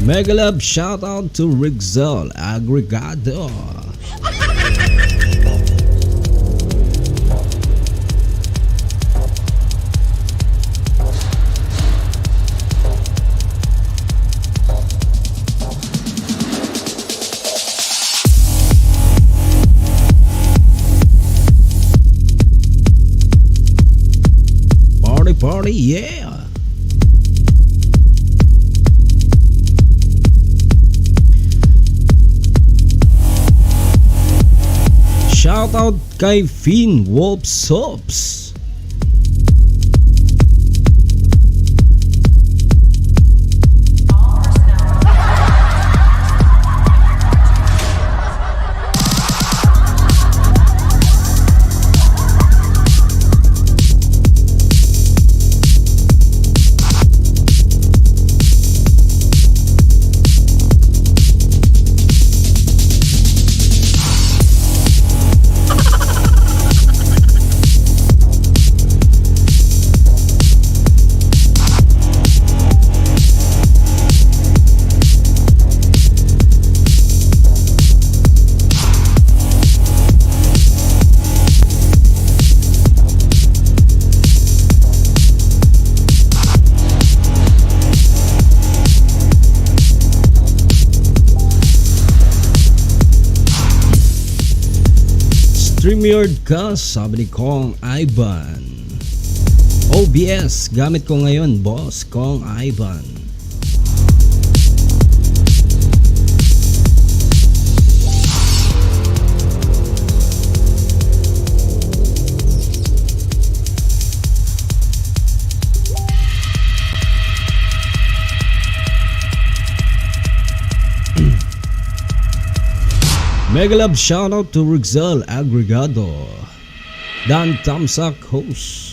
Mega love shoutout to Rixel Agregado. Party, yeah! Shout out kay Finn Wolf Sops. StreamYard ka, sabi ni Kong Ivan. OBS, gamit ko ngayon, boss, Kong Ivan. Mega love shoutout to Rixel Agregado. Dan Tamsak host.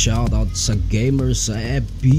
Shoutout sa gamer sa FB.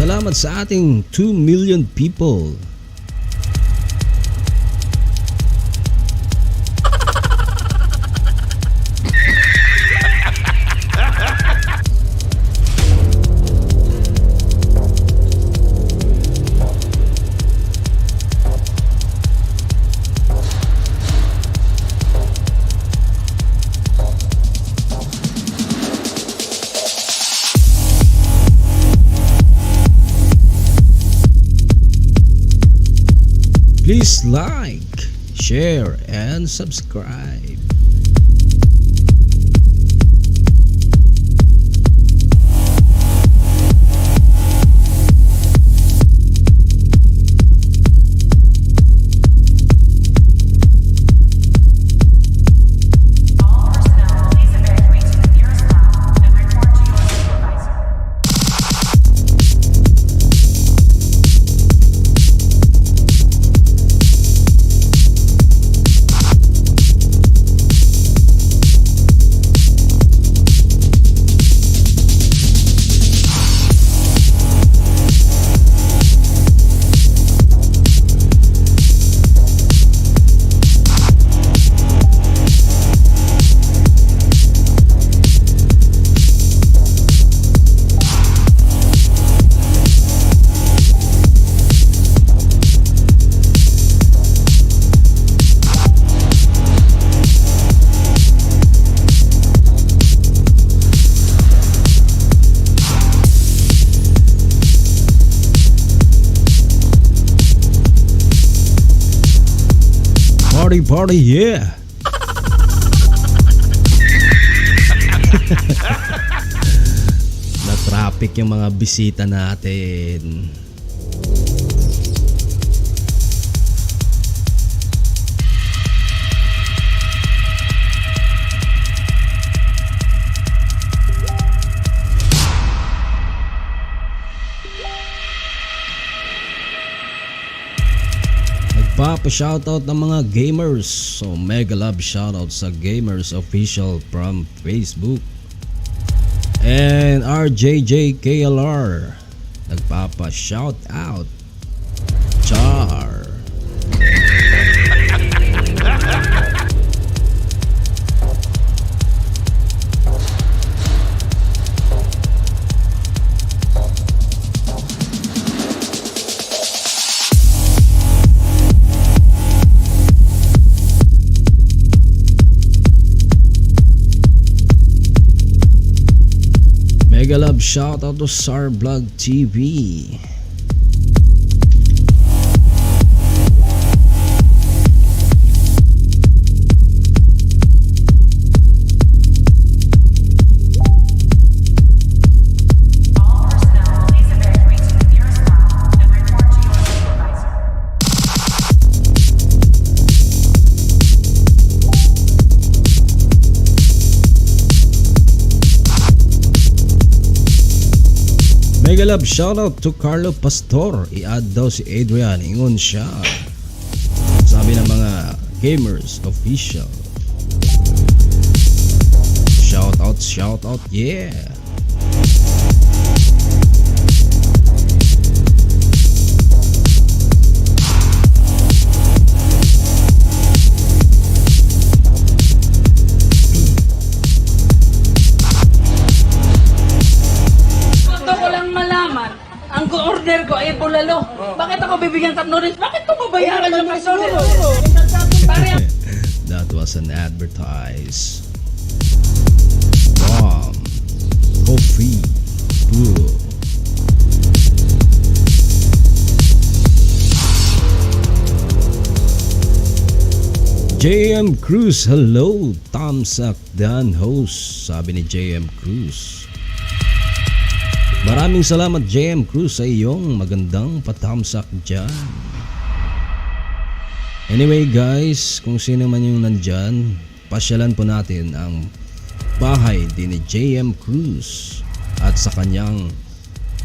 Salamat sa ating 2 million people. Please like, share, and subscribe. Party, yeah! Na-traffic yung mga bisita natin. Papa-shoutout ng mga gamers. So mega love shoutout sa gamers official from Facebook. And RJJKLR nagpapa-shoutout. Char. Mega love shoutout to Sarblog TV. Mega love shoutout to Carlo Pastor. I-add daw si Adrian, ingon siya. Sabi ng mga gamers official. Shoutout, yeah. Order ko ay bulalo. Bakit ako bibigyan ng noodles? Bakit ko babayaran yung noodles? That was an advertise from Coffee Brew. JM Cruz, hello. Tamsak Dan host, sabi ni JM Cruz. Maraming salamat JM Cruz sa iyong magandang patamsak dyan. Anyway guys, kung sino man yung nandyan, pasyalan po natin ang bahay din ni JM Cruz at sa kanyang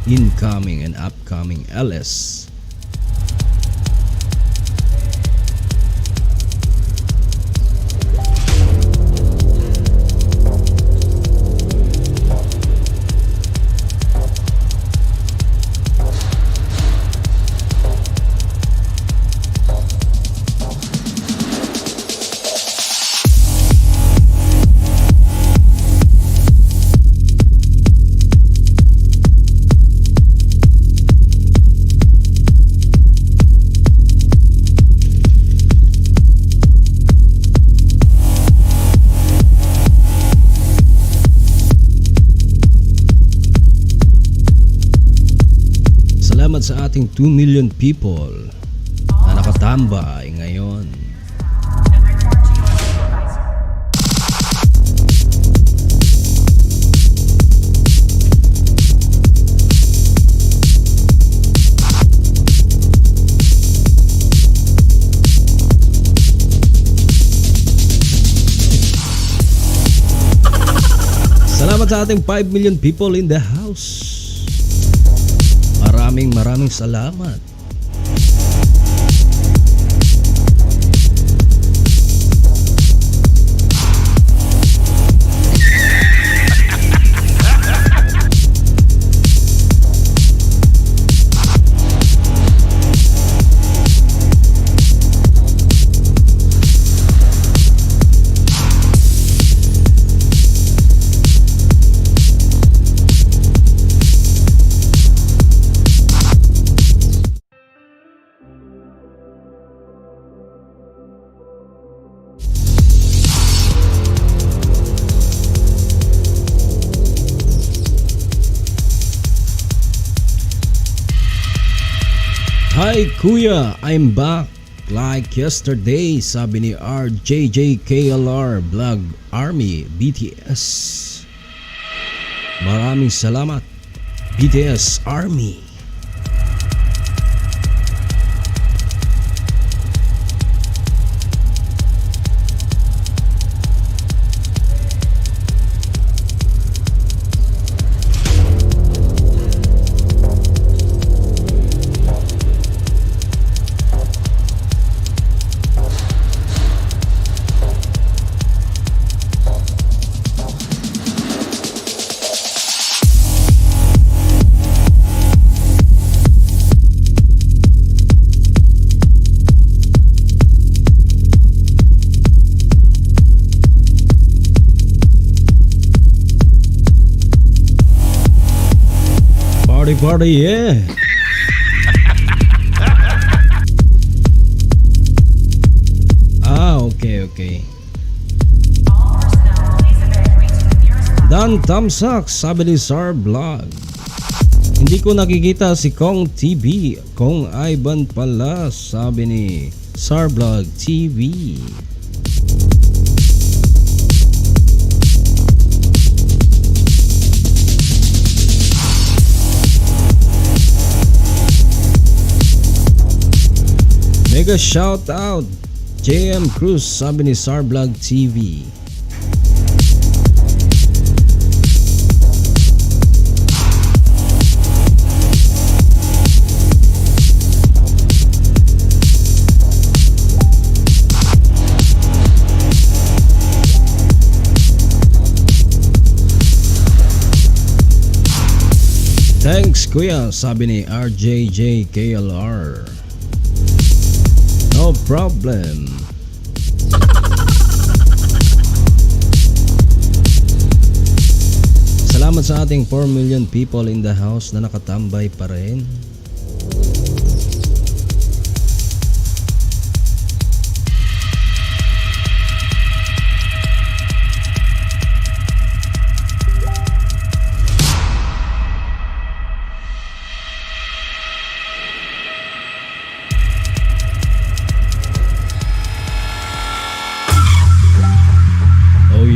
incoming and upcoming LS. Salamat sa ating 2 million people na nakatambay ngayon. Salamat sa ating 5 million people in the house. Maraming salamat. Hi Kuya, I'm back like yesterday, sabi ni RJJKLR Vlog Army BTS. Maraming salamat BTS Army. Party, yeah. Okay. Dan Tamsak, sabi ni Sar Vlog. Hindi ko nakikita si Kong TV. Kong Ivan pala, sabi ni Sar Vlog TV. Mega shout out JM Cruz, sabi ni Sarblog TV. Thanks Kuya, sabi ni RJJKLR. No problem. Salamat sa ating 4 million people in the house na nakatambay pa rin.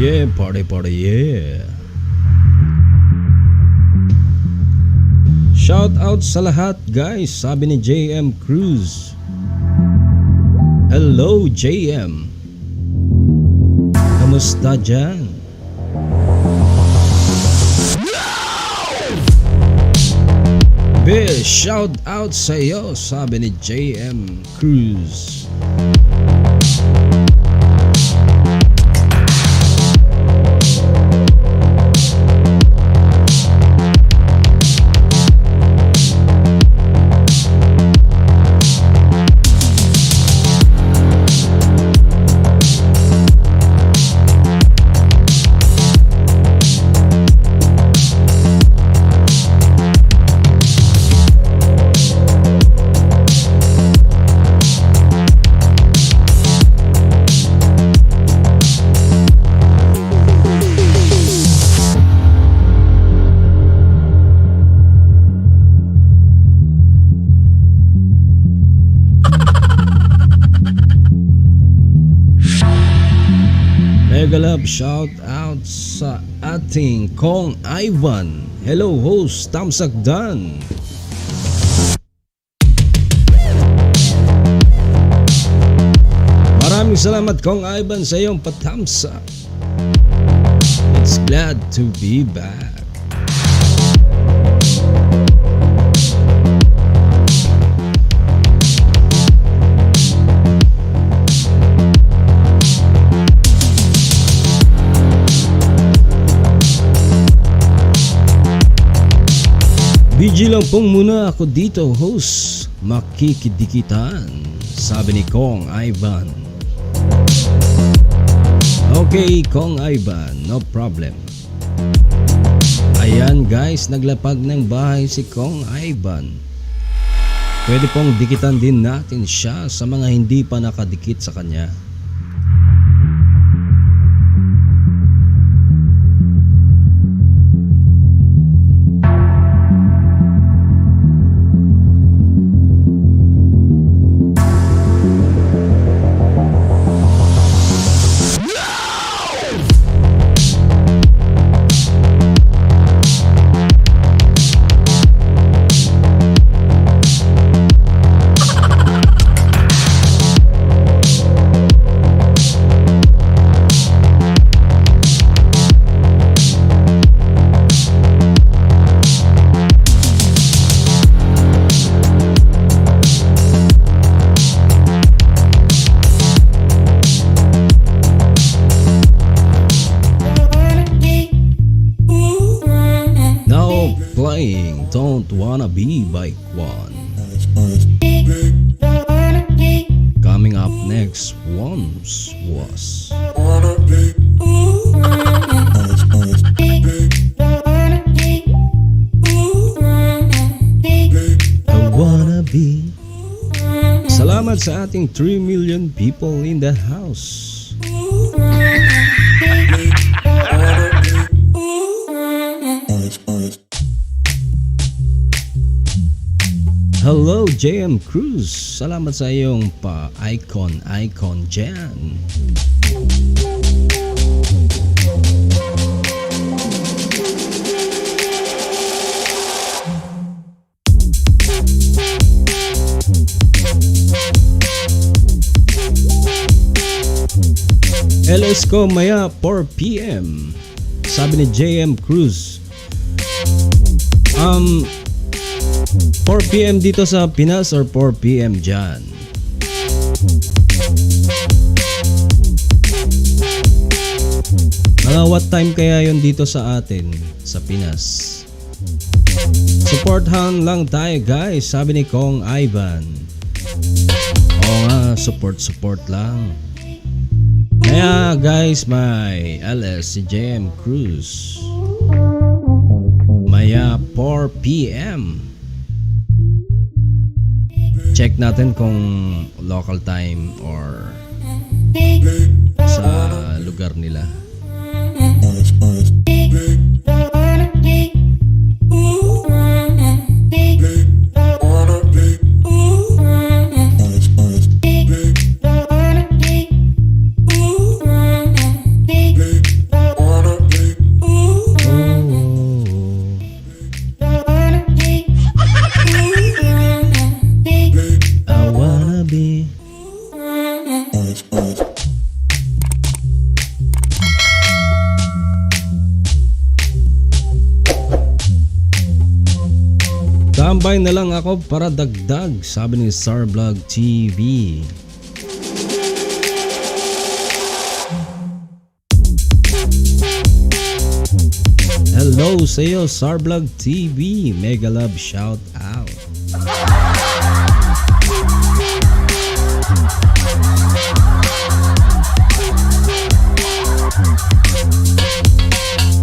Yeah, party, yeah. Shout out sa lahat guys, sabi ni JM Cruz. Hello JM, kamusta dyan? Be, shout out sa iyo, sabi ni JM Cruz. Mega love shout out sa ating Kong Ivan. Hello host Tamsakdan. Maraming salamat Kong Ivan sa iyong patamsak. It's glad to be back. BG lang pong muna ako dito host, makikidikitan, sabi ni Kong Ivan. Okay Kong Ivan, no problem. Ayan guys, naglapag ng bahay si Kong Ivan. Pwede pong dikitan din natin siya sa mga hindi pa nakadikit sa kanya. Don't Wanna Be by Kwan. Coming up next, Once Was. I wanna be. Salamat sa ating 3 million people in the house. Hello JM Cruz, salamat sa iyong pa-icon dyan. LS ko maya 4 PM, sabi ni JM Cruz. 4 PM dito sa Pinas or 4 PM dyan? What time kaya yon dito sa atin sa Pinas? Supporthan lang tayo guys, sabi ni Kong Ivan. Oo nga, support lang. Kaya guys, may LS si JM Cruz maya 4 PM. Check natin kung local time or sa lugar nila. Tambay na lang ako para dagdag, sabi ni Sarblog TV. Hello sa iyo Sarblog TV, mega love shout out.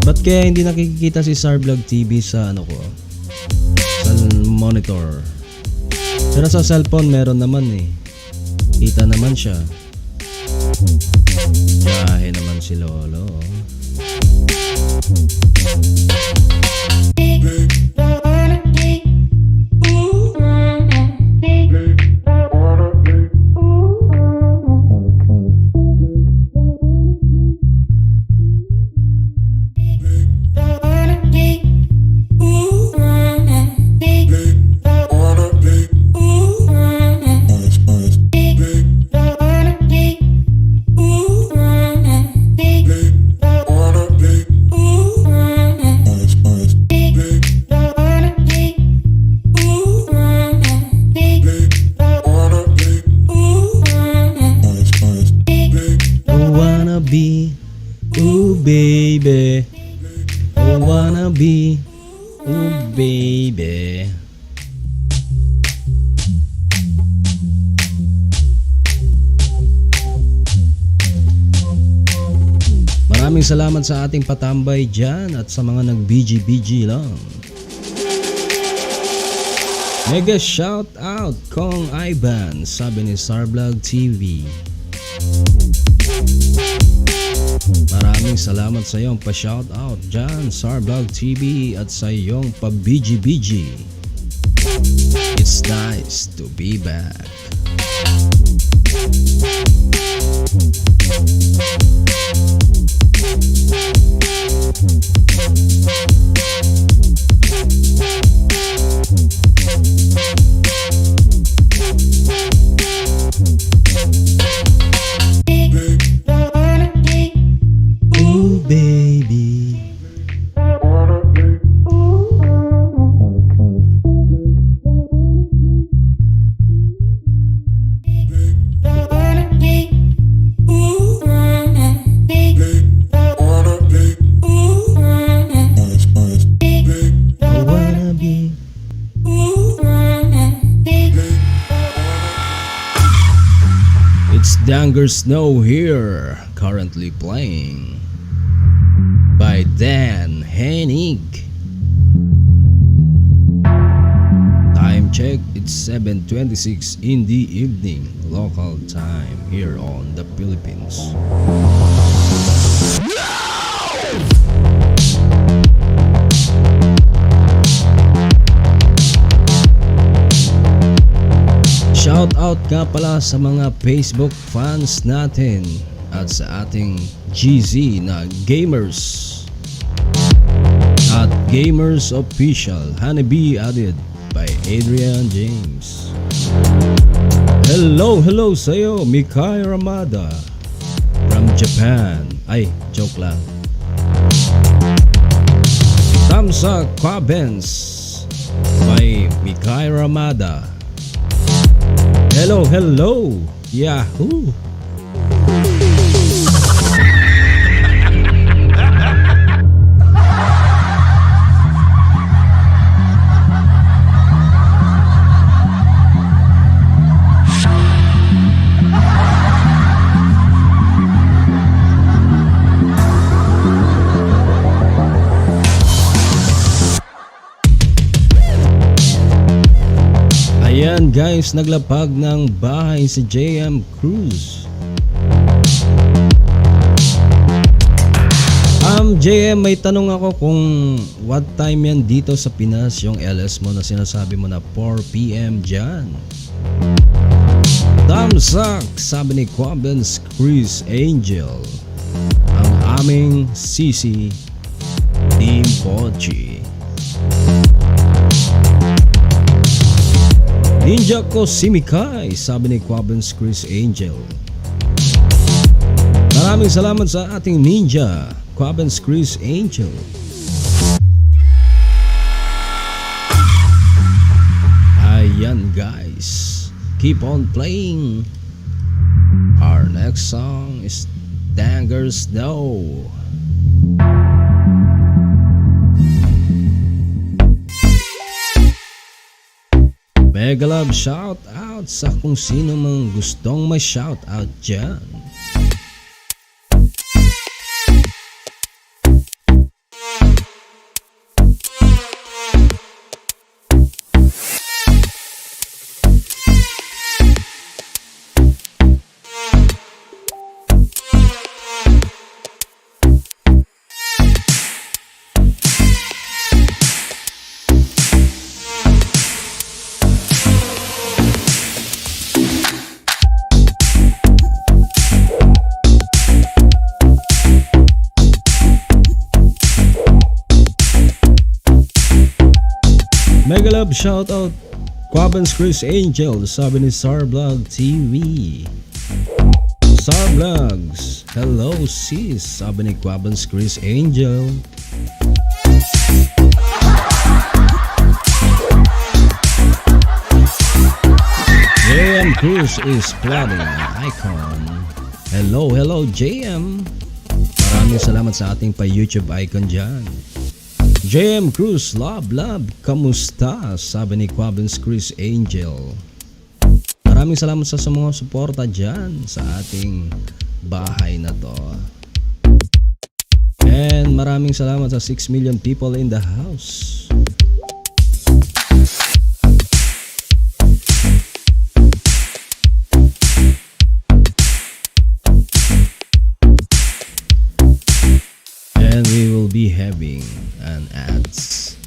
Ba't kaya hindi nakikita si Sarblog TV sa ano ko? Monitor. Pero sa cellphone meron naman eh. Kita naman siya. Jahe naman si Lolo. baby. Maraming salamat sa ating patambay dyan at sa mga nag-BG lang. Mega shout out Kong Ivan, sabi ni Sarblog TV. Maraming salamat sa iyong pa-shout out dyan Sarblog TV at sa iyong pa-BG. It's nice to be back. Ooh, baby. I wanna be. It's Danger Snow here, currently playing by Dan Hennig. Time check, it's 7:26 in the evening, local time here on the Philippines. Shout out nga pala sa mga Facebook fans natin at sa ating GZ na Gamers at Gamers Official Honeybee added by Adrian James. Hello sa'yo Mikai Ramada from Japan. Ay, joke lang. Tamsa Kwabens by Mikai Ramada. Hello, Yahoo! Ayan guys, naglapag ng bahay si JM Cruz. JM, may tanong ako kung what time yan dito sa Pinas, yung LS mo na sinasabi mo na 4 PM dyan. Thumbs up, sabi ni Quabens Chris Angel, ang aming CC Team Pochi. Ninja ko si Mikai, sabi ni Quabens Chris Angel. Maraming salamat sa ating ninja, Quabens Chris Angel. Ayan guys, keep on playing. Our next song is Danger Snow. Mega love shout out sa kung sino mang gustong may shout out dyan. Mega love shout out Quabens Chris Angel, sabi ni Sarblog TV. Sarblogs, hello sis, sabi ni Quabens Chris Angel. JM Cruz is planning icon. Hello JM. Maraming salamat sa ating pa YouTube icon dyan. JM Cruz, love, kamusta? Sabi ni Quabens Chris Angel. Maraming salamat sa mga suporta dyan sa ating bahay na to. And maraming salamat sa 6 million people in the house. And we will be having an ads.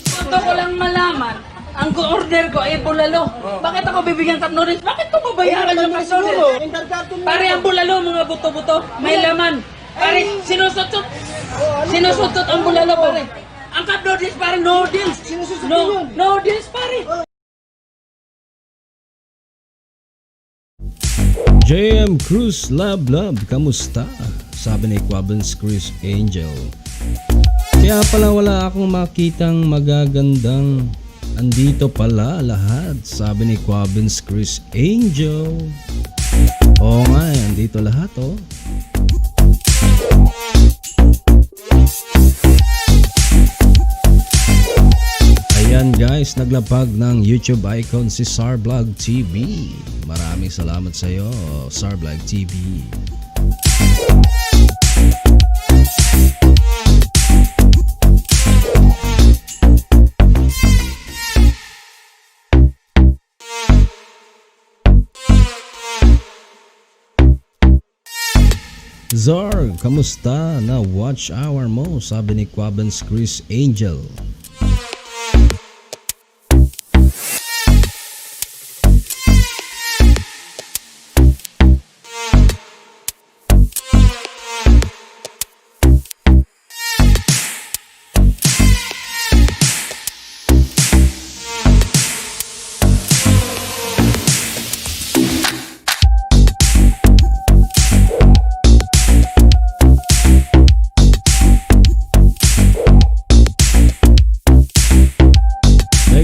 Gusto ko lang malaman, ang order ko ay bulalo. Bakit ako bibigyan cup noodles? Bakit ko babayaran yung cup noodles? Pare, ang bulalo, mga buto-buto, may laman. Pare, sinusutot ang bulalo, pare. Ang cup noodles, pare, noodles. Noodles, pare. JM Cruz, love, kamusta? Sabi ni Quabens Chris Angel. Kaya pala wala akong makitang magagandang andito pala lahat. Sabi ni Quabens Chris Angel. Oo nga, andito lahat oh. Ayan guys, naglapag ng YouTube icon si Sarblog TV. Maraming salamat sa iyo, Sarblog TV. Zor, kamusta na watch hour mo? Sabi ni Quabens Chris Angel.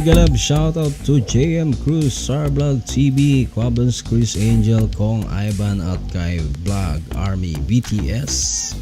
Galab, shout out to JM Cruz, Sarblog TV, Quabens Chris Angel, Kong Ivan at kay Vlog Army BTS.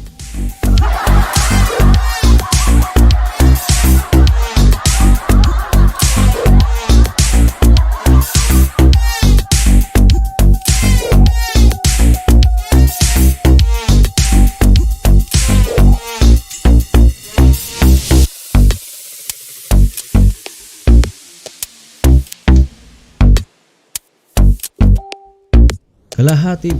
Kalahati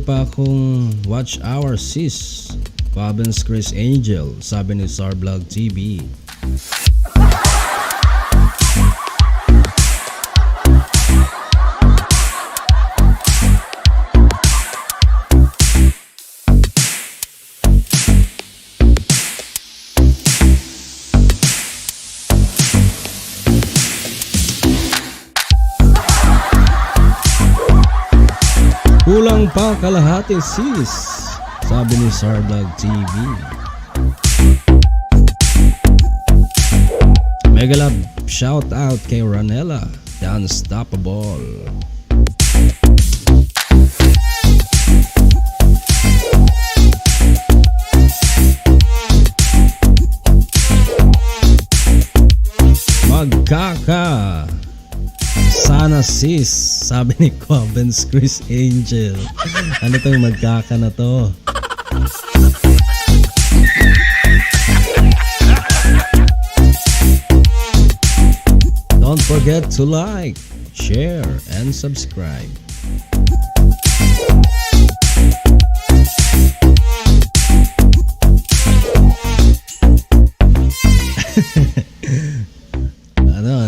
pa akong watch hour sis. Quabens Chris Angel, sabi ni Sarblog TV. Kulang pa kalahati sis, sabi ni Sarblog TV. Megalab, shout out kay Ranella, the Unstoppable. Magkaka sana sis, sabi ni Quabens Chris Angel. Ano tong magkaka na to? Don't forget to like, share, and subscribe.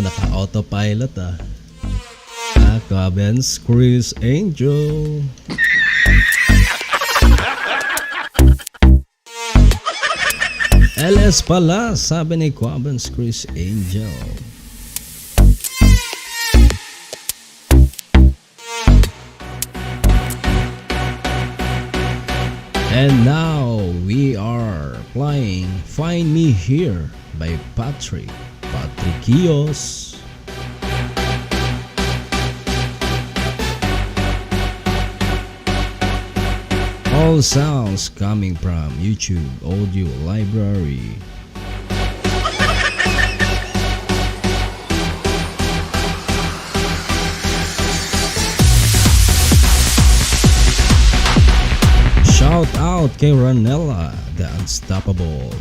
Naka-autopilot ah. Quabens Chris Angel. LS pala, sabi ni Quabens Chris Angel. And now we are playing Find Me Here by Patrick Keeyos. All sounds coming from YouTube Audio Library. Shout out kay Ranella, the Unstoppable.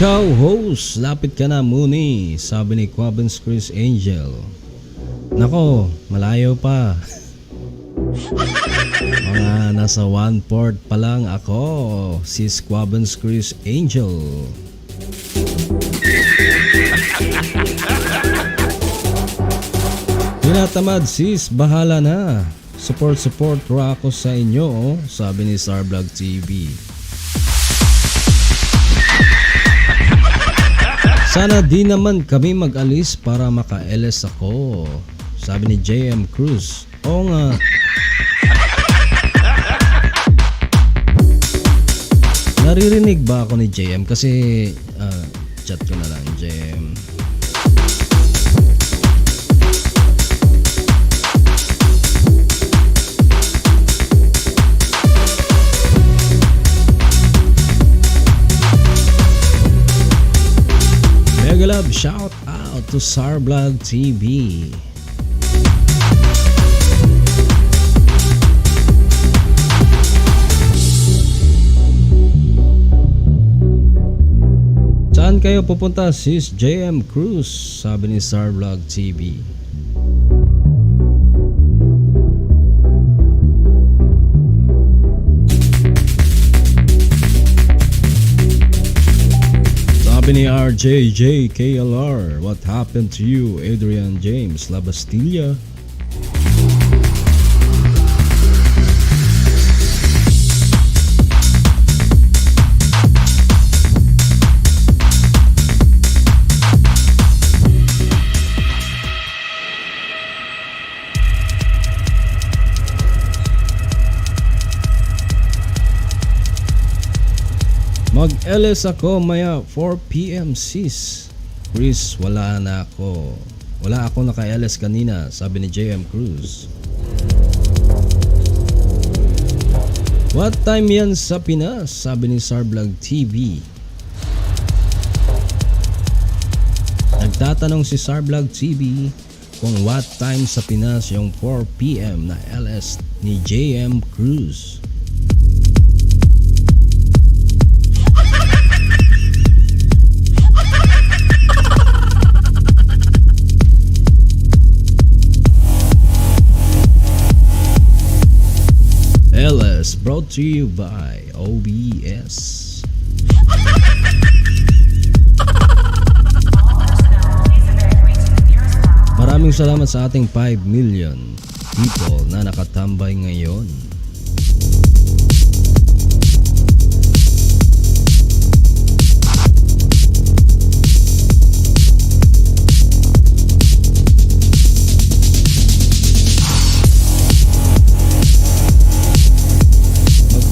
Ikaw host, lapit ka na muni, sabi ni Quabens Chris Angel. Nako, malayo pa. Mga nasa 1/4 pa lang ako, sis Quabens Chris Angel. Tinatamad sis, bahala na. Support raw ako sa inyo, sabi ni Starblog TV. Sana di naman kami mag-alis para maka-LS ako, sabi ni JM Cruz. Oo nga. Naririnig ba ako ni JM? Kasi chat ko na lang, JM. Mega love shout out to Starblog TV. Saan kayo pupunta sis JM Cruz, sabi ni Starblog TV. Sabi ni RJJ KLR, what happened to you Adrian James La Bastilla? Mag-LS ako maya 4 PM sis. Chris, wala na ako. Wala ako naka-LS kanina, sabi ni JM Cruz. What time yan sa Pinas? Sabi ni Starblog TV. Nagtatanong si Starblog TV kung what time sa Pinas yung 4 PM na LS ni JM Cruz. LS brought to you by OBS. Maraming salamat sa ating 5 million people na nakatambay ngayon.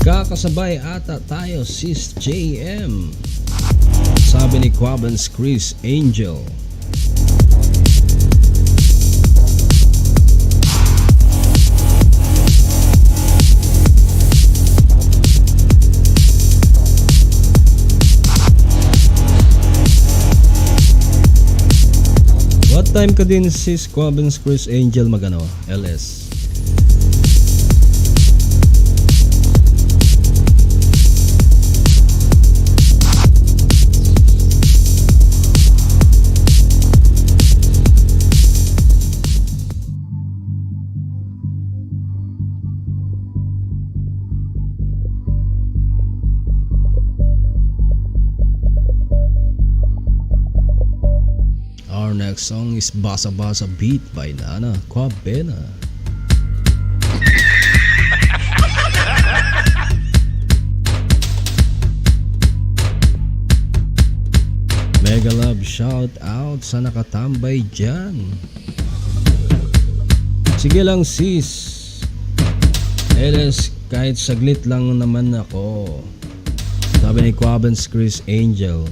Kakasabay ata tayo sis JM, sabi ni Quabens Chris Angel. What time ka din sis Quabens Chris Angel magano LS? Our next song is Basa Basa Beat by Nana Kwabena. Mega love shout out sa nakatambay dyan. Sige lang sis. LS kahit saglit lang naman ako. Sabi ni Quabens Chris Angel.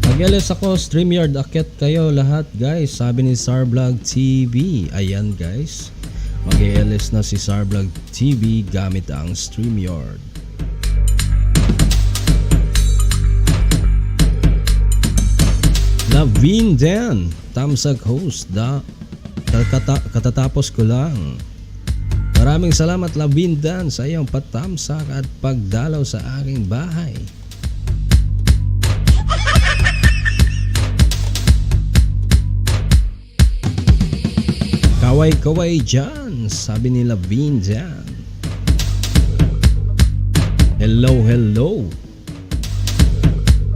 Mag-LS ako, StreamYard, akit kayo lahat guys. Sabi ni Sarvlog TV. Ayan guys, mag-LS na si Sarvlog TV gamit ang StreamYard. Lavin Dan, Tamsag host katatapos ko lang. Maraming salamat Lavin Dan sa iyong patamsak at pagdalaw sa aking bahay. Kaway-kaway dyan, sabi ni Lavin Dan. Hello.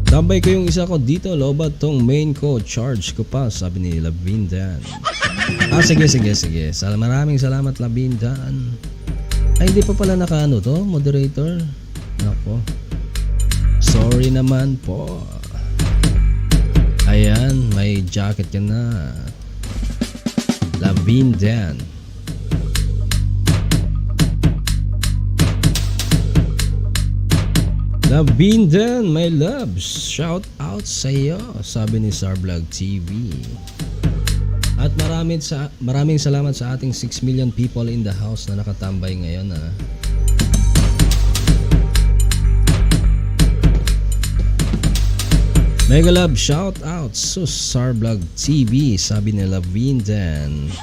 Tambay ko yung isa ko dito, lobat tong main ko, charge ko pa, sabi ni Lavin Dan. Sige. Maraming salamat Lavin Dan. Ay, hindi pa pala nakaano to, moderator. Nako. Sorry naman po. Ayan, may jacket ka na. Lavin Dan. Lavin Dan, my loves, shout out sa iyo, sabi ni Sarvlog TV. At maraming salamat sa ating 6 million people in the house na nakatambay ngayon. Mega love shout out sa Sarvlog TV, sabi ni Lavin Dan.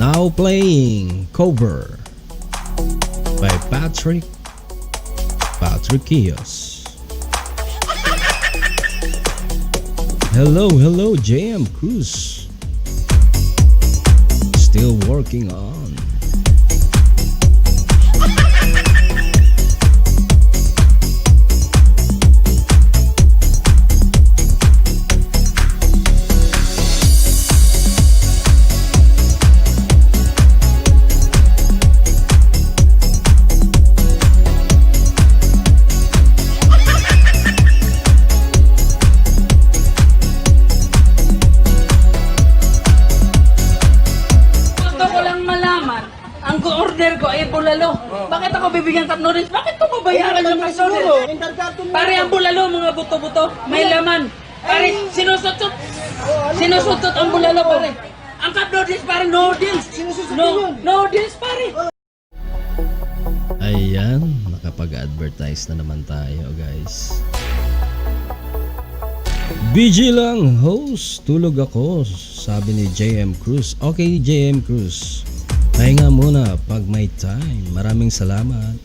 Now playing Cover by Patrick Keeyo. Hello JM Cruz. Still working on. Order ko ay bulalo. Bakit ako bibigyan tap noodles? Bakit ko babayaran yung mga noodles? Pare ang bulalo, mga buto-buto, may laman. Pare, sinusutot ang bulalo, pare. Ang cup noodles, pare, noodles. Noodles, pare. Ayan, nakapag-advertise na naman tayo guys. BG lang host, tulog ako, sabi ni JM Cruz. Okay JM Cruz, pahinga muna pag may time. Maraming salamat.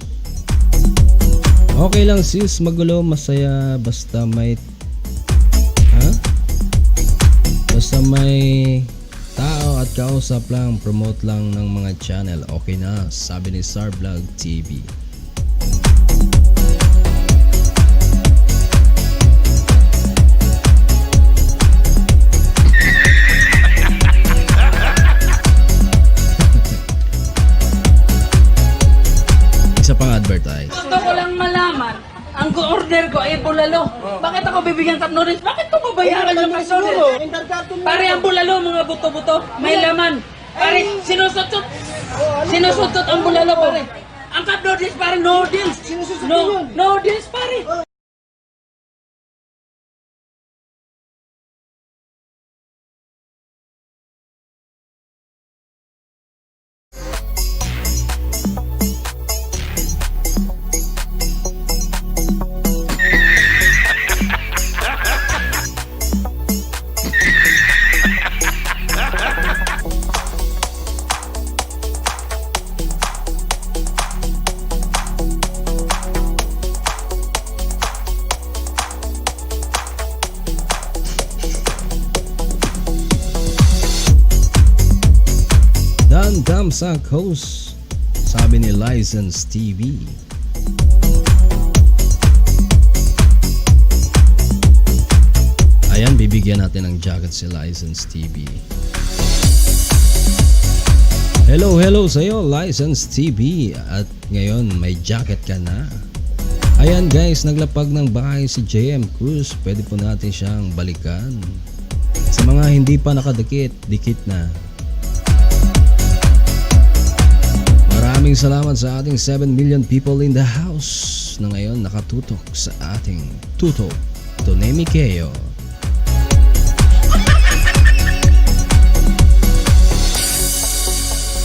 Okay lang sis, magulo, masaya, basta may basta may tao at kausap lang, promote lang ng mga channel, okay na, sabi ni Sarvlog TV. Isa pang advertise. Gusto ko lang malaman, ang order ko ay bulalo. Bakit ako bibigyan tap noodles? Bakit ko babayaran yung mga noodles? Pare ang bulalo, mga buto-buto, may laman. Pare, sinusutot ang bulalo, pare. Ang cup noodles, pare, noodles. Noodles, pare. Damsak host, sabi ni License TV. Ayan, bibigyan natin ng jacket si License TV. Hello sa'yo, License TV. At ngayon, may jacket ka na. Ayan guys, naglapag ng bahay si JM Cruz. Pwede po natin siyang balikan. Sa mga hindi pa nakadikit, dikit na. Maraming salamat sa ating 7 million people in the house na ngayon nakatutok sa ating tutok to Nemee Keeyo.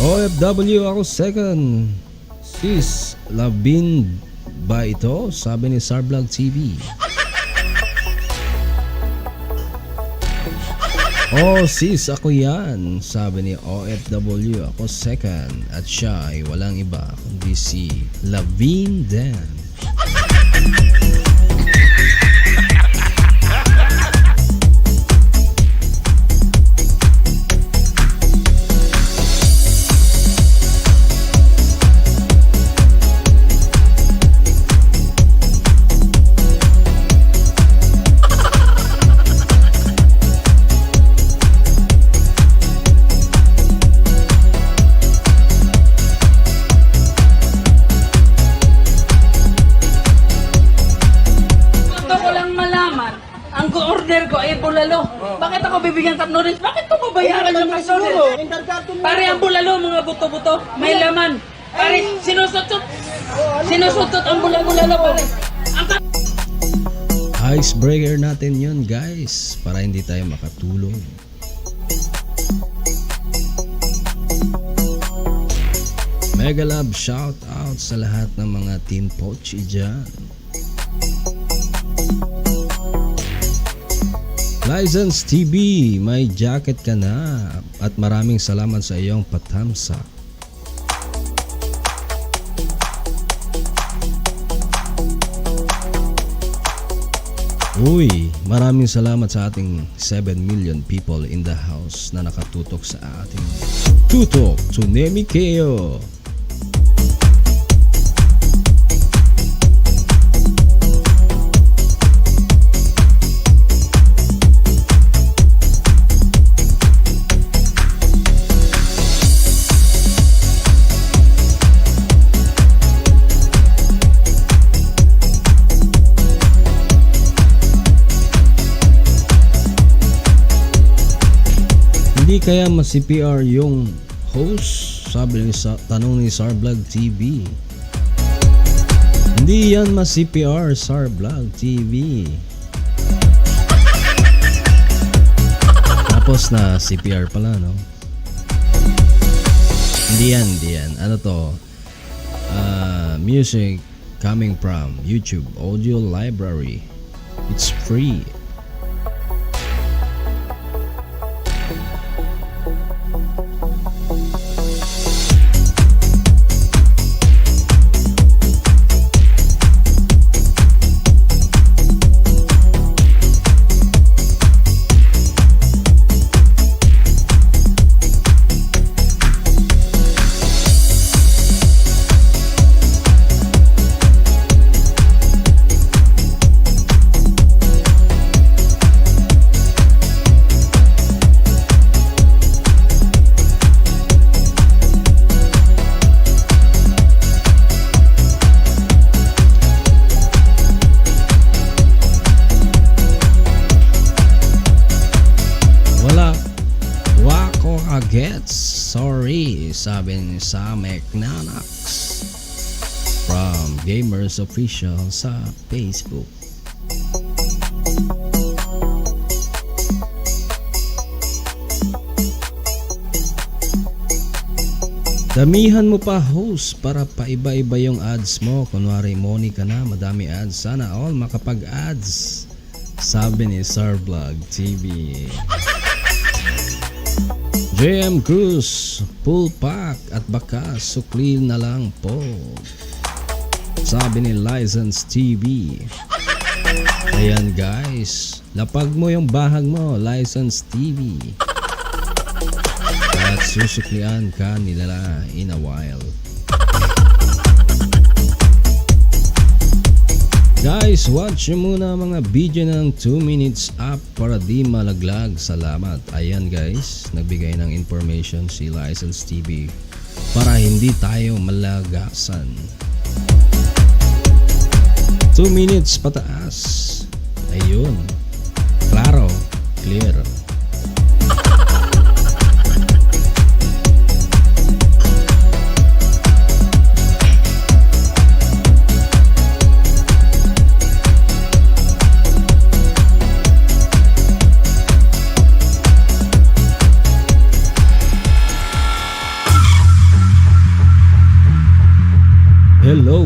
OFW ako second. Sis, Labin ba ito? Sabi ni Sarblog TV. Oh sis, ako yan. Sabi ni OFW ako second. At siya ay walang iba kundi si Lavin Dan. Ang order ko ay bulalo. Bakit ako bibigyan tap noodles? Bakit ko babayaran yung mga noodles? Pare ang bulalo, mga buto-buto. May laman. Pare, sinusutot ang bulalo, pare. Icebreaker natin yun guys, para hindi tayo makatulog. Mega love shout out sa lahat ng mga Team Pochi dyan. License TV, may jacket ka na at maraming salamat sa iyong patamsak. Uy, maraming salamat sa ating 7 million people in the house na nakatutok sa ating tutok to Nemee Keeyo. Hindi kaya mas CPR yung host? Sabi ni tanong ni Sarblog TV. Hindi yan mas CPR, Sarblog TV. Tapos na CPR pala, no? Hindi yan. Ano to? Music coming from YouTube Audio Library. It's free. Gets sorry, sabi ni Samek Nanax from Gamers Official sa Facebook. Damihan mo pa host para paiba-iba yung ads mo. Kunwari money ka na, madami ads. Sana all makapag-ads, sabi ni Sarblog TV. JM Cruz, full pack at baka sukli na lang po, sabi ni License TV. Ayan guys, lapag mo yung bahag mo, License TV, at susuklian ka nila in a while. Guys, watch nyo muna mga video ng 2 minutes up para di malaglag. Salamat. Ayan guys, nagbigay ng information si License TV para hindi tayo malagasan. 2 minutes pataas. Ayun. Claro. Clear.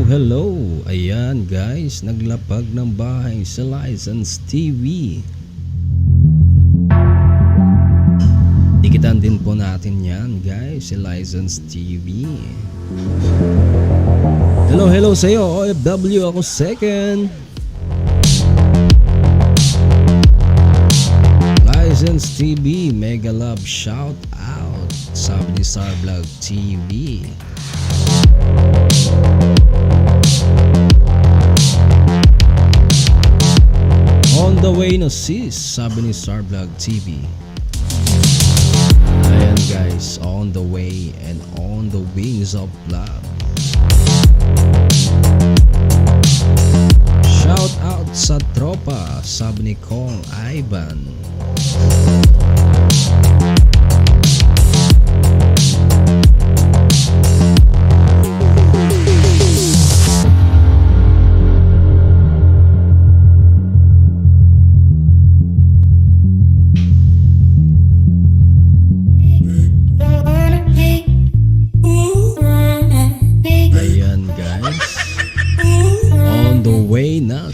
Hello. Ayan guys, naglapag ng bahay sa License TV. Dikitan din po natin yan guys, si License TV. Hello sa'yo, OFW ako second. License TV, mega love shout out. Sabi ni Starvlog TV. On the way no sis, sabi ni Starvlog TV. Ayan guys, on the way and on the wings of love. Shout out sa tropa, sabi ni Kong Ivan.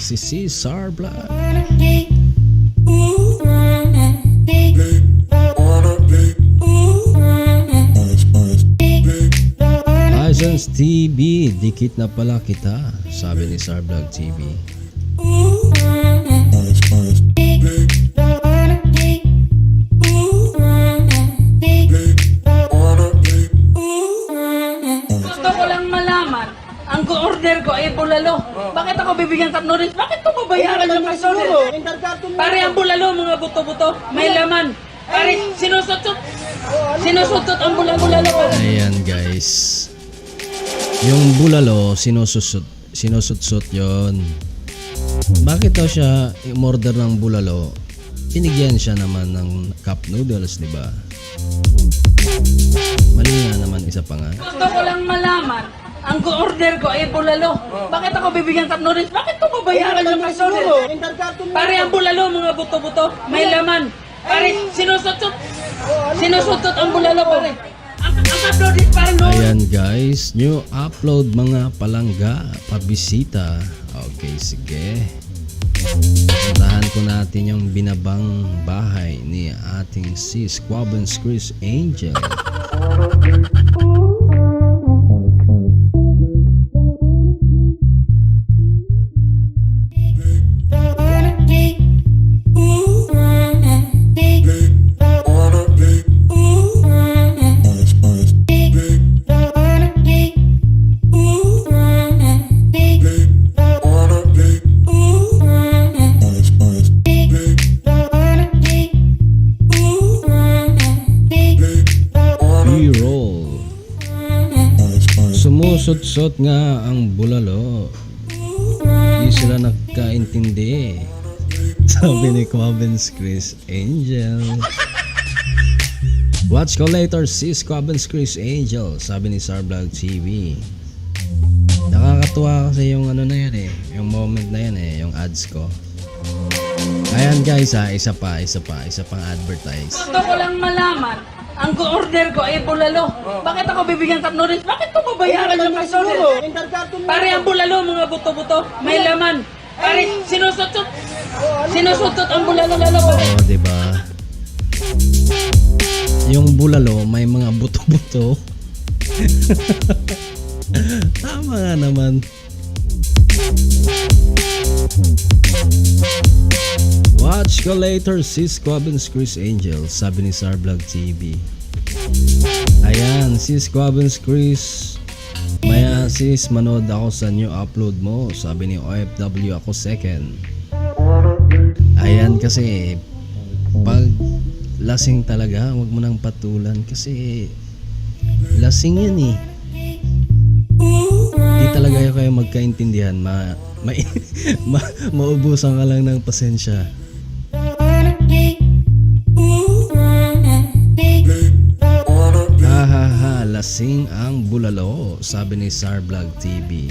Si Cesar Black. License TV, dikit na pala kita, sabi ni Starvlog TV. Gusto ko lang malaman, ang order ko ay bulalo. Bakit ako bibigyan tatlo rin? Bakit ko babayaran yung order? Pare ang bulalo, mga buto-buto, may laman. Pare, sinusutot ang bulalo ko. Ayan guys, yung bulalo sinusut yon. Bakit daw siya umorder ng bulalo? Binigyan siya naman ng cup noodles, di ba? Mali nga naman, isa pa nga. Gusto ko lang malaman, ang order ko ay bulalo. Bakit ako bibigyan tatlo rin? Bakit ko babayaran yung order? Pare ang bulalo, mga buto-buto, may laman. Pare, sinusutot ang bulalo, pare. Ang upload is parang no. Ayan guys, new upload mga palangga, pabisita. Okay, sige. Puntahan ko natin yung binabang bahay ni ating si Squabens Chris Angel. Sumusot-sot nga ang bulalo. Di sila nagkaintindi, sabi ni Squabens Chris Angel. Watch ko later si Squabens Chris Angel, sabi ni Starvlog TV. Nakakatuwa kasi yung ano na yan eh, yung moment na yan eh, yung ads ko. Ayan guys ha, isa pang advertise. Gusto ko lang malaman, ang order ko ay bulalo. Bakit ako bibigyan tatlo rin? Bakit ko babayaran yung order? Pare ang bulalo, mga buto-buto, may laman. Pare, sinusutot ang bulalo ko. Oo, diba? Yung bulalo may mga buto-buto. Tama nga naman. Watch ko later si Squabens Chris Angel, sabi ni Starvlog TV. Ayan, si Squabens Chris Maya sis, manood ako sa new upload mo. Sabi ni OFW ako second. Ayan kasi pag lasing talaga, wag mo nang patulan kasi lasing yan eh. Di talaga kayo magkaintindihan. Maubusan ka lang ng pasensya. Hahaha, lasing ang bulalo, sabi ni Sarvlog TV.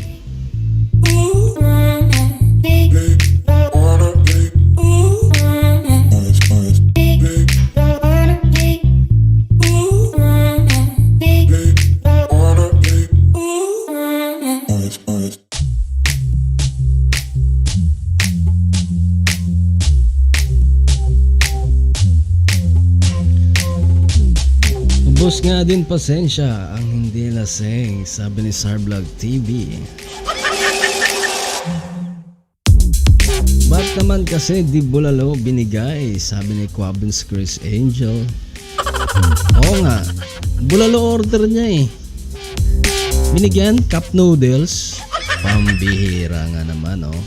Ubus nga din pasensya ang hindi lasing, sabi ni Sarvlog TV. Ba't naman kasi di bulalo binigay, sabi ni Quabins Chris Angel. Oo nga, bulalo order niya eh. Binigyan cup noodles, pambihira nga naman oh.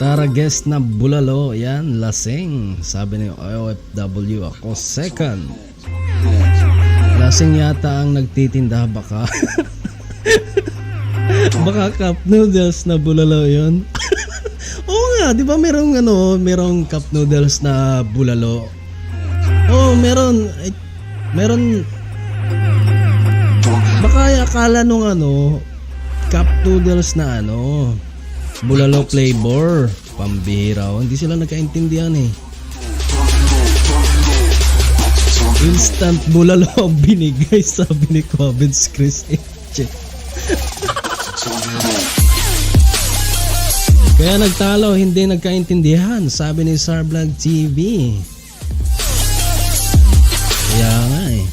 Tara guest na bulalo, yan lasing, sabi ni OFW ako second. Lasing yata ang nagtitinda, baka baka cup noodles na bulalo yon. Oo nga, di ba merong cup noodles na bulalo? Oo, meron baka akala nung cup noodles na bulalo flavor, pambihira. Hindi sila nagkaintindihan eh. Instant bulalo ang binigay, sabi ni Quabins Chris Angel. Kaya nagtalo, hindi nagkaintindihan, sabi ni Sarvlog TV. Kaya nga eh.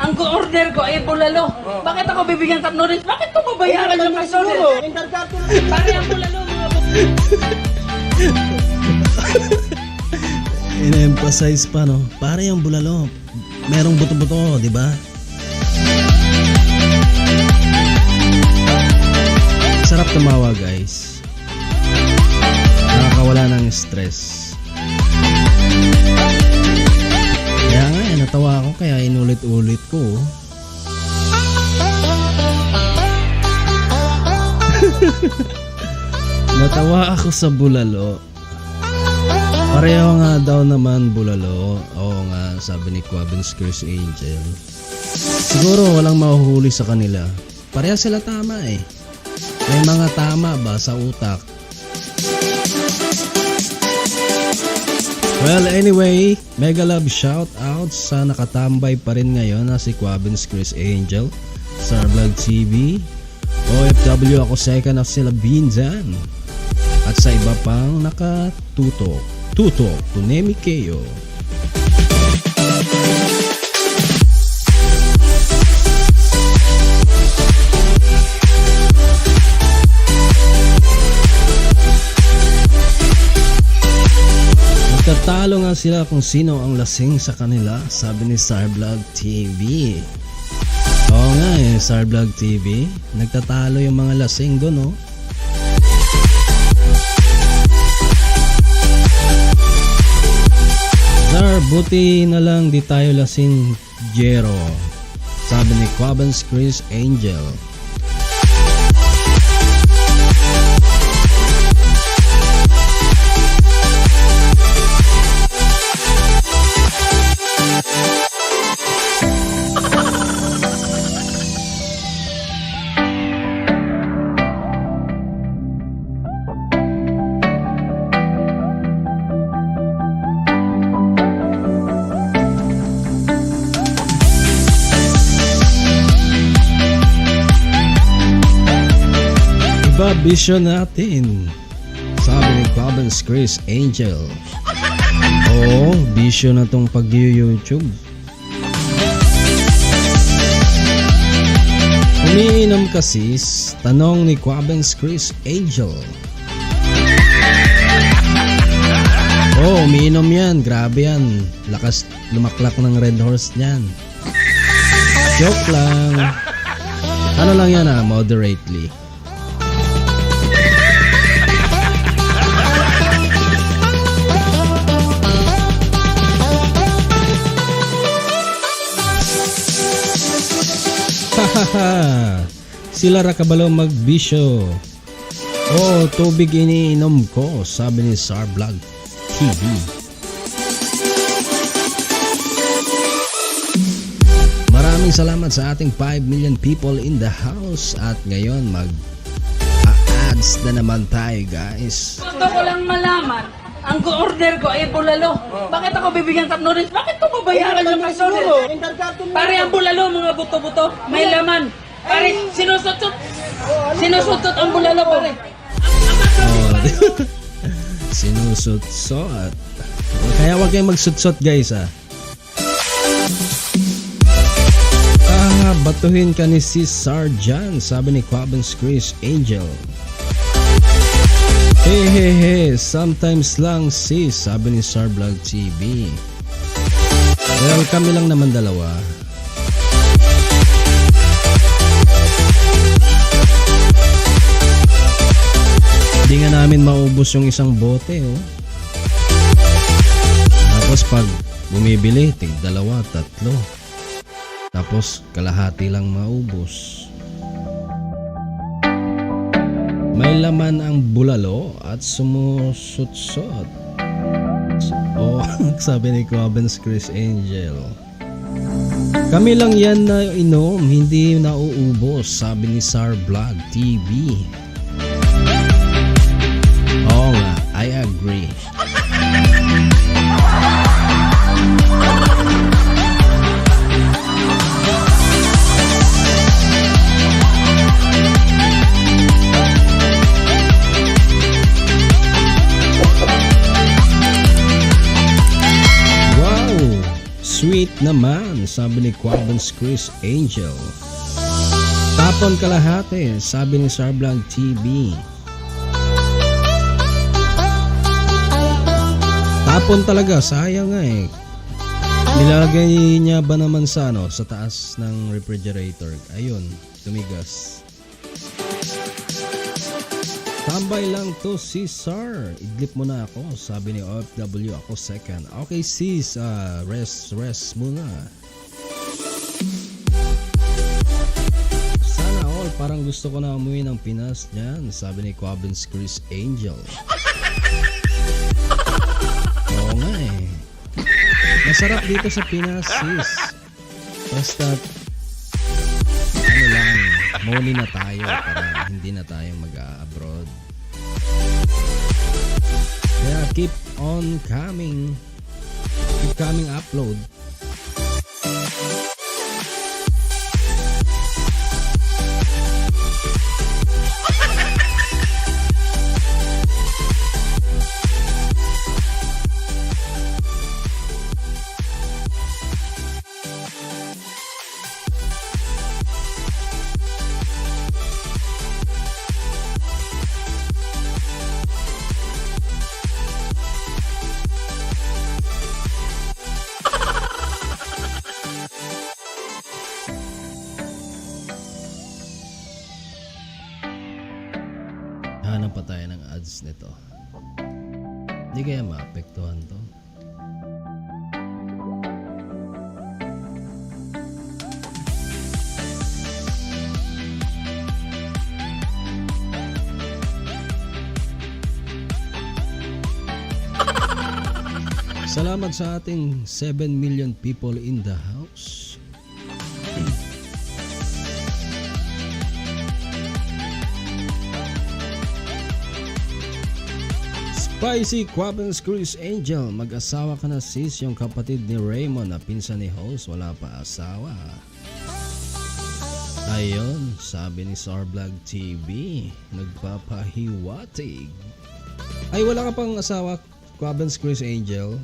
Ang order ko ay bulalo. Bakit ako bibigyan cup noodles? Bakit ko babayaran yung cup noodles? Pare ang bulalo mga In-emphasize pa no? Pare yung bulalo, merong buto-buto, di ba? Sarap tumawa guys. Nakakawala ng stress. Kaya nga natawa ako, kaya inulit-ulit ko. Natawa ako sa bulalo. Pareho nga daw naman bulalo. Oo nga, sabi ni Quabins Chris Angel. Siguro walang mahuhuli sa kanila. Pareha sila tama eh. May mga tama ba sa utak? Well, anyway, mega love shout out sa nakatambay pa rin ngayon na si Quabins Chris Angel, Sarvlog TV, OFW ako second of sila Binzan, at sa iba pang nakatutok to Nemee Keeyo. Nagtatalo nga sila kung sino ang lasing sa kanila, sabi ni Sarvlog TV. Oo nga eh, Sarvlog TV. Nagtatalo yung mga lasing doon oh. Sir, buti na lang di tayo lasing Jero, sabi ni Quabens Chris Angel. Iba vision natin, sabi ni Quabens Chris Angel. Oo, vision na tong pag-YouTube. Umiinom ka sis? Tanong ni Quabens Chris Angel. Oh, umiinom yan. Grabe yan. Lakas lumaklak ng red horse niyan. Joke lang. Ano lang yan moderately. Sila ra kabalo magbisyo. Oo, tubig iniinom ko, sabi ni Sarvlog TV. Maraming salamat sa ating 5 million people in the house. At ngayon mag-ads na naman tayo guys. Gusto ko lang malaman, ang order ko ay bulalo. Bakit ako bibigyan tap noodles? Bakit ko babayaran yung noodles? Pare ang bulalo, mga buto-buto, may laman. Pare, sinusutot ang bulalo, pare. Sinusot-sot. Kaya wag kayong magsutsot guys batuhin ka ni si Sarjan, sabi ni Quabens Chris Angel. Hey, sometimes lang sis, sabi ni Sarvlog TV. Well, kami lang naman dalawa. Hindi nga namin maubos yung isang bote Tapos pag bumibili, tig 2, 3. Tapos kalahati lang maubos. May laman ang bulalo at sumusutsot. Oh, sabi ni Quabens Chris Angel. Kami lang yan na inom, hindi nauubos, sabi ni Sarvlog TV. Oo nga, I agree. Sweet naman, sabi ni Quabens Chris Angel. Tapon kalahati, sabi ni Sarvlog TV. Tapon talaga, sayang nga Nilagay niya ba naman sa taas ng refrigerator? Ayun, tumigas. Tambay lang to si Sir. Idlip mo na ako, sabi ni OFW, ako second. Okay sis, rest muna. Sana all, parang gusto ko na umuwi ng Pinas niyan, sabi ni Quabens Chris Angel. Oo nga masarap dito sa Pinas sis. Basta muli na tayo para hindi na tayo mag-abroad. Kaya keep on coming. Keep coming upload. Hanap pa tayo ng ads nito. Hindi kaya maapektuhan to? Salamat sa ating 7 million people in the house. Spicy Quabens Chris Angel, mag-asawa ka na sis, yung kapatid ni Raymond na pinsan ni host, wala pa asawa. Ayon, sabi ni Sarvlog TV, nagpapahiwatig. Ay, wala ka pang asawa, Quabens Chris Angel?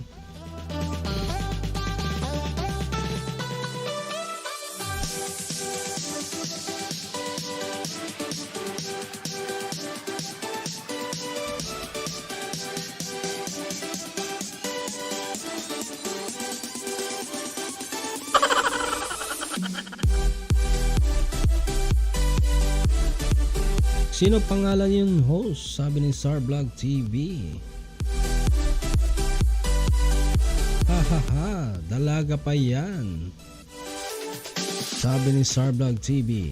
Sino pangalan yung host? Sabi ni Sarvlog TV. Hahaha, dalaga pa yan. Sabi ni Sarvlog TV.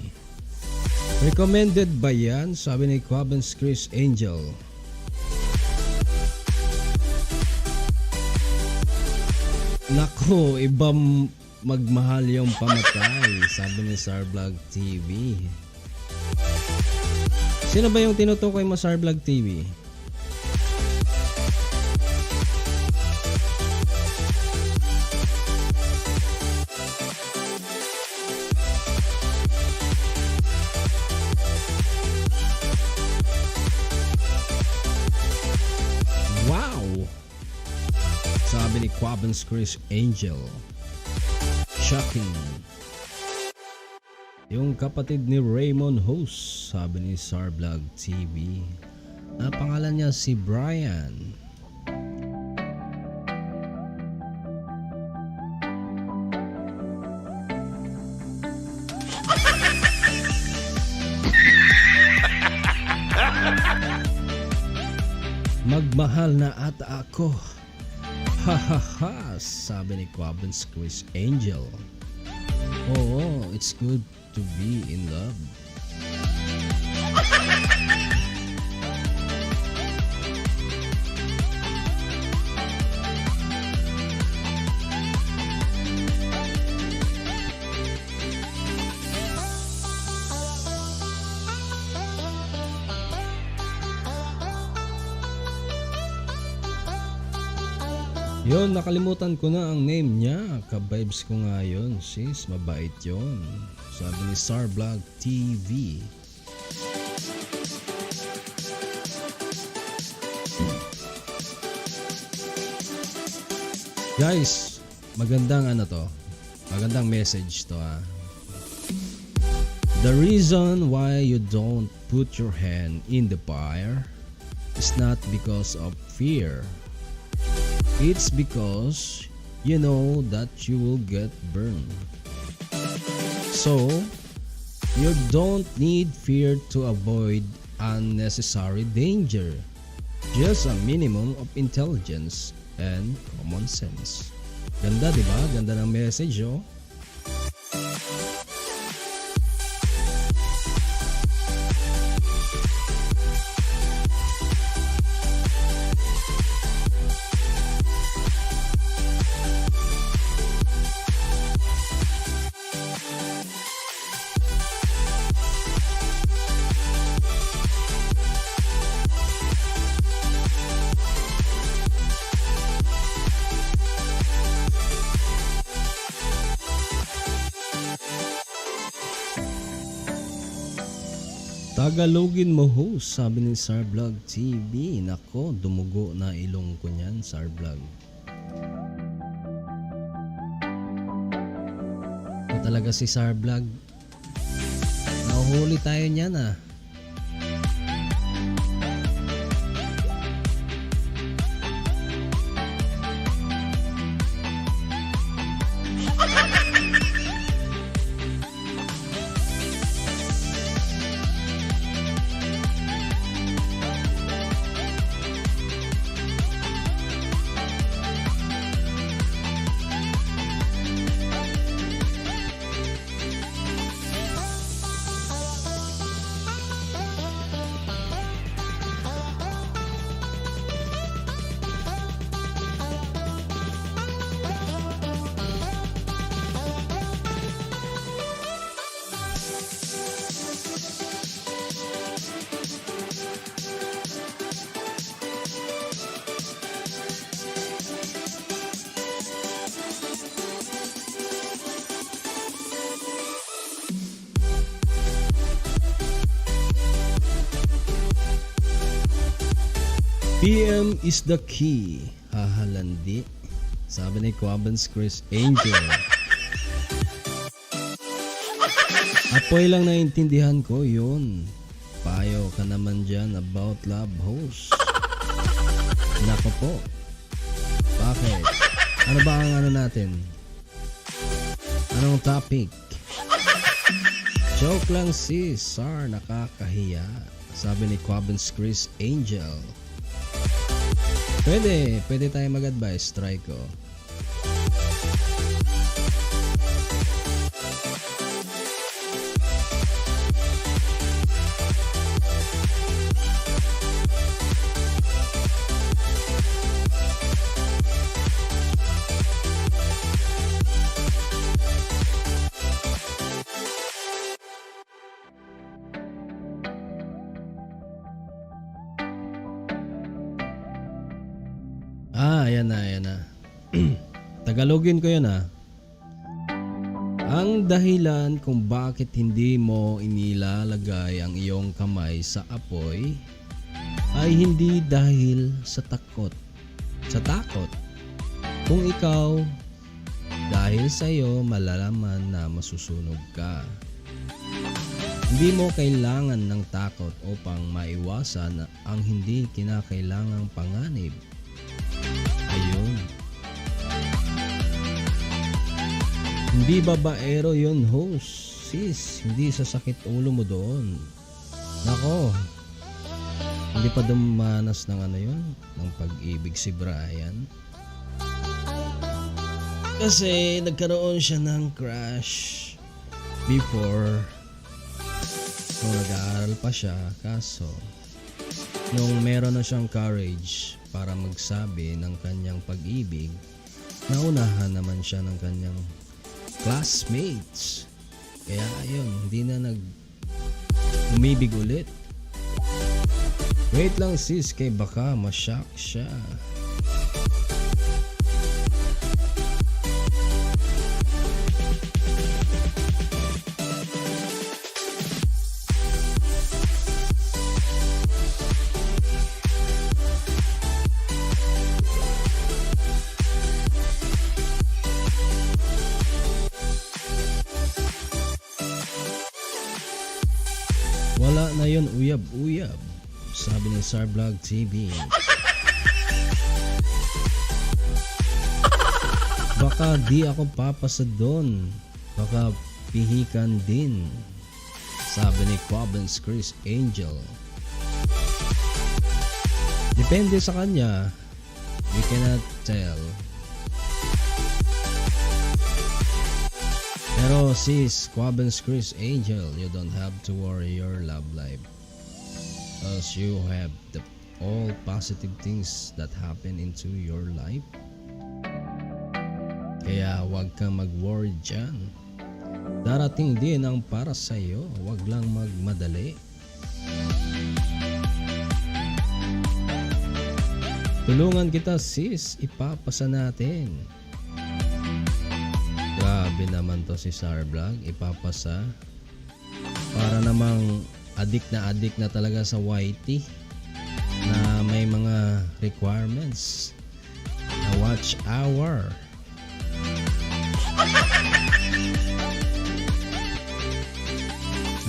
Recommended ba yan? Sabi ni Quabens Chris Angel. Nako, ibang magmahal yung pamatay. Sabi ni Sarvlog TV. Sino ba yung tinutukoy mo, Sarvlog TV? Wow! Sabi ni Quabens Chris Angel. Shocking. Yung kapatid ni Raymond host, sabi ni Sarvlog TV. Na pangalan niya si Brian. Magmahal na ata ako. Hahaha, sabi ni Quabens Chris Angel. Oo, it's good to be in love. Yon, nakalimutan ko na ang name niya. Ka-vibes ko nga yun, sis. Mabait yon. Sabi ni Sarvlog TV. Guys, magandang ano to. Magandang message to ah. The reason why you don't put your hand in the fire is not because of fear. It's because you know that you will get burned. So, you don't need fear to avoid unnecessary danger. Just a minimum of intelligence and common sense. Ganda, diba? Ganda ng message, oh. Tagalogin mo host, sabi ni Sarvlog TV. Nako, dumugo na ilong ko niyan, Sarvlog. Ito talaga si Sarvlog. Nahuhuli tayo niyan ah. PM is the key. Hahalandi. Sabi ni Quabans Chris Angel. Apoy lang naiintindihan ko yun. Payo ka naman dyan about love host. Nako po. Bakit? Ano ba ang ano natin? Anong topic? Joke lang sis, Sar, nakakahiya. Sabi ni Quabans Chris Angel. Pwede tayo mag-advise, try ko. Ayan na. Tagalogin ko yan Ang dahilan kung bakit hindi mo inilalagay ang iyong kamay sa apoy ay hindi dahil sa takot. Kung ikaw, dahil sa iyo malalaman na masusunog ka. Hindi mo kailangan ng takot upang maiwasan ang hindi kinakailangang panganib. Ayun. Hindi babaero yun, host. Sis, hindi sa sakit ulo mo doon. Nako. Hindi pa dumanas ng ano yun? Ng pag-ibig si Brian. Kasi nagkaroon siya ng crush before nung nag-aaral pa siya. Kaso nung meron na siyang courage para magsabi ng kanyang pag-ibig, naunahan naman siya ng kanyang classmates. Kaya ayun, hindi na umibig ulit. Wait lang sis, kay baka ma-shock siya. Wala na yun, uyab-uyab. Sabi ni Sarblog TV. Baka di ako papasa doon. Baka pihikan din. Sabi ni Quabans Chris Angel. Depende sa kanya. We cannot tell. Pero sis, Quabans Chris Angel, you don't have to worry your love life. As you have all positive things that happen into your life. Kaya huwag kang mag-worry dyan. Darating din ang para sa'yo. Huwag lang magmadali. Tulungan kita sis, ipapasa natin. Grabe naman to si Sarblog, ipapasa. Para namang adik na talaga sa YT na may mga requirements na watch hour.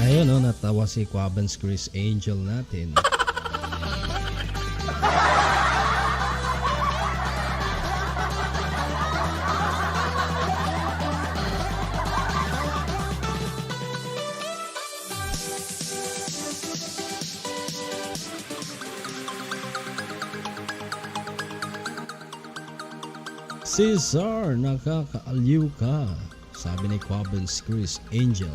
Ayun natawa si Quabans Chris Angel natin. Cesar, nakakaaliw ka, sabi ni Quabans Chris Angel.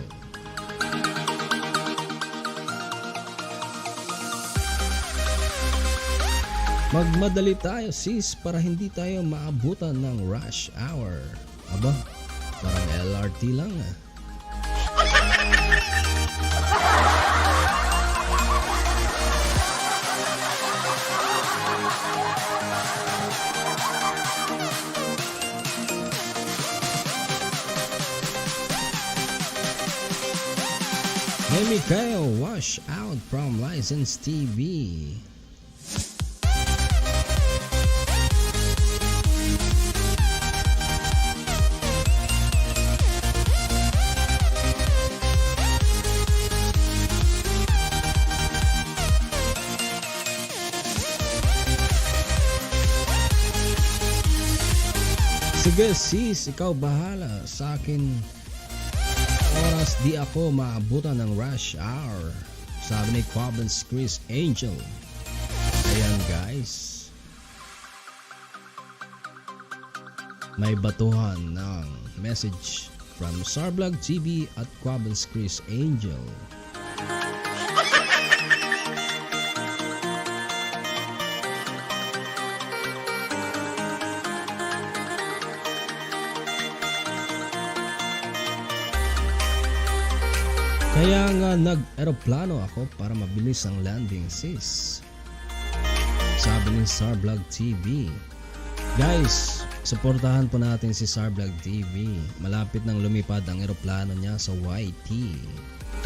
Magmadali tayo sis para hindi tayo maabutan ng rush hour. Aba, parang LRT lang Nemee Keeyo wash out from License TV. Sige sis, ikaw bahala sa akin. Oras di ako maabutan ng rush hour, sabi ni Quabens Chris Angel. Ayan guys, may batuhan ng message from Sarblog TV at Quabens Chris Angel. Kaya nga nag-aeroplano ako para mabilis ang landing sis, sabi ni Sarblog TV. Guys, suportahan po natin si Sarblog TV. Malapit nang lumipad ang eroplano niya sa YT.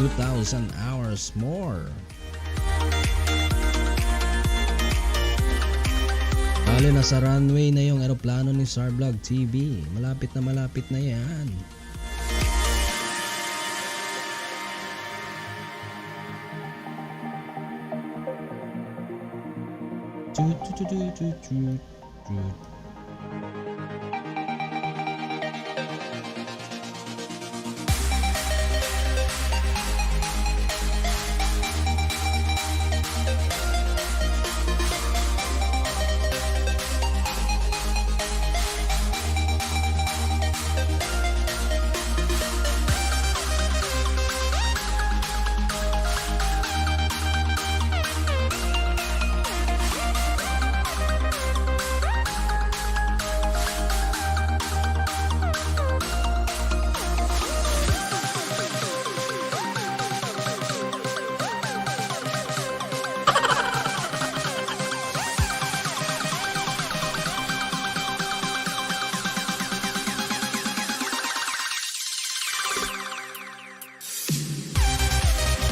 2,000 hours more. Bale, nasa runway na yung eroplano ni Sarblog TV. Malapit na yan.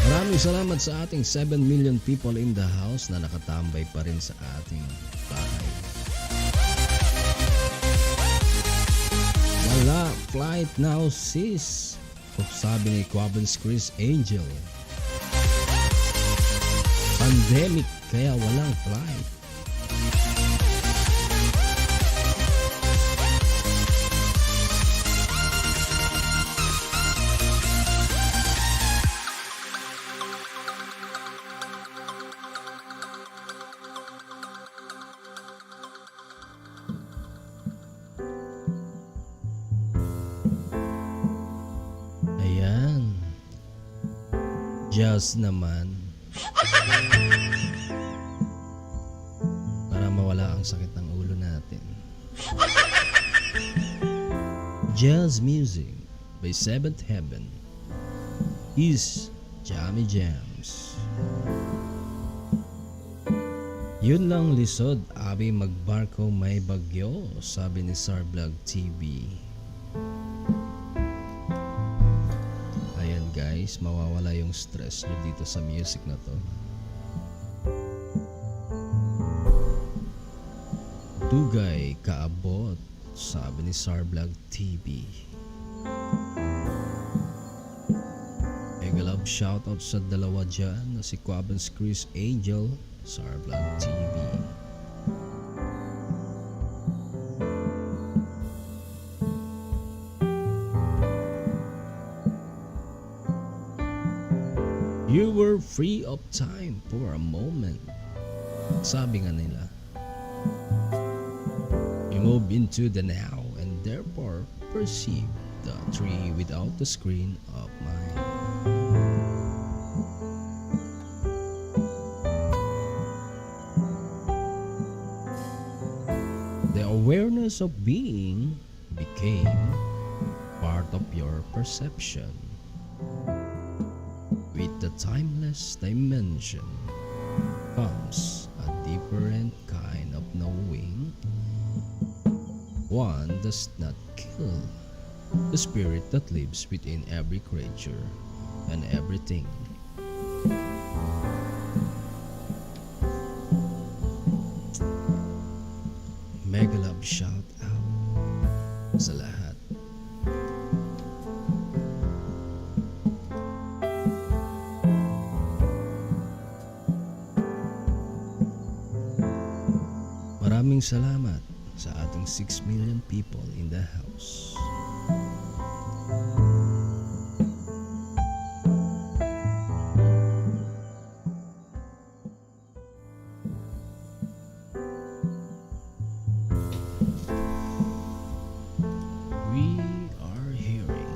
Maraming salamat sa ating 7 million people in the house na nakatambay pa rin sa ating bahay. Wala flight now sis, sabi ni Quabens Chris Angel. Pandemic kaya walang flight. Just naman para mawala ang sakit ng ulo natin. Jazz music by Seventh Heaven is Jammy Jams. Yun lang lisod, abi magbarko may bagyo, sabi ni Sarblog TV. Guys, mawawala yung stress nyo dito sa music na to. Dugay kaabot, sabi ni Sarblog TV. Mega love shoutout sa dalawa dyan na si Quabens Chris Angel, Sarblog TV. You were free of time for a moment, sabi nga nila. You move into the now and therefore perceive the tree without the screen of mind. The awareness of being became part of your perception. With the timeless dimension comes a different kind of knowing. One does not kill the spirit that lives within every creature and everything. Mega love shout out sa lahat. Maraming salamat sa ating 6 million people in the house. We are hearing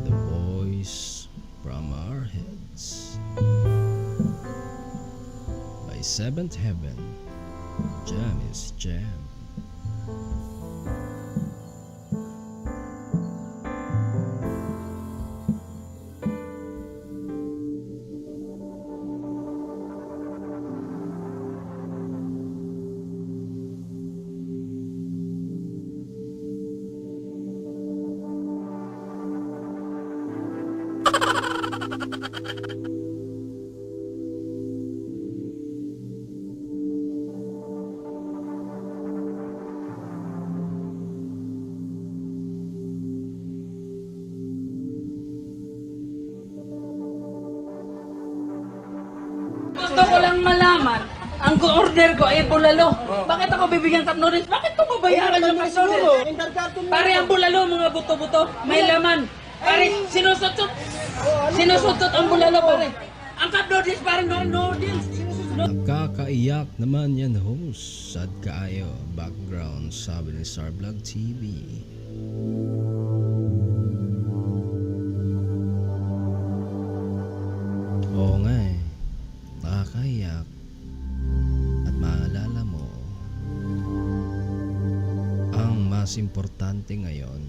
the voice from our heads by Seventh Heaven. Jam is jam. Gusto ko lang malaman, ang order ko ay bulalo. Bakit ako bibigyan cup noodles? Bakit ko babayaran yung cup noodles? Pare ang bulalo, mga buto-buto, may laman. Pare, sinusutot ang bulalo, pare. Ang cup noodles, parang noodles. Nakakaiyak naman yan, host. Sad kaayo, background, sabi ni Sarblog TV. Oo nga eh, nakakaiyak. At maalala mo, ang mas importante ngayon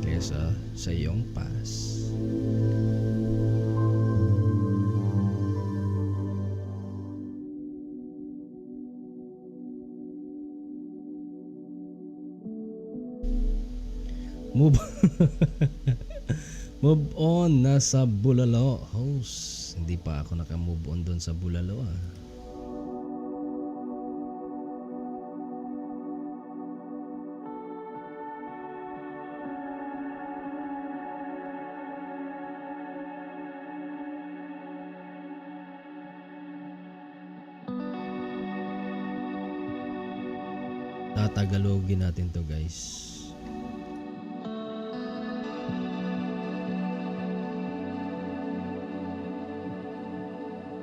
kesa sa iyong past. Move Move on na sa bulalo, host. Hindi pa ako naka-move on doon sa bulalo ah. Tatagalogin natin to, guys.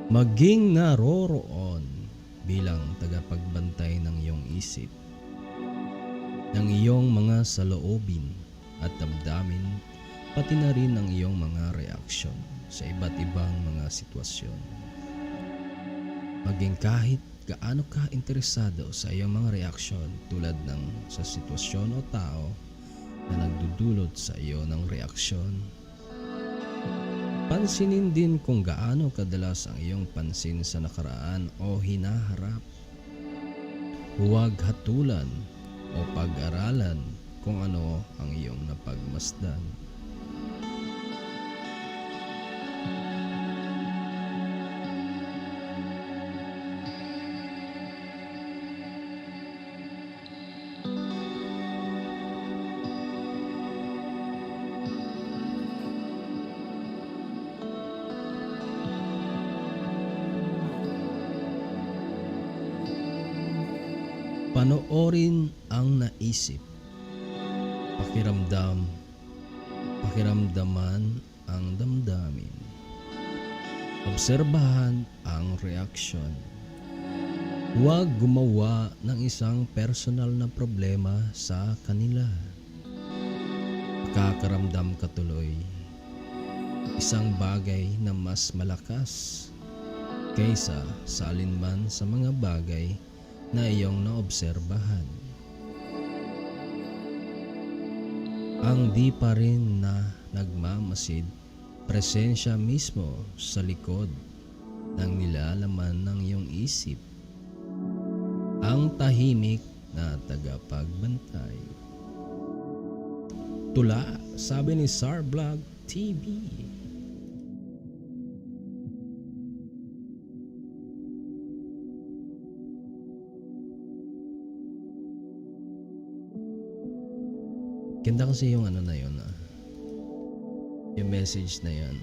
Maging naroroon bilang tagapagbantay ng iyong isip, ng iyong mga saloobin at damdamin, pati na rin ang iyong mga reaksyon sa iba't ibang mga sitwasyon. Maging kahit gaano ka interesado sa iyong mga reaksyon tulad ng sa sitwasyon o tao na nagdudulot sa iyo ng reaksyon. Pansinin din kung gaano kadalas ang iyong pansin sa nakaraan o hinaharap. Huwag hatulan o pag-aralan kung ano ang iyong napagmasdan. Panoorin ang naisip, pakiramdaman ang damdamin, obserbahan ang reaksyon. Huwag gumawa ng isang personal na problema sa kanila. Makakaramdam ka tuloy isang bagay na mas malakas kaysa sa alinman sa mga bagay na iyong naobserbahan. Ang di pa rin na nagmamasid, presensya mismo sa likod ng nilalaman ng iyong isip, ang tahimik na tagapagbantay. Tula, sabi ni Sarblog TV. Ganda kasi yung ano na yun yung message na yun.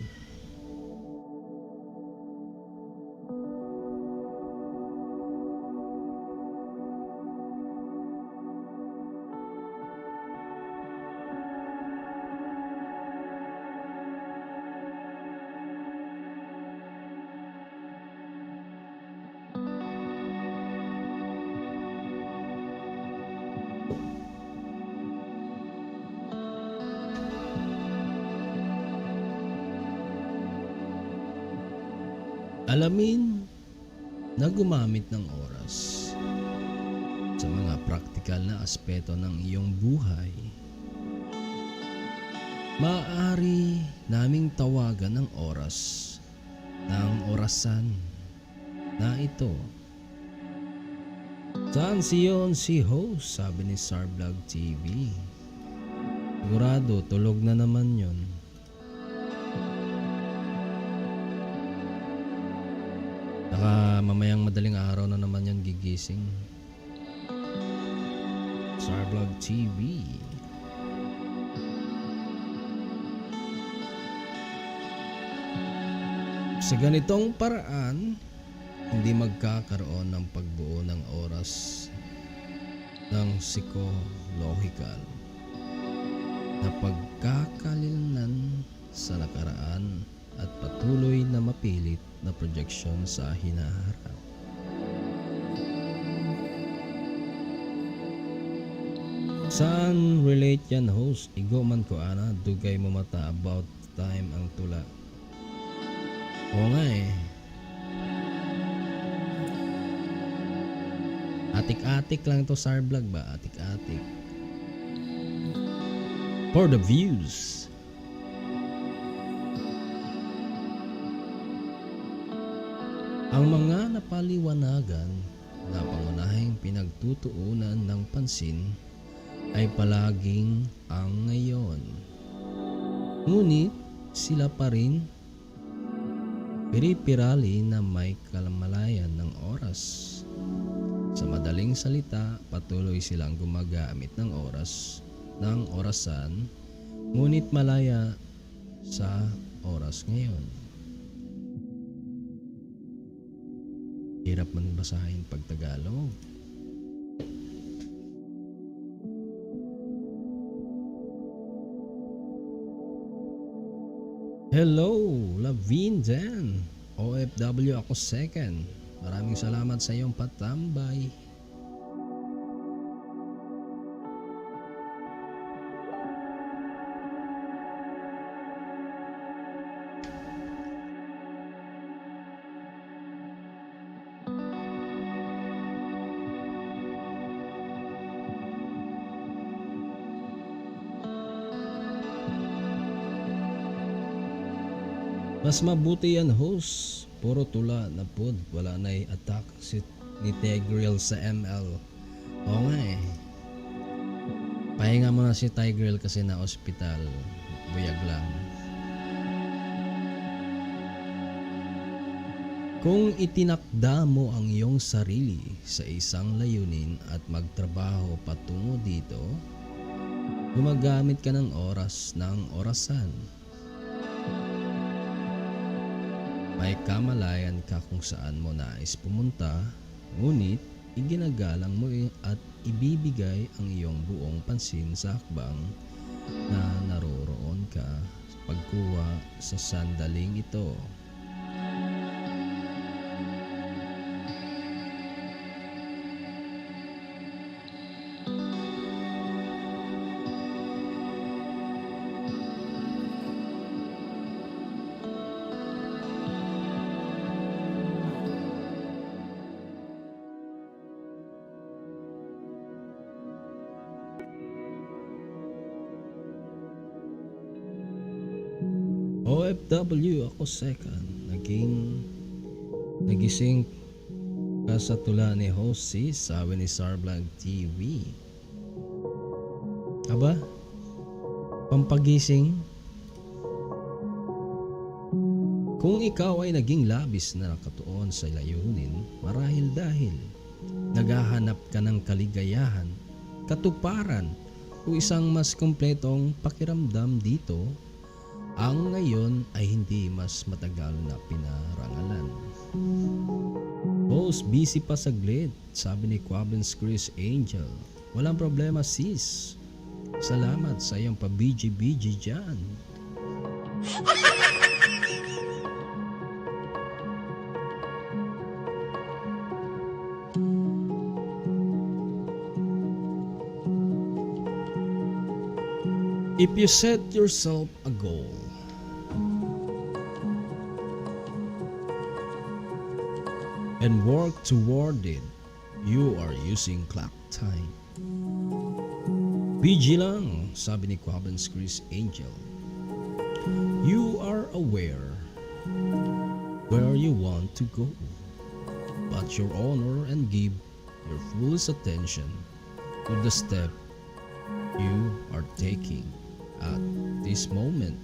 Alamin na gumamit ng oras sa mga praktikal na aspeto ng iyong buhay. Maaari naming tawagan ng oras ng orasan na ito. Saan siyon si host? Sabi ni Sarvlog TV. Sigurado tulog na naman yon. Saka mamayang madaling araw na naman yan gigising. Sarvlog TV. Sa ganitong paraan, hindi magkakaroon ng pagbuo ng oras ng psikolohikal na pagkakalilnan sa nakaraan at patuloy na mapilit na projection sa hinaharap. Saan relate yan, host? Igo man ko ana, dugay mo mata about time ang tula. Oo nga eh. Atik-atik lang to Sarvlog ba? Atik-atik. For the views. Ang mga napaliwanagan na pangunahing pinagtutuunan ng pansin ay palaging ang ngayon. Ngunit sila pa rin piripirali na may kalamalayan ng oras. Sa madaling salita, patuloy silang gumagamit ng oras, ng orasan, ngunit malaya sa oras ngayon. Hirap man basahin pag Tagalog. Hello, Lavin Dan. OFW ako second. Maraming salamat sa iyong patambay. Mas mabuti yan, host. Puro tula na pod. Wala na'y attack ni Tigreal sa ML. Oo nga eh. Pahinga mo na si Tigreal kasi na ospital. Buyag lang. Kung itinakda mo ang iyong sarili sa isang layunin at magtrabaho patungo dito, gumagamit ka ng oras ng orasan. May kamalayan ka kung saan mo nais pumunta, ngunit iginagalang mo at ibibigay ang iyong buong pansin sa hakbang na naroroon ka sa pagkuha sa sandaling ito. OFW ako second. Nagising ka sa tula ni host sis, sabi ni Sarvlog TV. Aba? Pampagising? Kung ikaw ay naging labis na nakatuon sa layunin, marahil dahil naghahanap ka ng kaligayahan, katuparan o isang mas kumpletong pakiramdam dito, ang ngayon ay hindi mas matagal na pinarangalan. Host, busy pa saglit, sabi ni Quabens Chris Angel. Walang problema sis. Salamat sa iyong pa-BG-BG dyan. If you set yourself a goal, and work toward it, you are using clock time. PG lang, sabi ni Quaben's Chris Angel. You are aware where you want to go, but your honor and give your fullest attention to the step you are taking at this moment.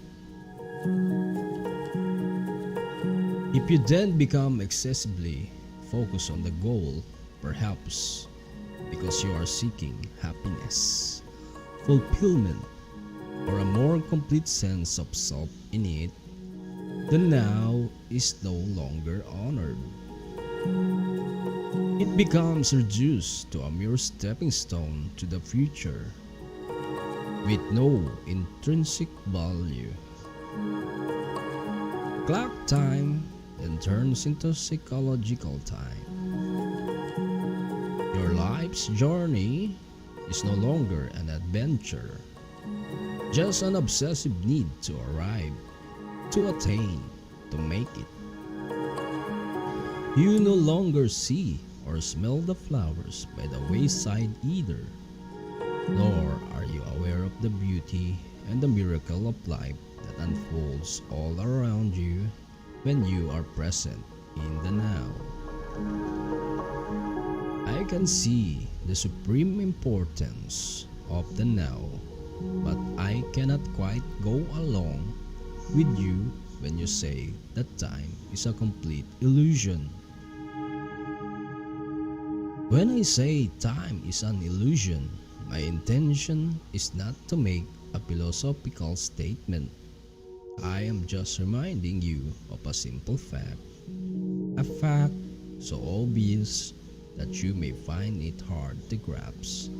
If you then become excessively focused on the goal, perhaps because you are seeking happiness, fulfillment, or a more complete sense of self in it, the now is no longer honored. It becomes reduced to a mere stepping stone to the future with no intrinsic value. Clock time then turns into psychological time. Your life's journey is no longer an adventure, just an obsessive need to arrive, to attain, to make it. You no longer see or smell the flowers by the wayside either, nor are you aware of the beauty and the miracle of life that unfolds all around you when you are present in the now. I can see the supreme importance of the now, but I cannot quite go along with you when you say that time is a complete illusion. When I say time is an illusion, my intention is not to make a philosophical statement. I am just reminding you of a simple fact, a fact so obvious that you may find it hard to grasp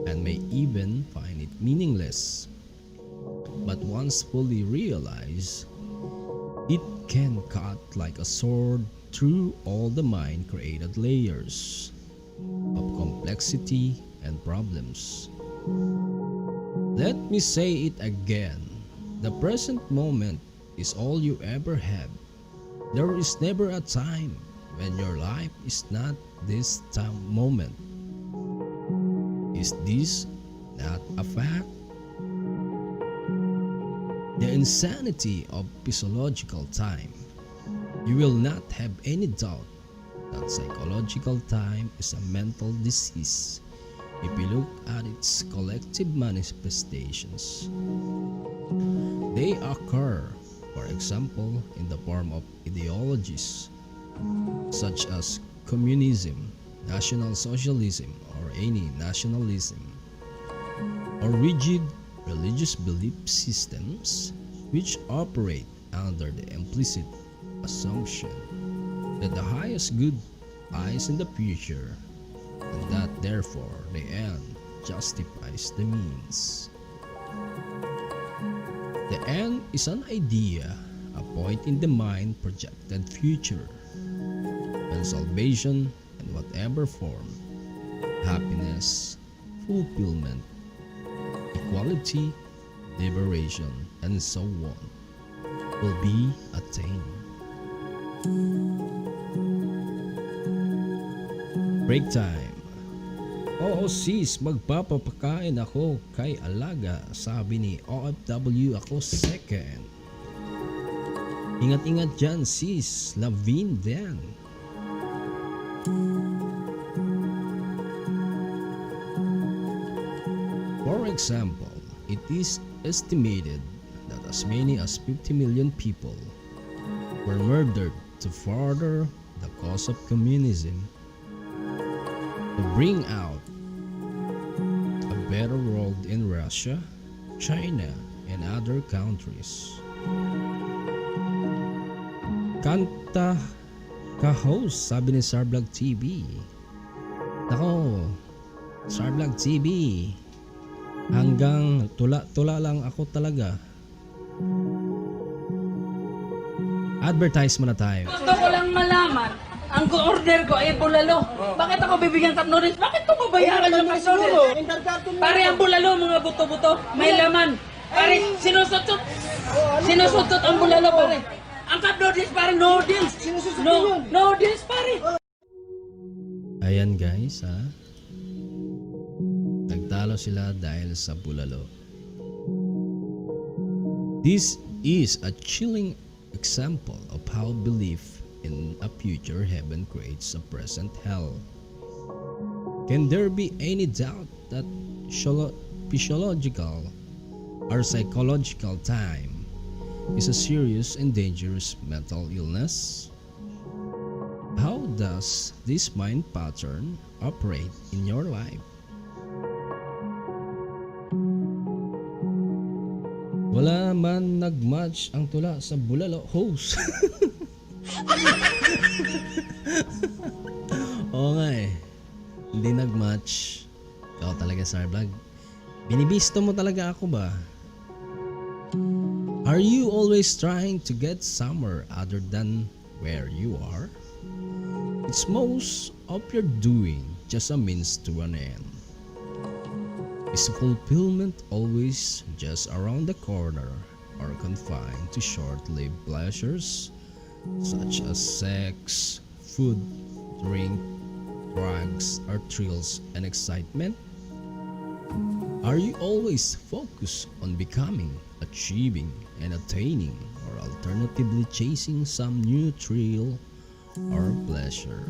and may even find it meaningless. But once fully realized, it can cut like a sword through all the mind-created layers of complexity and problems. Let me say it again. The present moment is all you ever have. There is never a time when your life is not this time moment. Is this not a fact? The insanity of physiological time. You will not have any doubt that psychological time is a mental disease if you look at its collective manifestations. They occur, for example, in the form of ideologies such as communism, National Socialism, or any nationalism, or rigid religious belief systems which operate under the implicit assumption that the highest good lies in the future and that therefore the end justifies the means. The end is an idea, a point in the mind projected future, and salvation in whatever form, happiness, fulfillment, equality, liberation, and so on, will be attained. Break time. Oo sis, magpapapakain ako kay Alaga, sabi ni OFW ako second. Ingat-ingat dyan sis, Lavin din. For example, it is estimated that as many as 50 million people were murdered to further the cause of communism, to bring out a better world in Russia, China, and other countries. Kanta ka-host, sabi ni Sarblog TV. Nako, Sarblog TV, hanggang tula-tula lang ako talaga. Advertise muna tayo. Gusto ko lang malaman, ang order ko ay bulalo. Bakit ako bibigyan cup noodles? Bakit ko babayaran yung cup noodles? Pare ang bulalo, mga buto-buto, may laman. Pare, sinusutot. Sinusutot ang bulalo, pare. Ang cup noodles, pare, noodles. No, noodles, pare. Ayan guys ha. Nagtalo sila dahil sa bulalo. This is a chilling example of how belief in a future heaven creates a present hell. Can there be any doubt that physiological or psychological time is a serious and dangerous mental illness? How does this mind pattern operate in your life? Wala man nagmatch ang tula sa bulalo host. Oo nga eh. Hindi nagmatch. Ikaw talaga Sar Vlog. Binibisto mo talaga ako ba? Are you always trying to get somewhere other than where you are? It's most of your doing just a means to an end. Is fulfillment always just around the corner or confined to short-lived pleasures such as sex, food, drink, drugs, or thrills and excitement? Are you always focused on becoming, achieving, and attaining, or alternatively chasing some new thrill or pleasure?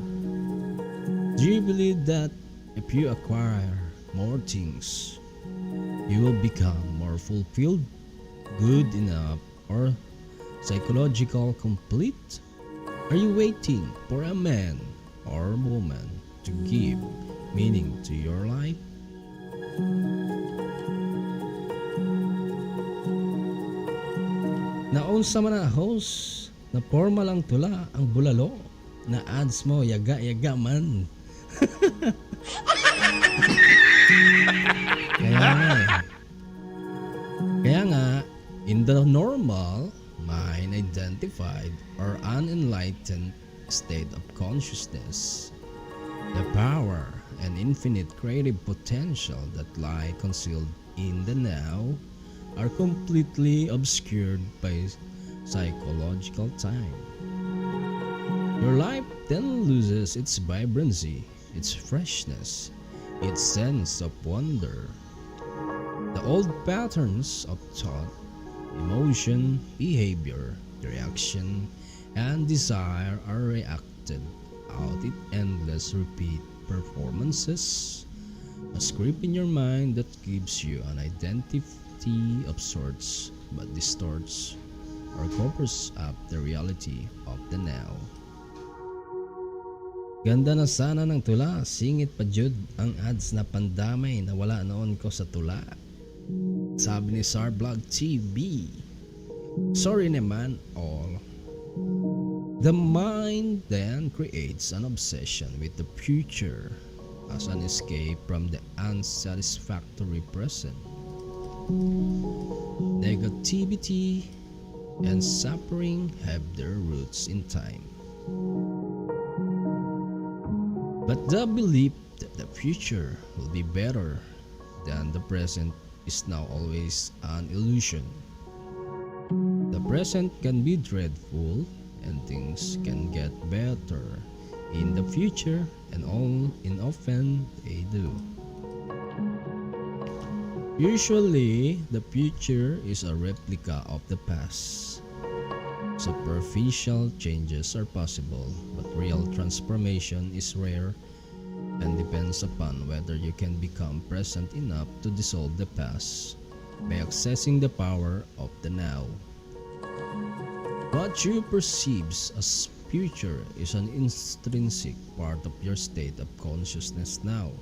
Do you believe that if you acquire more things, you will become more fulfilled, good enough, or psychological complete? Are you waiting for a man or woman to give meaning to your life? Naunsa man na host na formal lang tula ang bulalo na ads mo yaga-yaga man. Kaya nga, in the normal, mind identified or unenlightened state of consciousness, the power and infinite creative potential that lie concealed in the now are completely obscured by psychological time. Your life then loses its vibrancy, its freshness, its sense of wonder. The old patterns of thought, emotion, behavior, reaction, and desire are reacted out in endless repeat performances, a script in your mind that gives you an identity of sorts but distorts or covers up the reality of the now. Ganda na sana ng tula, singit pa jud ang ads na pandamay na wala noon ko sa tula. Sabi ni Sar Vlog TV. Sorry naman all. The mind then creates an obsession with the future as an escape from the unsatisfactory present. Negativity and suffering have their roots in time. But the belief that the future will be better than the present is now always an illusion. The present can be dreadful and things can get better in the future, and often they do. Usually, the future is a replica of the past. Superficial changes are possible, but real transformation is rare and depends upon whether you can become present enough to dissolve the past by accessing the power of the now. What you perceive as future is an intrinsic part of your state of consciousness now.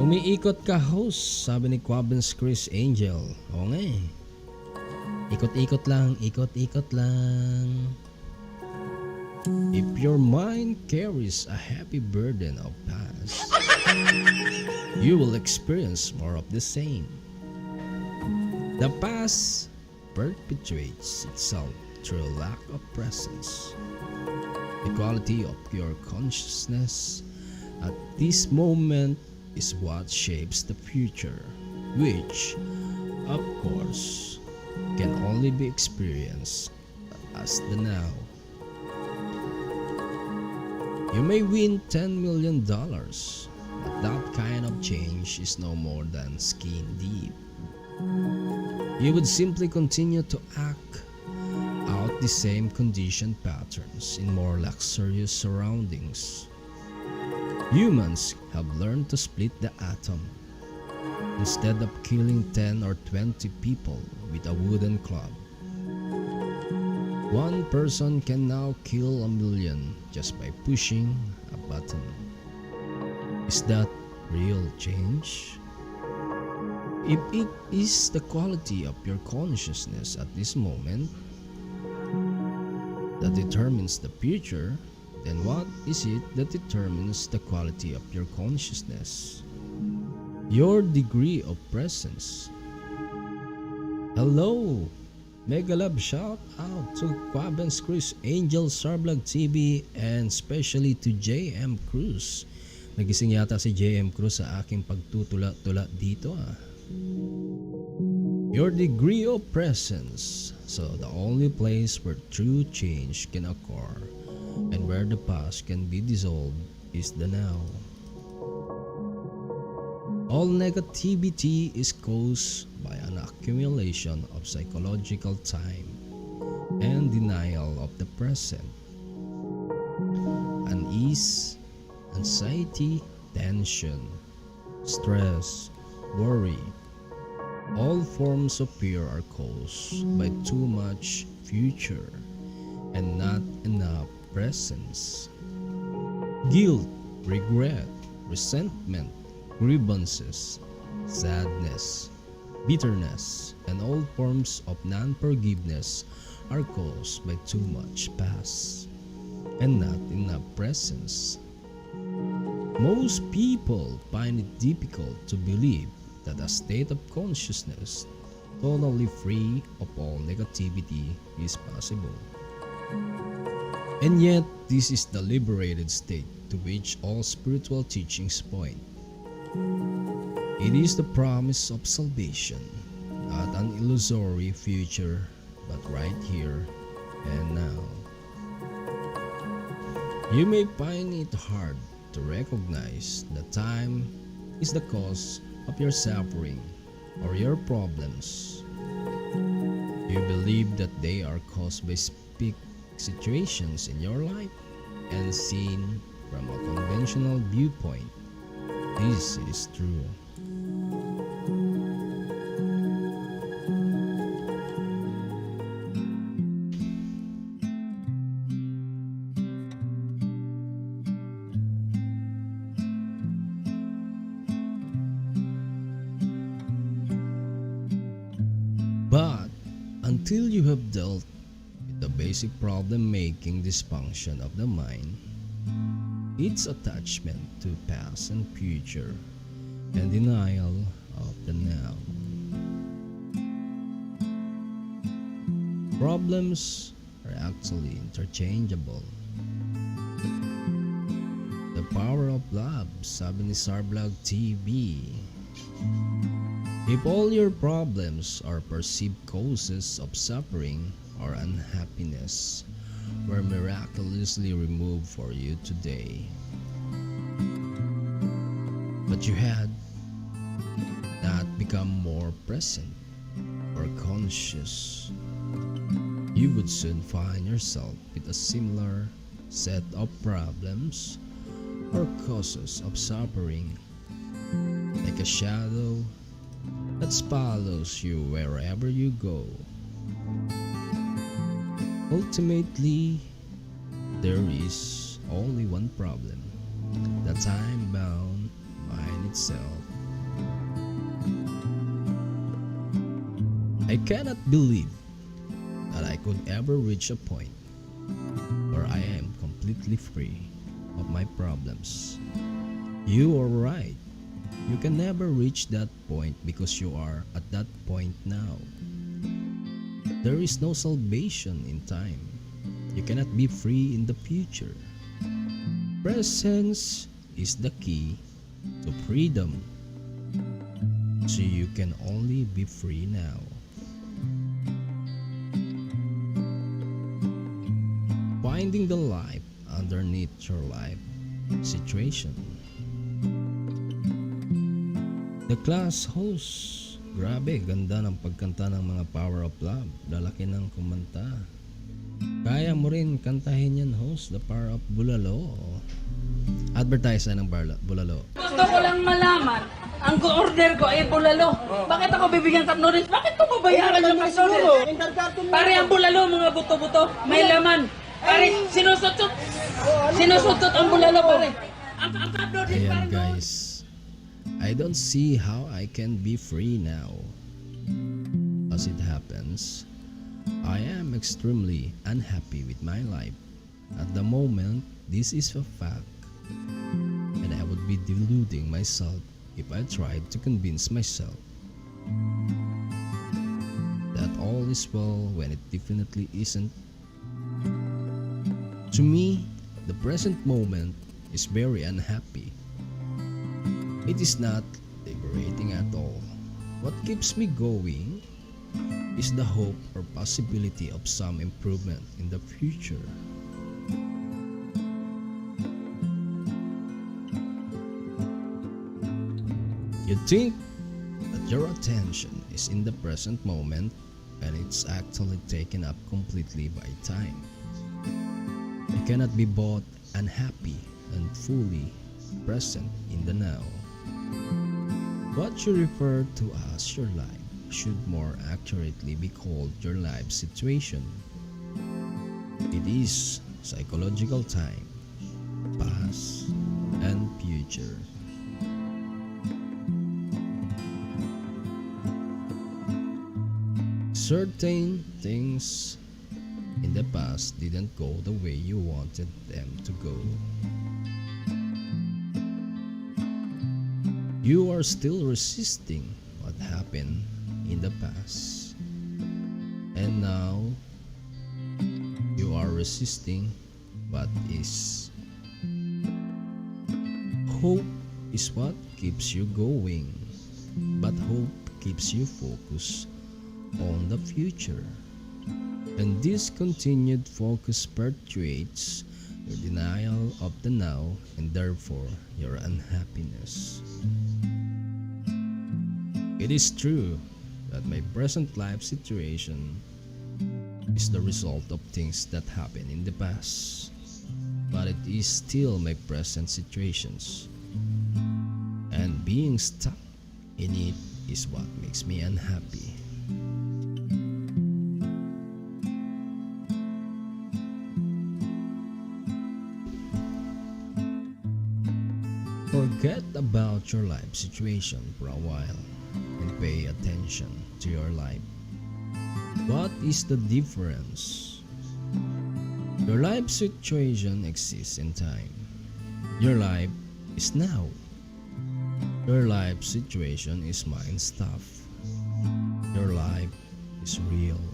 Umiikot ka host, sabi ni Quabens Chris Angel. Oo nga eh. Ikot-ikot lang, ikot-ikot lang. If your mind carries a heavy burden of past, you will experience more of the same. The past perpetuates itself through lack of presence. The quality of your consciousness at this moment is what shapes the future, which, of course, can only be experienced as the now. You may win $10 million, but that kind of change is no more than skin deep. You would simply continue to act out the same conditioned patterns in more luxurious surroundings. Humans have learned to split the atom. Instead of killing 10 or 20 people with a wooden club, one person can now kill 1 million just by pushing a button. Is that real change? If it is the quality of your consciousness at this moment that determines the future, then what is it that determines the quality of your consciousness? Your degree of presence. Hello! Mega love shout out to Quabens Cruz, Angel Sarblog TV, and especially to JM Cruz. Nagising yata si JM Cruz sa aking pagtutula-tula dito Your degree of presence. So the only place where true change can occur and where the past can be dissolved is the now. All negativity is caused by an accumulation of psychological time and denial of the present. Unease, anxiety, tension, stress, worry, all forms of fear are caused by too much future and not enough presence. Guilt, regret, resentment, grievances, sadness, bitterness, and all forms of non-forgiveness are caused by too much past and not enough presence. Most people find it difficult to believe that a state of consciousness totally free of all negativity is possible. And yet, this is the liberated state to which all spiritual teachings point. It is the promise of salvation, not an illusory future, but right here and now. You may find it hard to recognize that time is the cause of your suffering or your problems. You believe that they are caused by specific situations in your life and seen from a conventional viewpoint. This is true. But until you have dealt with the basic problem-making dysfunction of the mind, its attachment to past and future, and denial of the now. Problems are actually interchangeable. The power of love, sabi ni Sarblog TV. If all your problems are perceived causes of suffering or unhappiness were miraculously removed for you today, but you had not become more present or conscious, you would soon find yourself with a similar set of problems or causes of suffering, like a shadow that follows you wherever you go. Ultimately, there is only one problem: the time-bound mind itself. I cannot believe that I could ever reach a point where I am completely free of my problems. You are right. You can never reach that point because you are at that point now. There is no salvation in time. You cannot be free in the future. Presence is the key to freedom. So you can only be free now. Finding the life underneath your life situation. The class host, grabe, ganda ng pagkanta ng mga Power of Love. Lalaki ng kumanta. Kaya mo rin kantahin yan, host, the Power of Bulalo. Advertise ng Bulalo. Gusto ko lang malaman, ang order ko ay bulalo. Bakit ako bibigyan cup noodles? Bakit ko babayaran yung cup noodles? Pare ang bulalo, mga buto-buto, may laman. Pare, sinusutot ang bulalo, pare. Ang cup noodles, Ayan parang guys, I don't see how I can be free now. As it happens, I am extremely unhappy with my life. At the moment, this is a fact. And I would be deluding myself if I tried to convince myself that all is well when it definitely isn't. To me, the present moment is very unhappy. It is not liberating at all. What keeps me going is the hope or possibility of some improvement in the future. You think that your attention is in the present moment and it's actually taken up completely by time. You cannot be both unhappy and fully present in the now. What you refer to as your life should more accurately be called your life situation. It is psychological time, past, and future. Certain things in the past didn't go the way you wanted them to go. You are still resisting what happened in the past. And now, you are resisting what is. Hope is what keeps you going, but hope keeps you focused on the future. And this continued focus perpetuates your denial of the now and therefore your unhappiness. It is true that my present life situation is the result of things that happened in the past, but it is still my present situations, and being stuck in it is what makes me unhappy. Forget about your life situation for a while and pay attention to your life. What is the difference? Your life situation exists in time. Your life is now. Your life situation is mind stuff. Your life is real.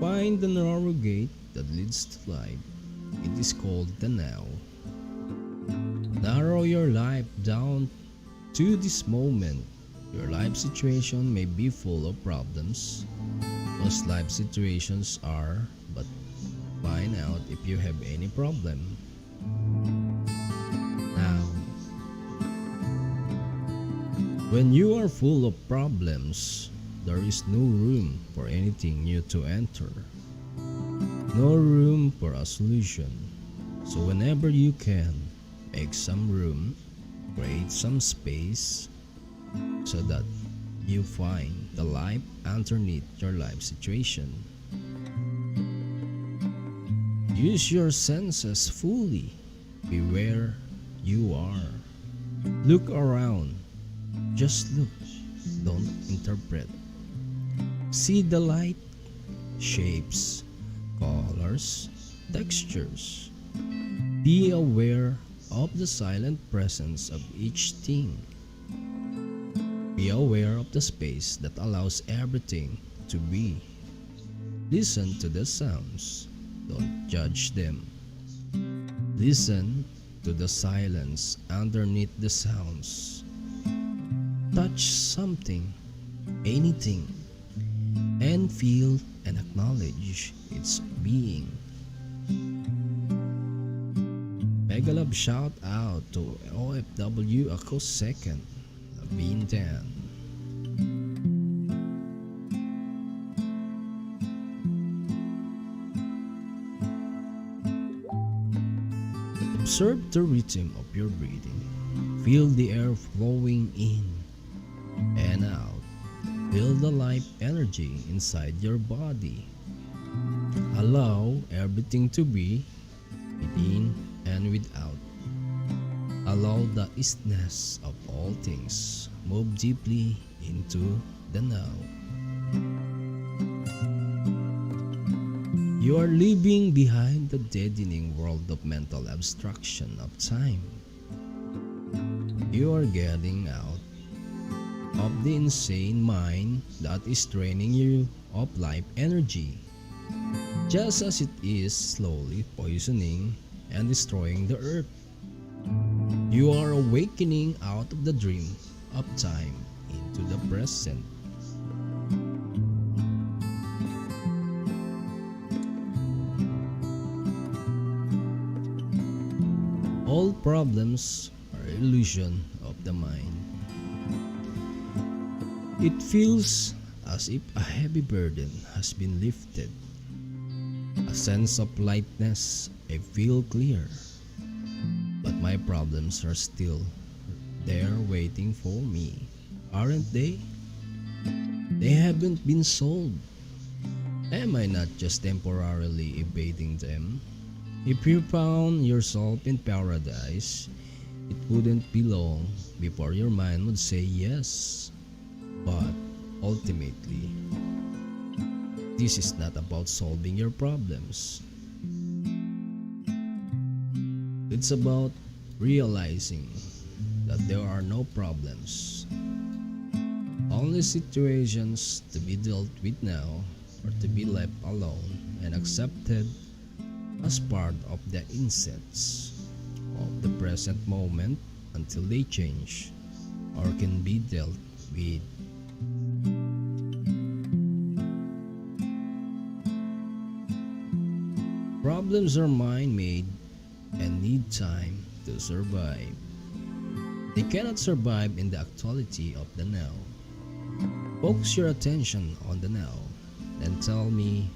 Find the narrow gate that leads to life. It is called the now. Narrow your life down to this moment. Your life situation may be full of problems. Most life situations are, but find out if you have any problem. Now, when you are full of problems, there is no room for anything new to enter. No room for a solution. So whenever you can, make some room, create some space, so that you find the life underneath your life situation. Use your senses fully. Be where you are. Look around. Just look. Don't interpret. See the light, shapes, colors, textures. Be aware of the silent presence of each thing. Be aware of the space that allows everything to be. Listen to the sounds. Don't judge them. Listen to the silence underneath the sounds. Touch something, anything, and feel and acknowledge its being. Mega love shout out to OFW Ako Second, Bintan. Observe the rhythm of your breathing. Feel the air flowing in and out. Feel the life energy inside your body. Allow everything to be within and without. Allow the isness of all things. Move deeply into the now. You are leaving behind the deadening world of mental abstraction of time. You are getting out of the insane mind that is draining you of life energy, just as it is slowly poisoning and destroying the earth. You are awakening out of the dream of time into the present. All problems are illusion of the mind. It feels as if a heavy burden has been lifted. A sense of lightness, I feel clear. But my problems are still there waiting for me, aren't they? They haven't been solved. Am I not just temporarily evading them? If you found yourself in paradise, it wouldn't be long before your mind would say yes. But ultimately, this is not about solving your problems. It's about realizing that there are no problems, only situations to be dealt with now or to be left alone and accepted as part of the insets of the present moment until they change or can be dealt with. Problems are mind-made and need time to survive. They cannot survive in the actuality of the now. Focus your attention on the now and tell me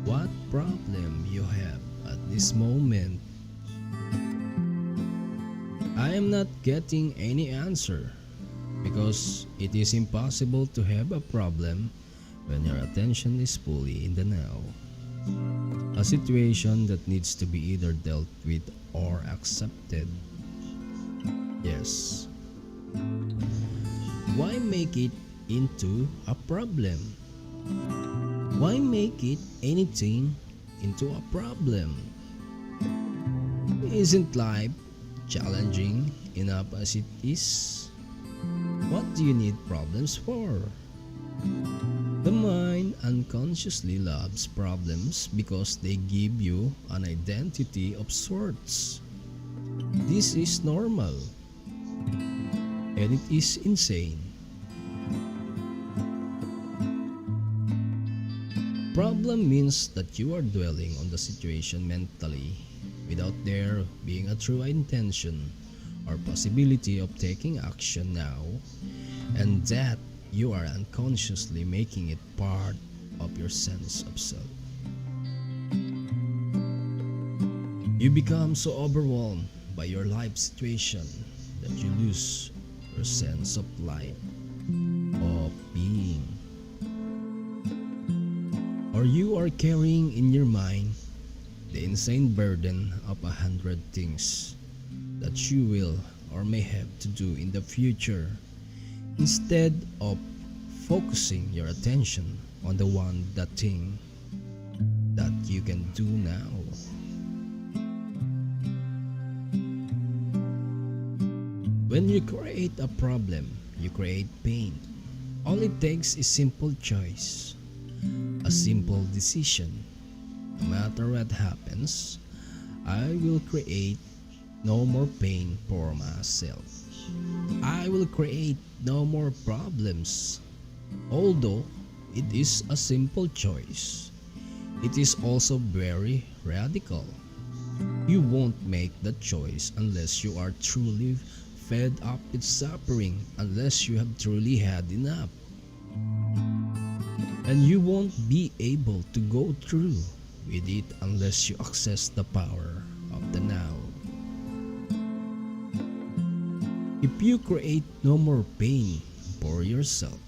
what problem you have at this moment. I am not getting any answer because it is impossible to have a problem when your attention is fully in the now. A situation that needs to be either dealt with or accepted. Yes. Why make it into a problem? Why make it anything into a problem? Isn't life challenging enough as it is? What do you need problems for? The mind unconsciously loves problems because they give you an identity of sorts. This is normal, and it is insane. Problem means that you are dwelling on the situation mentally without there being a true intention or possibility of taking action now, and that you are unconsciously making it part of your sense of self. You become so overwhelmed by your life situation that you lose your sense of life, of being. Or you are carrying in your mind the insane burden of 100 things that you will or may have to do in the future, instead of focusing your attention on the that thing that you can do now. When you create a problem, you create pain. All it takes is simple choice, a simple decision. No matter what happens, I will create no more pain for myself. I will create no more problems. Although it is a simple choice. It is also very radical. You won't make that choice unless you are truly fed up with suffering, unless you have truly had enough. And you won't be able to go through with it unless you access the power of the now. If you create no more pain for yourself,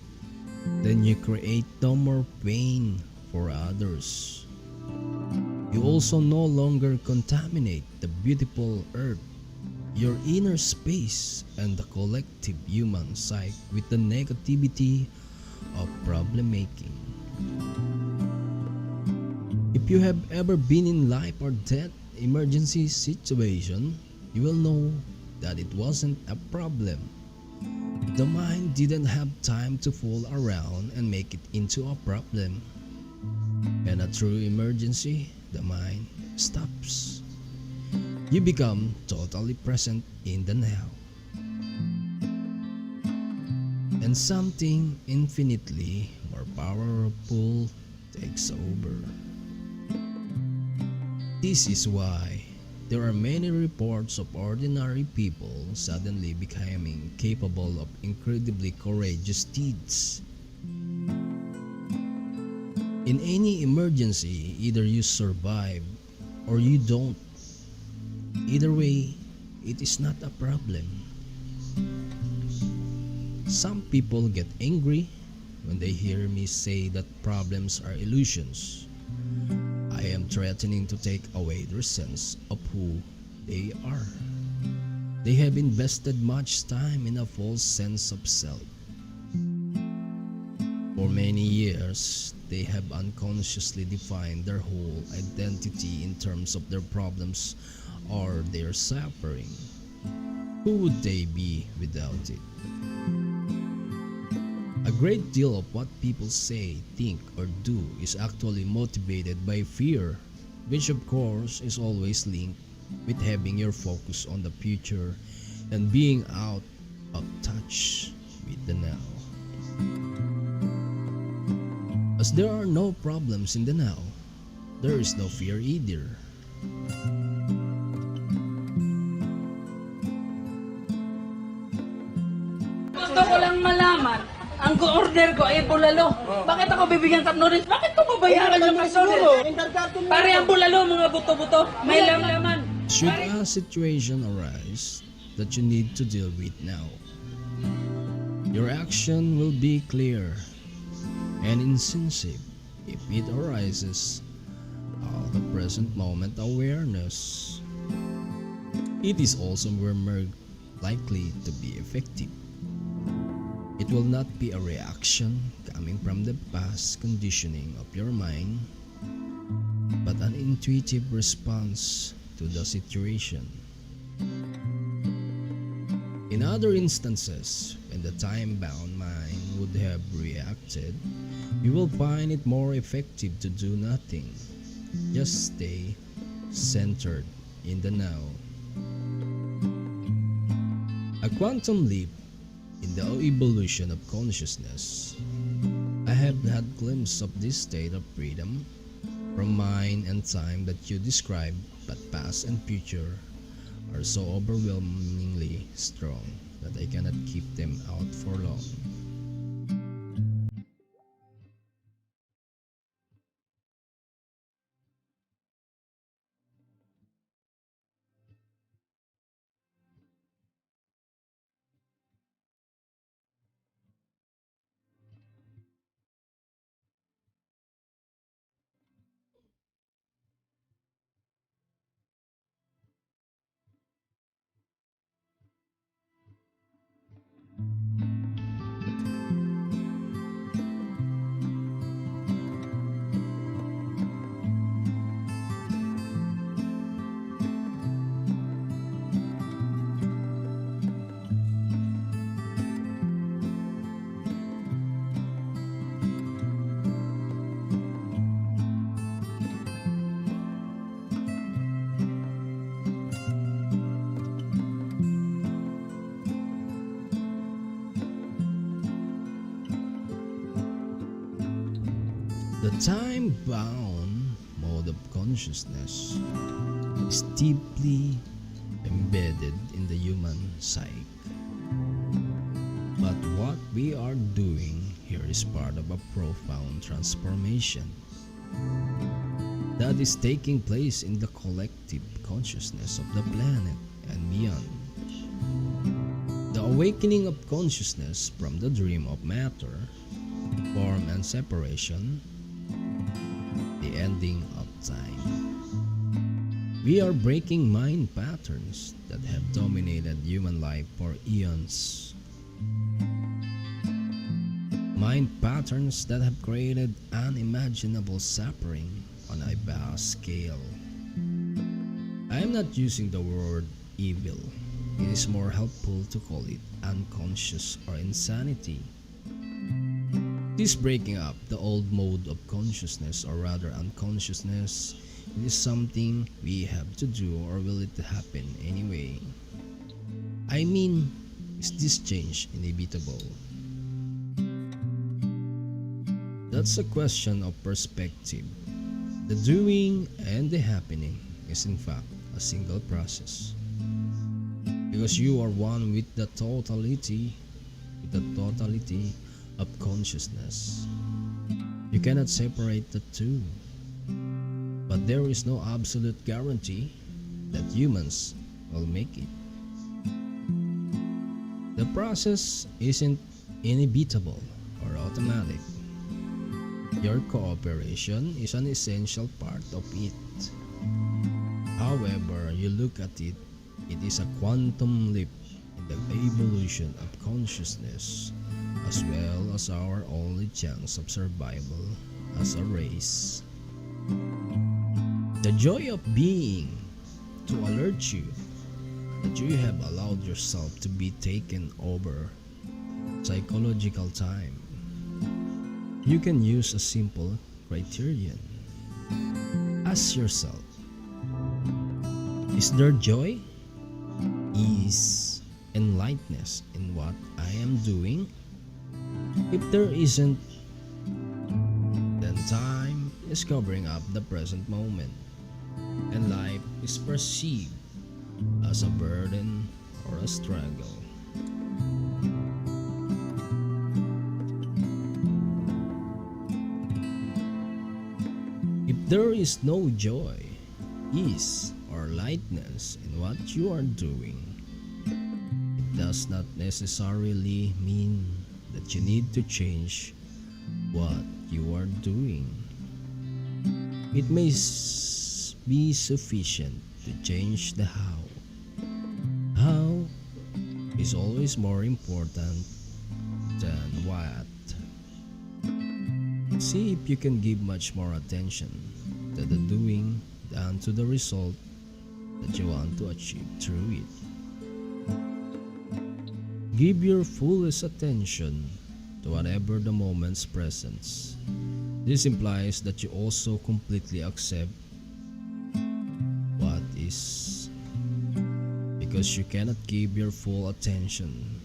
then you create no more pain for others. You also no longer contaminate the beautiful earth, your inner space, and the collective human psyche with the negativity of problem making. If you have ever been in life or death emergency situation, you will know that it wasn't a problem. The mind didn't have time to fool around and make it into a problem. And a true emergency, the mind stops. You become totally present in the now. And something infinitely more powerful takes over. This is why there are many reports of ordinary people suddenly becoming capable of incredibly courageous deeds. In any emergency, either you survive or you don't. Either way, it is not a problem. Some people get angry when they hear me say that problems are illusions. I am threatening to take away their sense of who they are. They have invested much time in a false sense of self. For many years, they have unconsciously defined their whole identity in terms of their problems or their suffering. Who would they be without it? A great deal of what people say, think, or do is actually motivated by fear, which of course is always linked with having your focus on the future and being out of touch with the now. As there are no problems in the now, there is no fear either. Gusto ko lang malaman, ang order ko ay bulalo. Bakit ako bibigyan tap noodles? Bakit ko babayaran yung noodles? Pare ang bulalo, mga buto-buto. May laman. Should a situation arise that you need to deal with now, your action will be clear and incisive if it arises out of present moment awareness. It is also more likely to be effective. It will not be a reaction coming from the past conditioning of your mind, but an intuitive response to the situation. In other instances, when the time-bound mind would have reacted, you will find it more effective to do nothing. Just stay centered in the now. A quantum leap in the evolution of consciousness. I have had glimpses of this state of freedom from mind and time that you describe, but past and future are so overwhelmingly strong that I cannot keep them out for long. The time-bound mode of consciousness is deeply embedded in the human psyche. But what we are doing here is part of a profound transformation that is taking place in the collective consciousness of the planet and beyond. The awakening of consciousness from the dream of matter, form and separation, the ending of time. We are breaking mind patterns that have dominated human life for eons. Mind patterns that have created unimaginable suffering on a vast scale. I am not using the word evil. It is more helpful to call it unconscious or insanity. This breaking up the old mode of consciousness, or rather unconsciousness, it is something we have to do, or will it happen anyway? I mean, is this change inevitable? That's a question of perspective. The doing and the happening is in fact a single process. Because you are one with the totality of consciousness. You cannot separate the two. But there is no absolute guarantee that humans will make it. The process isn't inevitable or automatic. Your cooperation is an essential part of it. However you look at it, it is a quantum leap in the evolution of consciousness, as well as our only chance of survival as a race. The joy of being to alert you that you have allowed yourself to be taken over psychological time. You can use a simple criterion. Ask yourself, is there joy, ease, and lightness in what I am doing? If there isn't, then time is covering up the present moment, and life is perceived as a burden or a struggle. If there is no joy, ease, or lightness in what you are doing, it does not necessarily mean that you need to change what you are doing. It may be sufficient to change the how. How is always more important than what. See if you can give much more attention to the doing than to the result that you want to achieve through it. Give your fullest attention to whatever the moment's presence. This implies that you also completely accept what is, because you cannot give your full attention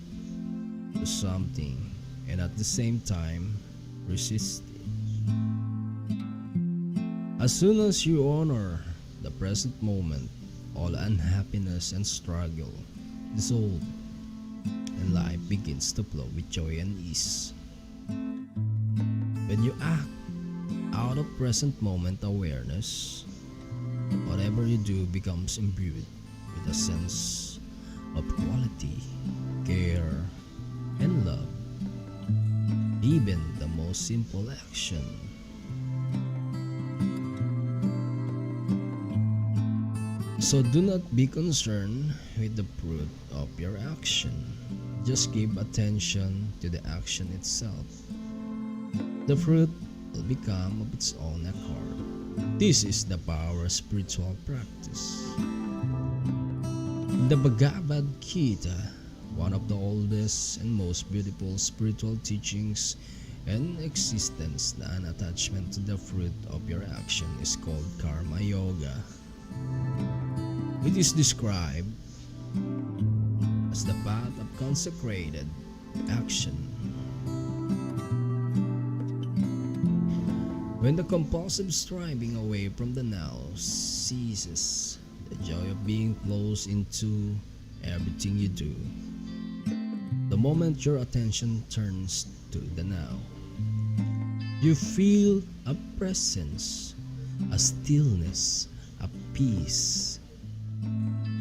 to something and at the same time resist it. As soon as you honor the present moment, all unhappiness and struggle dissolve, and life begins to flow with joy and ease. When you act out of present moment awareness, whatever you do becomes imbued with a sense of quality, care, and love. Even the most simple action. So do not be concerned with the fruit of your action. Just give attention to the action itself. The fruit will become of its own accord. This is the power of spiritual practice. The Bhagavad Gita, one of the oldest and most beautiful spiritual teachings in existence, the unattachment to the fruit of your action, is called Karma Yoga. It is described as the path of consecrated action. When the compulsive striving away from the now ceases, the joy of being flows into everything you do. The moment your attention turns to the now, you feel a presence, a stillness, a peace.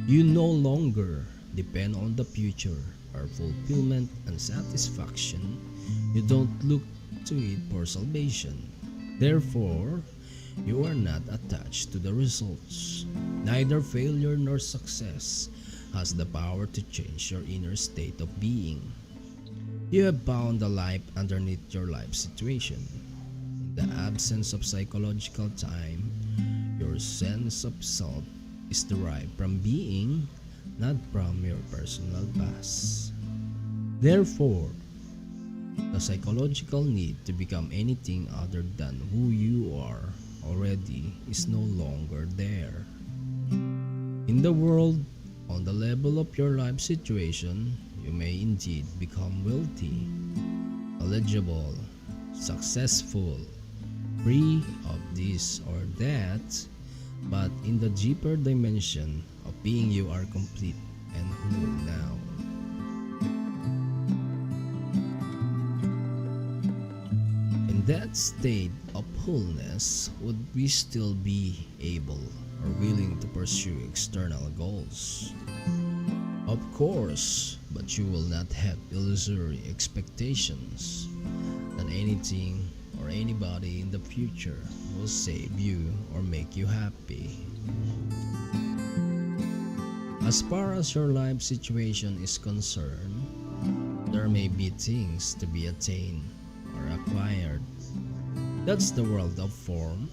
You no longer depend on the future or fulfillment and satisfaction. You don't look to it for salvation. Therefore, you are not attached to the results. Neither failure nor success has the power to change your inner state of being. You have found a life underneath your life situation. In the absence of psychological time, your sense of self is derived from being, not from your personal past. Therefore, the psychological need to become anything other than who you are already is no longer there. In the world, on the level of your life situation, you may indeed become wealthy, eligible, successful, free of this or that, but in the deeper dimension of being, you are complete and whole now. In that state of wholeness, would we still be able or willing to pursue external goals? Of course, but you will not have illusory expectations that anything or anybody in the future will save you or make you happy. As far as your life situation is concerned, there may be things to be attained or acquired. That's the world of form,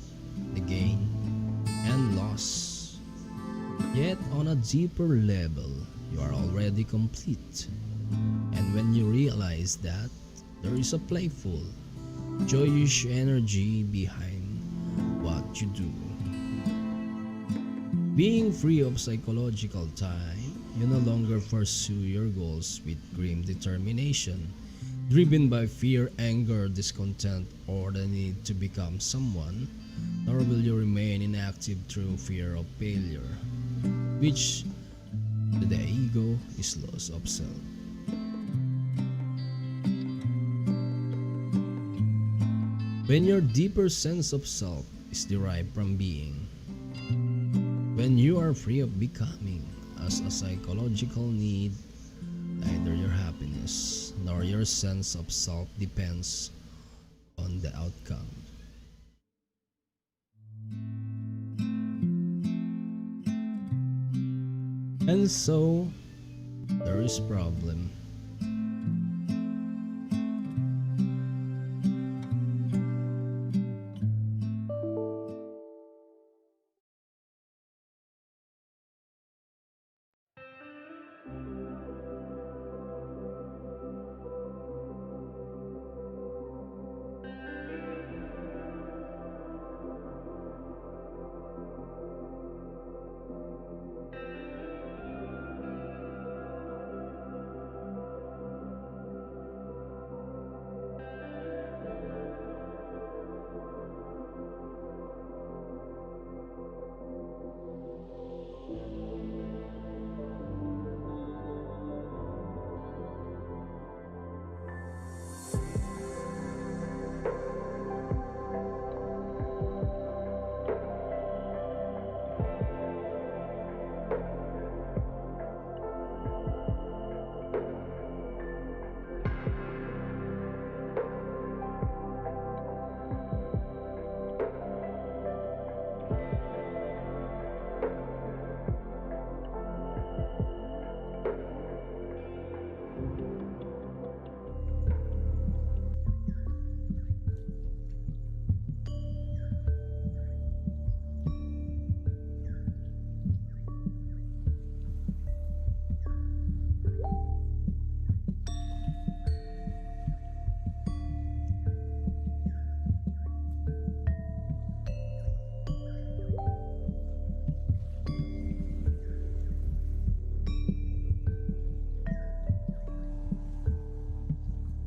the gain, and loss. Yet on a deeper level, you are already complete. And when you realize that, there is a playful, joyous energy behind what you do. Being free of psychological time, you no longer pursue your goals with grim determination, driven by fear, anger, discontent, or the need to become someone, nor will you remain inactive through fear of failure, which to the ego is loss of self. When your deeper sense of self is derived from being, when you are free of becoming as a psychological need, neither your happiness nor your sense of self depends on the outcome. And so, there is problem.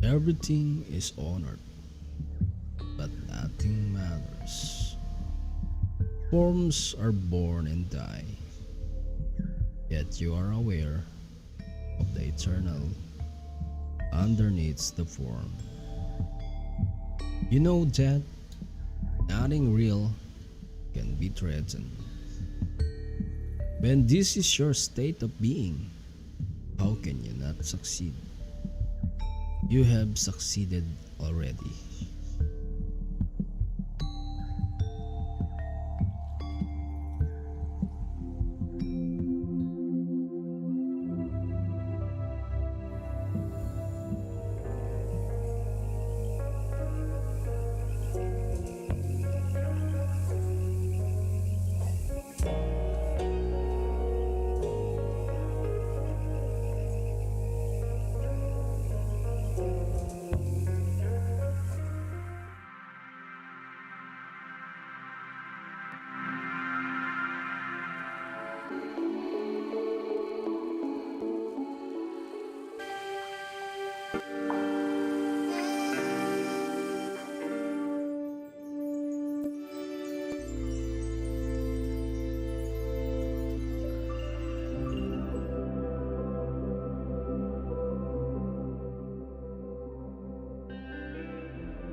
Everything is honored, but nothing matters. Forms are born and die, yet you are aware of the eternal underneath the form. You know that nothing real can be threatened. When this is your state of being, how can you not succeed? You have succeeded already.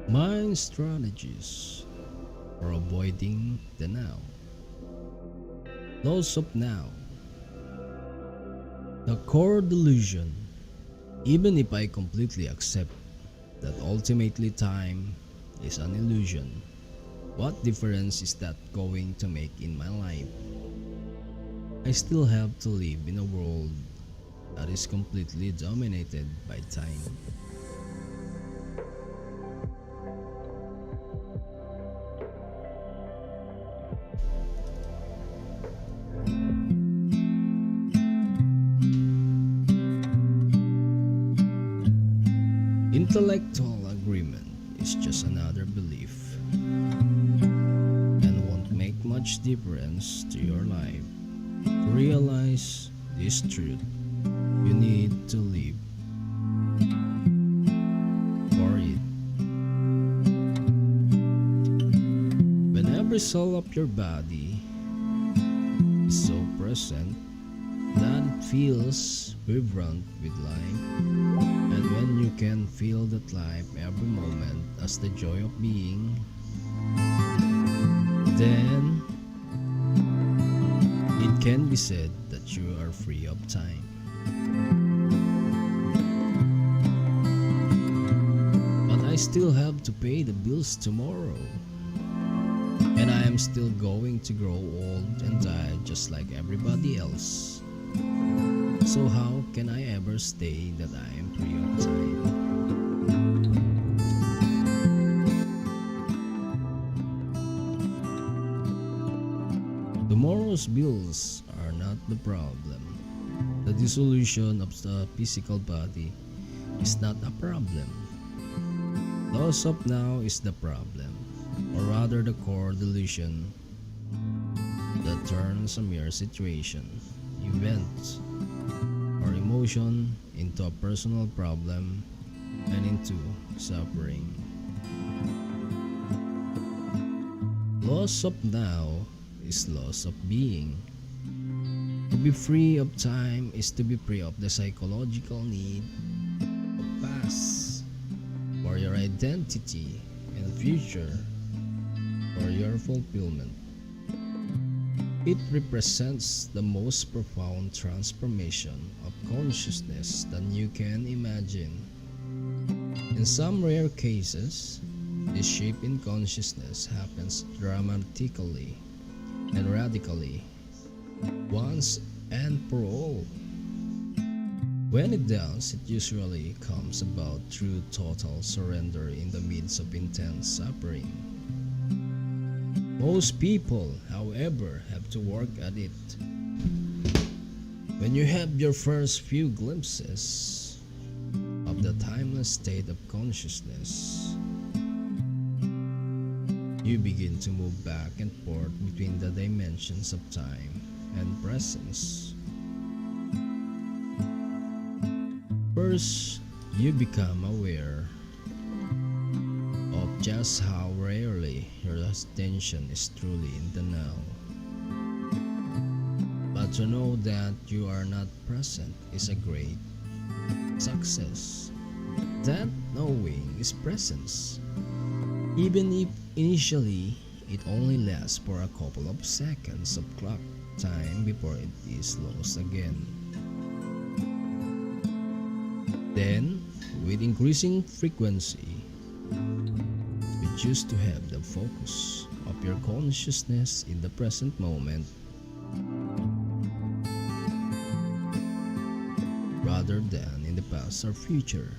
Mind strategies for avoiding the now. Loss of now. The core delusion, even if I completely accept that ultimately time is an illusion, what difference is that going to make in my life? I still have to live in a world that is completely dominated by time. Intellectual agreement is just another belief and won't make much difference to your life. To realize this truth, you need to live for it. When every cell of your body is so present that it feels vibrant with life, and when you can feel that life every moment as the joy of being, then it can be said that you are free of time. But I still have to pay the bills tomorrow, and I am still going to grow old and die just like everybody else. So how can I ever say that I am free of time? Tomorrow's bills are not the problem. The dissolution of the physical body is not a problem. Loss of now is the problem, or rather the core delusion that turns a mere situation, event, or emotion into a personal problem and into suffering. Loss of now is loss of being. To be free of time is to be free of the psychological need of past for your identity and future for your fulfillment. It represents the most profound transformation of consciousness that you can imagine. In some rare cases, this shift in consciousness happens dramatically and radically, once and for all. When it does, it usually comes about through total surrender in the midst of intense suffering. Most people, however, have to work at it. When you have your first few glimpses of the timeless state of consciousness, you begin to move back and forth between the dimensions of time and presence. First, you become aware of just how rarely your as attention is truly in the now. But to know that you are not present is a great success. That knowing is presence. Even if initially it only lasts for a couple of seconds of clock time before it is lost again. Then, with increasing frequency, you choose to have the focus of your consciousness in the present moment rather than in the past or future.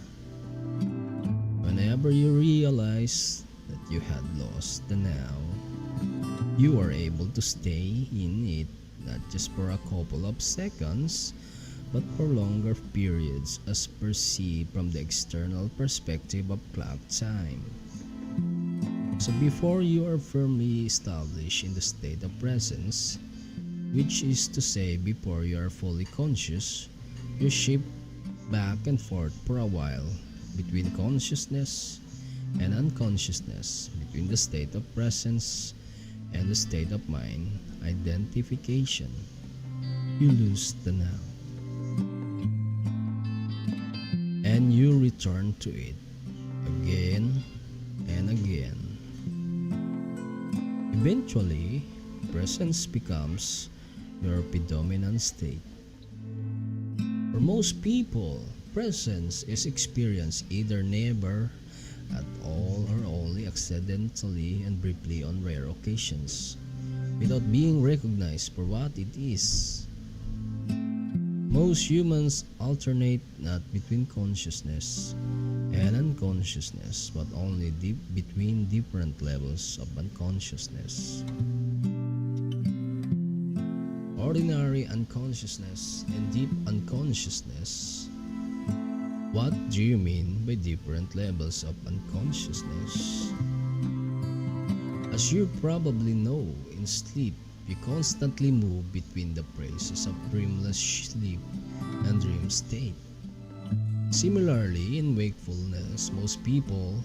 Whenever you realize that you had lost the now, you are able to stay in it not just for a couple of seconds, but for longer periods as perceived from the external perspective of clock time. So before you are firmly established in the state of presence, which is to say before you are fully conscious, you shift back and forth for a while between consciousness and unconsciousness, between the state of presence and the state of mind identification. You lose the now, and you return to it again and again. Eventually, presence becomes your predominant state. For most people, presence is experienced either never at all or only accidentally and briefly on rare occasions, without being recognized for what it is. Most humans alternate not between consciousness and unconsciousness, but only between different levels of unconsciousness. Ordinary unconsciousness and deep unconsciousness. What do you mean by different levels of unconsciousness? As you probably know, in sleep, you constantly move between the phases of dreamless sleep and dream state. Similarly, in wakefulness, most people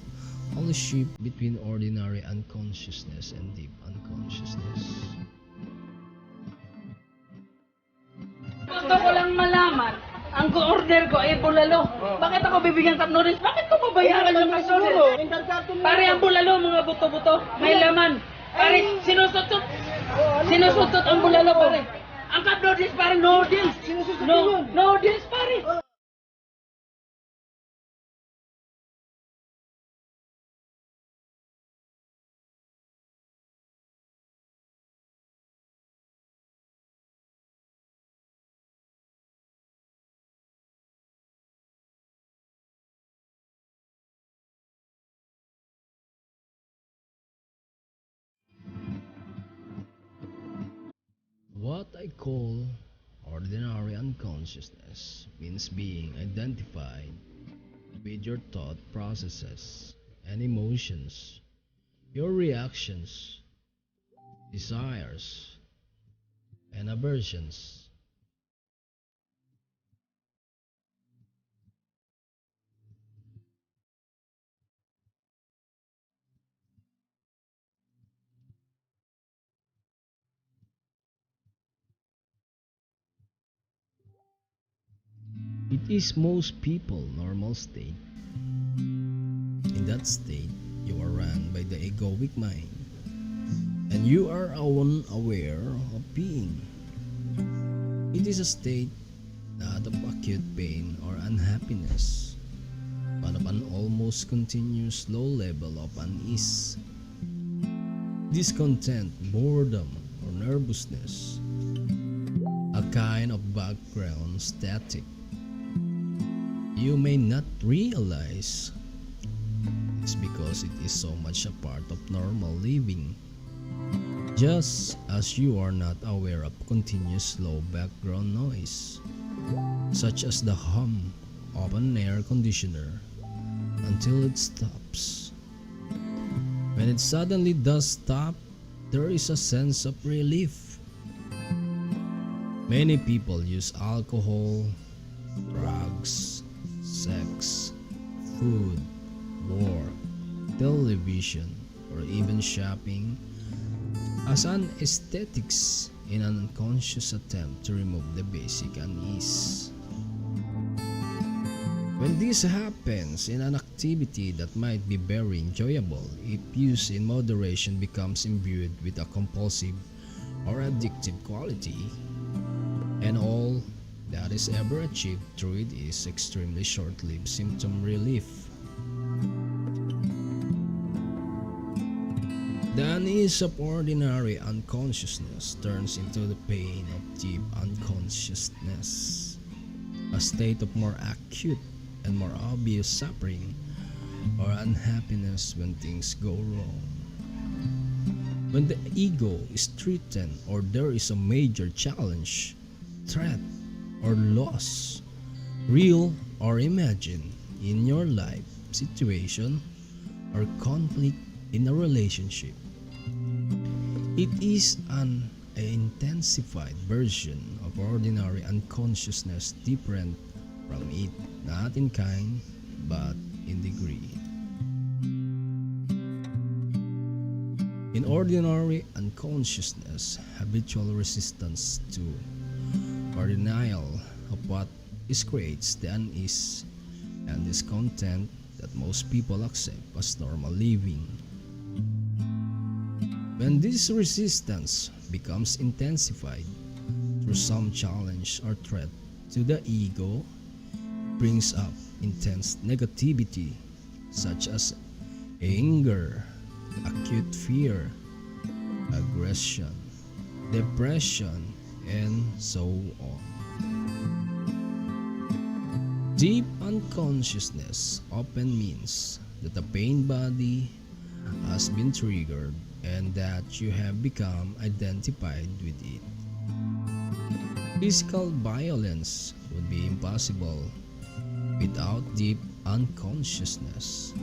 only shift between ordinary unconsciousness and deep unconsciousness. Gusto ko lang malaman, ang order ko ay bulalo. Bakit ako bibigyan cup noodles? Bakit ko babayaran yung cup noodles? Pare ang bulalo, mga buto-buto, may laman. Pare, sinusutot ang bulalo, pare. Ang cup noodles, pare, noodles. Noodles, pare. What I call ordinary unconsciousness means being identified with your thought processes and emotions, your reactions, desires, and aversions. It is most people's normal state. In that state, you are run by the egoic mind, and you are unaware of being. It is a state not of acute pain or unhappiness, but of an almost continuous low level of unease, discontent, boredom, or nervousness, a kind of background static. You may not realize it's because it is so much a part of normal living, just as you are not aware of continuous low background noise, such as the hum of an air conditioner, until it stops. When it suddenly does stop, there is a sense of relief. Many people use alcohol, drugs, sex, food, work, television, or even shopping as an aesthetics in an unconscious attempt to remove the basic unease. When this happens in an activity that might be very enjoyable, if used in moderation becomes imbued with a compulsive or addictive quality, and all that is ever achieved through it is extremely short-lived symptom relief. The unease of ordinary unconsciousness turns into the pain of deep unconsciousness, a state of more acute and more obvious suffering or unhappiness when things go wrong. When the ego is threatened or there is a major challenge, threat, or loss, real or imagined, in your life situation or conflict in a relationship, it is an intensified version of ordinary unconsciousness, different from it not in kind but in degree. In ordinary unconsciousness, habitual resistance to or denial of what is creates the unease and discontent that most people accept as normal living. When this resistance becomes intensified through some challenge or threat to the ego, brings up intense negativity such as anger, acute fear, aggression, depression, and so on. Deep unconsciousness often means that the pain body has been triggered and that you have become identified with it. Physical violence would be impossible without deep unconsciousness.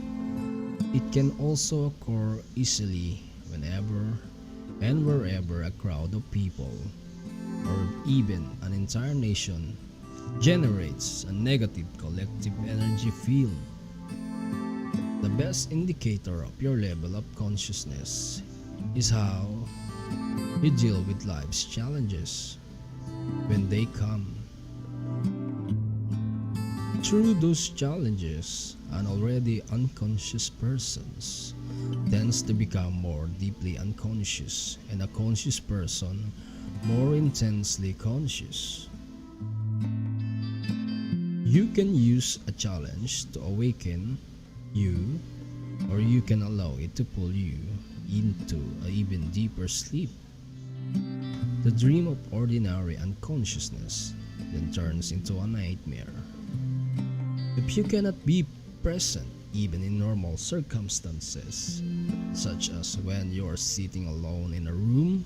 It can also occur easily whenever and wherever a crowd of people or even an entire nation generates a negative collective energy field. The best indicator of your level of consciousness is how you deal with life's challenges when they come. Through those challenges, an already unconscious person tends to become more deeply unconscious, and a conscious person more intensely conscious. You can use a challenge to awaken you, or you can allow it to pull you into an even deeper sleep. The dream of ordinary unconsciousness then turns into a nightmare. If you cannot be present even in normal circumstances, such as when you are sitting alone in a room,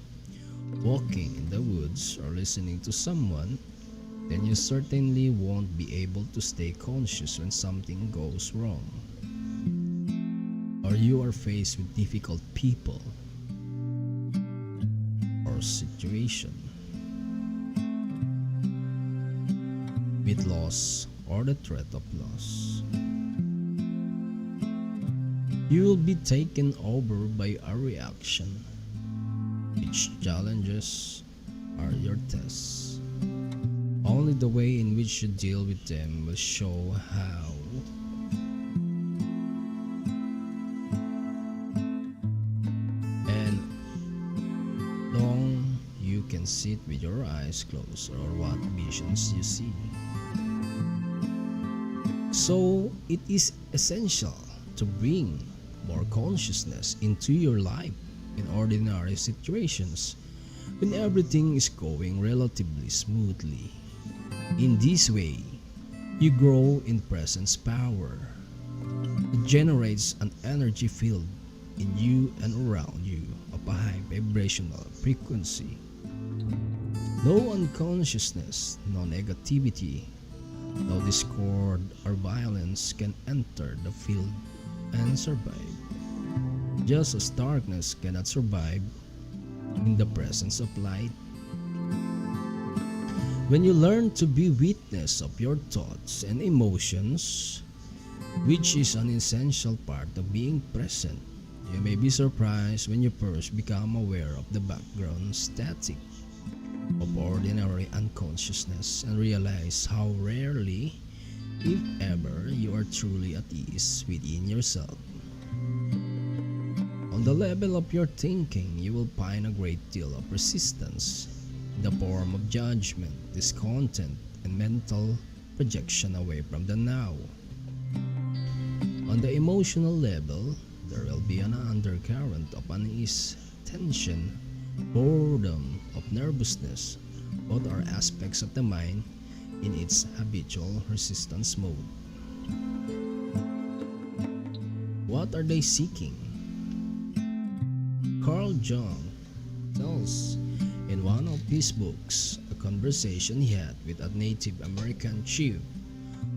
walking in the woods, or listening to someone, then you certainly won't be able to stay conscious when something goes wrong, or you are faced with difficult people or situation, with loss or the threat of loss. You will be taken over by a reaction. Each challenges are your tests. Only the way in which you deal with them will show how. And long you can sit with your eyes closed, or what visions you see. So it is essential to bring more consciousness into your life in ordinary situations when everything is going relatively smoothly. In this way, you grow in presence power. It generates an energy field in you and around you of a high vibrational frequency. No unconsciousness, no negativity, no discord or violence can enter the field and survive. Just as darkness cannot survive in the presence of light. When you learn to be witness of your thoughts and emotions, which is an essential part of being present, You may be surprised when you first become aware of the background static of ordinary unconsciousness and realize how rarely, if ever, you are truly at ease within yourself. On the level of your thinking, you will find a great deal of resistance in the form of judgment, discontent, and mental projection away from the now. On the emotional level, there will be an undercurrent of unease, tension, boredom, of nervousness. Both are aspects of the mind in its habitual resistance mode. What are they seeking? Carl Jung tells in one of his books a conversation he had with a Native American chief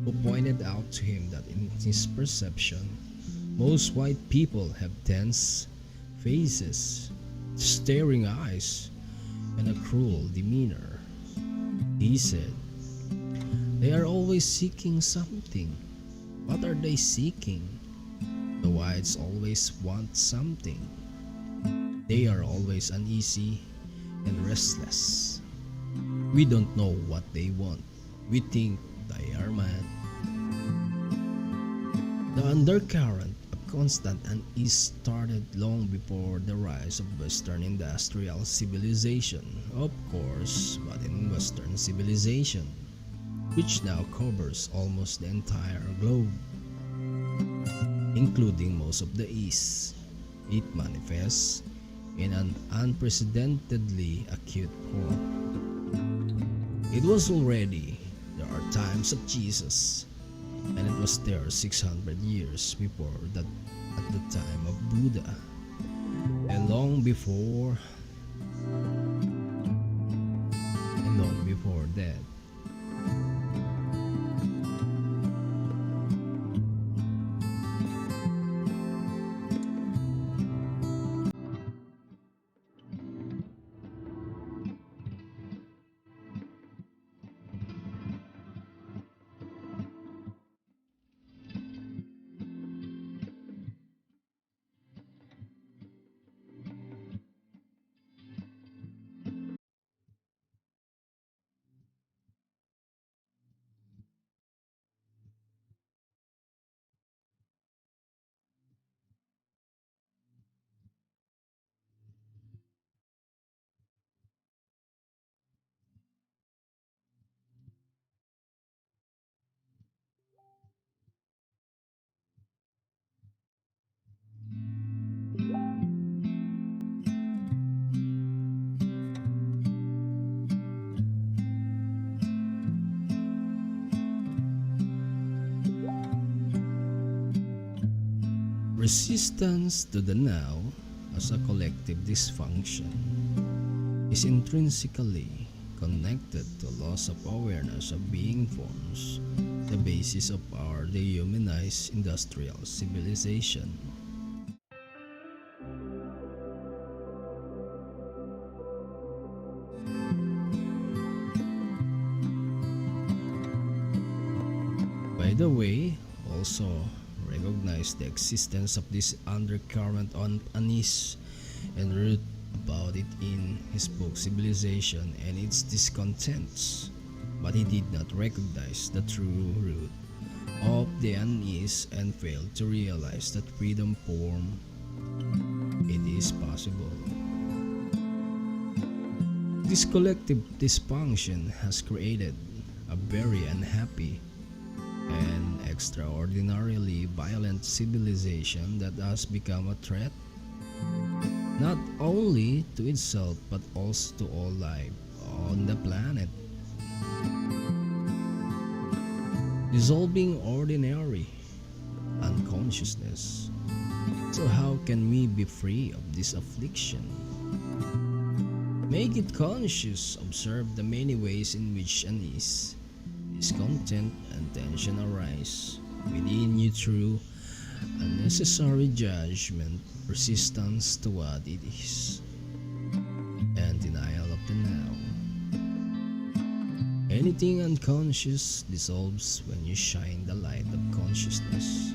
who pointed out to him that in his perception, most white people have tense faces, staring eyes, and a cruel demeanor. He said, "They are always seeking something. What are they seeking? The whites always want something. They are always uneasy and restless. We don't know what they want. We think they are mad." The undercurrent of constant unease started long before the rise of Western industrial civilization, of course, but in Western civilization, which now covers almost the entire globe, including most of the East. It manifests in an unprecedentedly acute form. It was already there are times of Jesus, and it was there 600 years before that, at the time of Buddha, and long before that. Resistance to the now as a collective dysfunction is intrinsically connected to loss of awareness of being forms, the basis of our dehumanized industrial civilization. By the way, also recognize the existence of this undercurrent on unease and wrote about it in his book Civilization and its Discontents, but he did not recognize the true root of the unease and failed to realize that freedom form it is possible. This collective dysfunction has created a very unhappy and extraordinarily violent civilization that has become a threat not only to itself but also to all life on the planet. Dissolving ordinary unconsciousness. So how can we be free of this affliction? Make it conscious, observe the many ways in which unease, discontent, and tension arise within you through unnecessary judgment, resistance to what it is, and denial of the now. Anything unconscious dissolves when you shine the light of consciousness.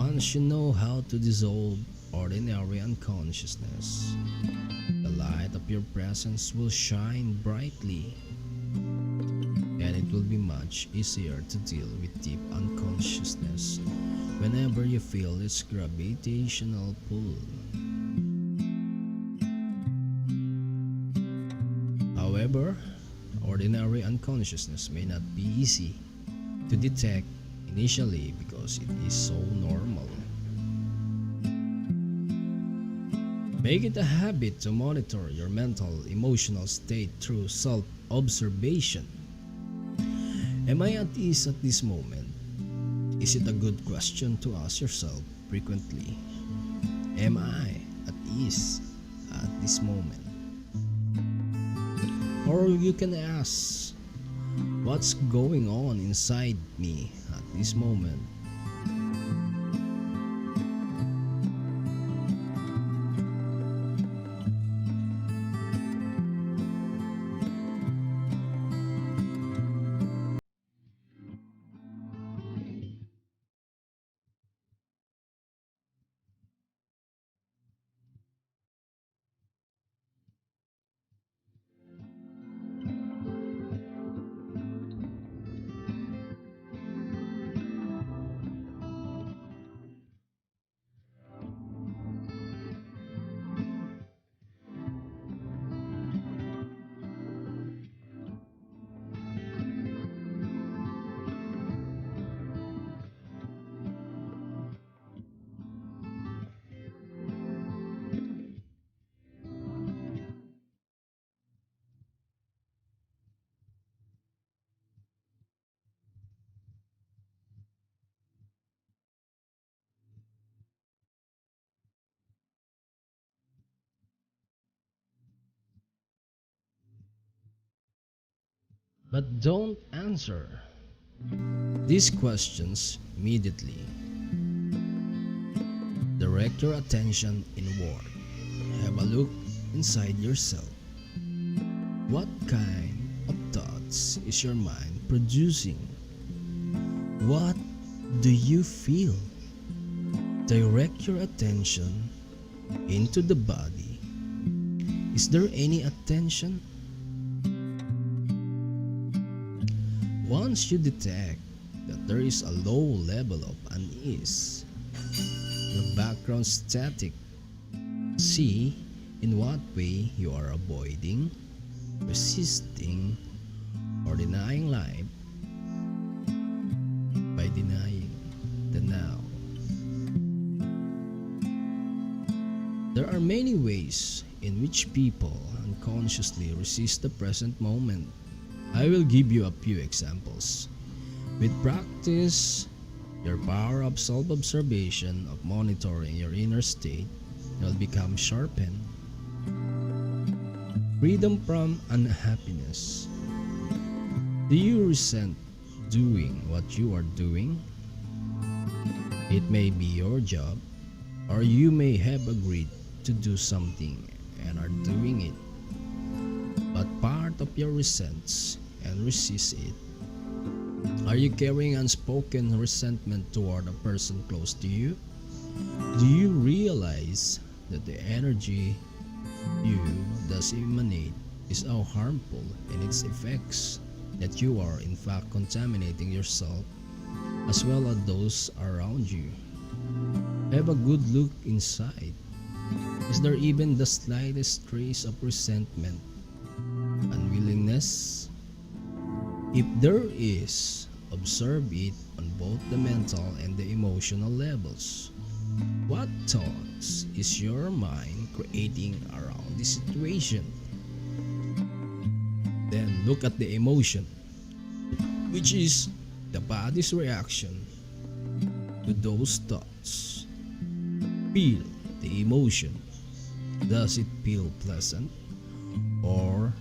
Once you know how to dissolve ordinary unconsciousness, the light of your presence will shine brightly, and it will be much easier to deal with deep unconsciousness whenever you feel its gravitational pull. However, ordinary unconsciousness may not be easy to detect initially because it is so normal. Make it a habit to monitor your mental, emotional state through self-observation. Am I at ease at this moment? Is it a good question to ask yourself frequently? Am I at ease at this moment? Or you can ask, what's going on inside me at this moment? But don't answer these questions immediately. Direct your attention inward. Have a look inside yourself. What kind of thoughts is your mind producing? What do you feel? Direct your attention into the body. Is there any attention? Once you detect that there is a low level of unease, your background static, see in what way you are avoiding, resisting, or denying life by denying the now. There are many ways in which people unconsciously resist the present moment. I will give you a few examples. With practice, your power of self-observation, of monitoring your inner state, will become sharpened. Freedom from unhappiness. Do you resent doing what you are doing? It may be your job, or you may have agreed to do something and are doing it, but part of your resents and resist it. Are you carrying unspoken resentment toward a person close to you? Do you realize that the energy you thus emanate is so harmful in its effects that you are in fact contaminating yourself as well as those around you? Have a good look inside. Is there even the slightest trace of resentment, unwillingness? If there is, observe it on both the mental and the emotional levels. What thoughts is your mind creating around this situation? Then look at the emotion, which is the body's reaction to those thoughts. Feel the emotion. Does it feel pleasant or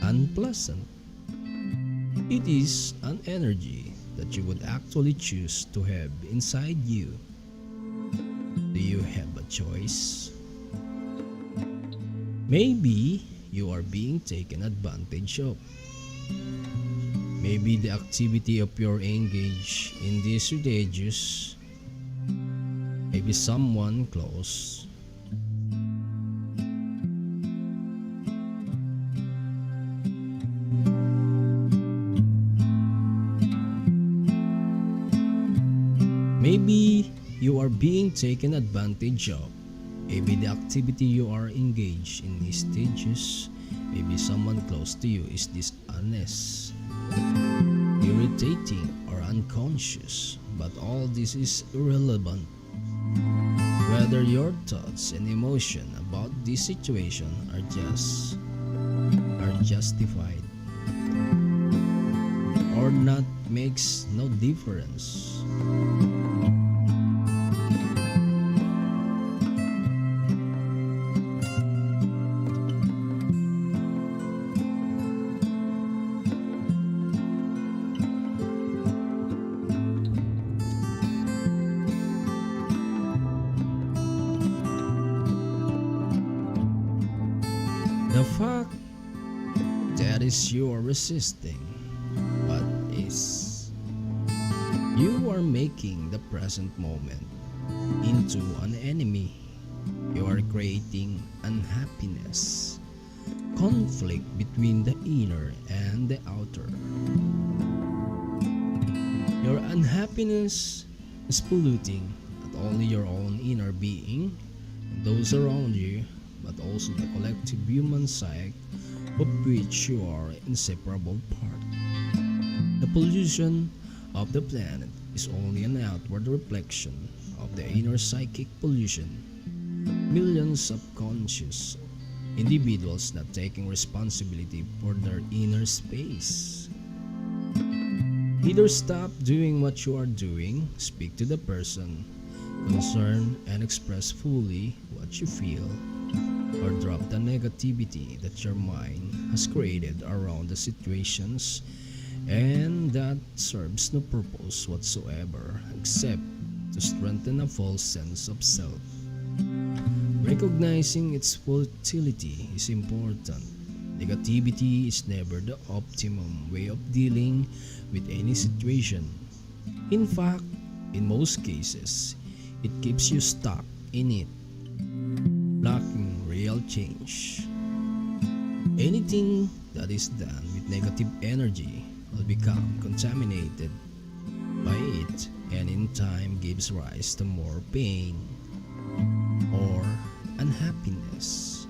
unpleasant? It is an energy that you would actually choose to have inside you. Do you have a choice? Maybe you are being taken advantage of. Maybe the activity of your engage in these stages maybe someone close. Maybe you are being taken advantage of. Maybe the activity you are engaged in is dangerous. Maybe someone close to you is dishonest, irritating, or unconscious. But all this is irrelevant. Whether your thoughts and emotion about this situation are justified or not makes no difference. The fact that is you are resisting what is. You are making the present moment into an enemy. You are creating unhappiness, conflict between the inner and the outer. Your unhappiness is polluting not only your own inner being and those around you, but also the collective human psyche of which you are an inseparable part. The pollution of the planet is only an outward reflection of the inner psychic pollution. Millions of conscious individuals not taking responsibility for their inner space. Either stop doing what you are doing, speak to the person concerned, and express fully what you feel, or drop the negativity that your mind has created around the situations and that serves no purpose whatsoever except to strengthen a false sense of self. Recognizing its futility is important. Negativity is never the optimum way of dealing with any situation. In fact, in most cases, it keeps you stuck in it, blocking real change. Anything that is done with negative energy will become contaminated by it, and in time gives rise to more pain or unhappiness.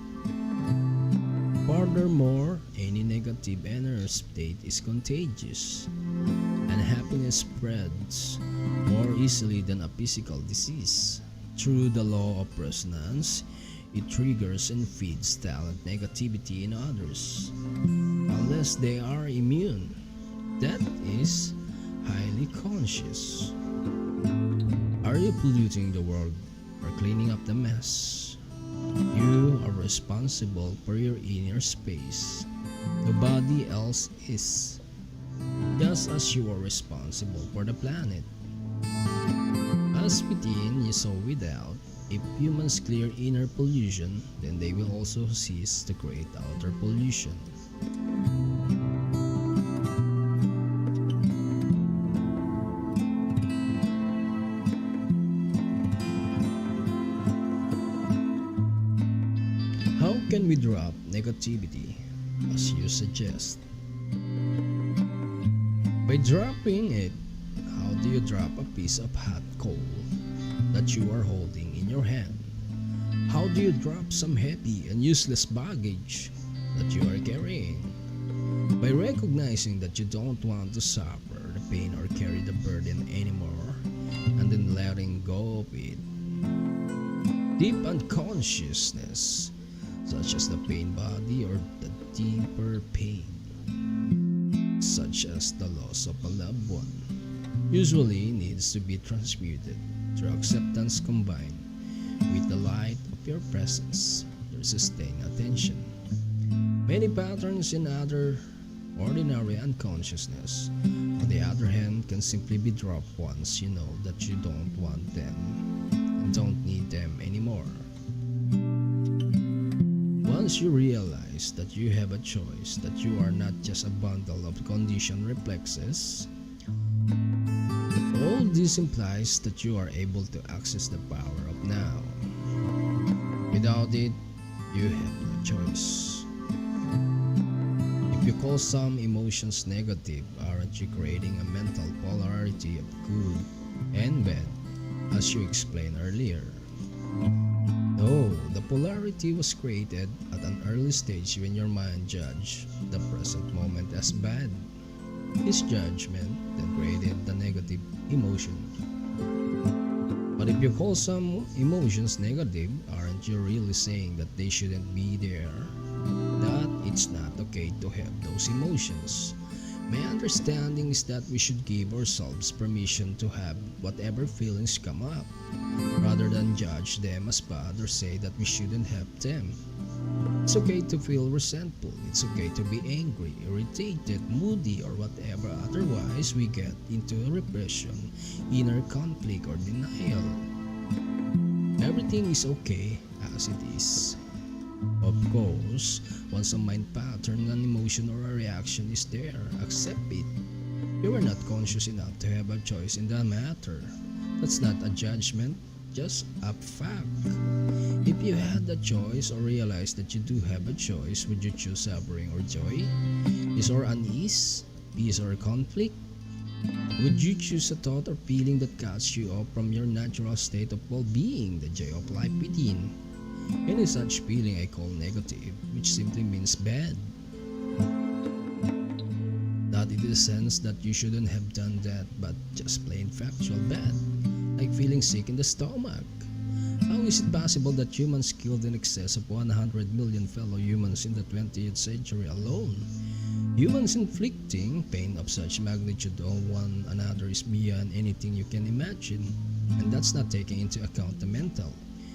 Furthermore, any negative inner state is contagious. Unhappiness spreads more easily than a physical disease. Through the law of resonance, it triggers and feeds talent negativity in others, unless they are immune. That is highly conscious. Are you polluting the world or cleaning up the mess? You are responsible for your inner space. Nobody else is. Just as you are responsible for the planet. As within, so without. If humans clear inner pollution, then they will also cease to create outer pollution. How can we drop negativity, as you suggest? By dropping it. How do you drop a piece of hot coal that you are holding in your hand? How do you drop some heavy and useless baggage that you are carrying? By recognizing that you don't want to suffer the pain or carry the burden anymore, and then letting go of it. Deep unconsciousness, such as the pain body or the deeper pain, such as the loss of a loved one, usually needs to be transmuted through acceptance combined with the light of your presence to sustain attention. Many patterns in other ordinary unconsciousness, on the other hand, can simply be dropped once you know that you don't want them and don't need them anymore. Once you realize that you have a choice, that you are not just a bundle of conditioned reflexes All this implies that you are able to access the power of now. Without it, you have no choice. If you call some emotions negative, aren't you creating a mental polarity of good and bad, as you explained earlier? No, the polarity was created at an early stage when your mind judged the present moment as bad. This judgment then created the negative emotion. But if you call some emotions negative, aren't you really saying that they shouldn't be there? That it's not okay to have those emotions. My understanding is that we should give ourselves permission to have whatever feelings come up, rather than judge them as bad or say that we shouldn't have them. It's okay to feel resentful, it's okay to be angry, irritated, moody, or whatever. Otherwise, we get into repression, inner conflict, or denial. Everything is okay as it is. Of course, once a mind pattern, an emotion, or a reaction is there, accept it. You are not conscious enough to have a choice in that matter. That's not a judgment, just a fact. If you had a choice or realized that you do have a choice, would you choose suffering or joy? Ease or unease? Peace or conflict? Would you choose a thought or feeling that cuts you off from your natural state of well-being, the joy of life within? Any such feeling I call negative, which simply means bad. Not in the sense that you shouldn't have done that, but just plain factual bad, like feeling sick in the stomach. How is it possible that humans killed in excess of 100 million fellow humans in the 20th century alone? Humans inflicting pain of such magnitude on one another is beyond anything you can imagine, and that's not taking into account the mental,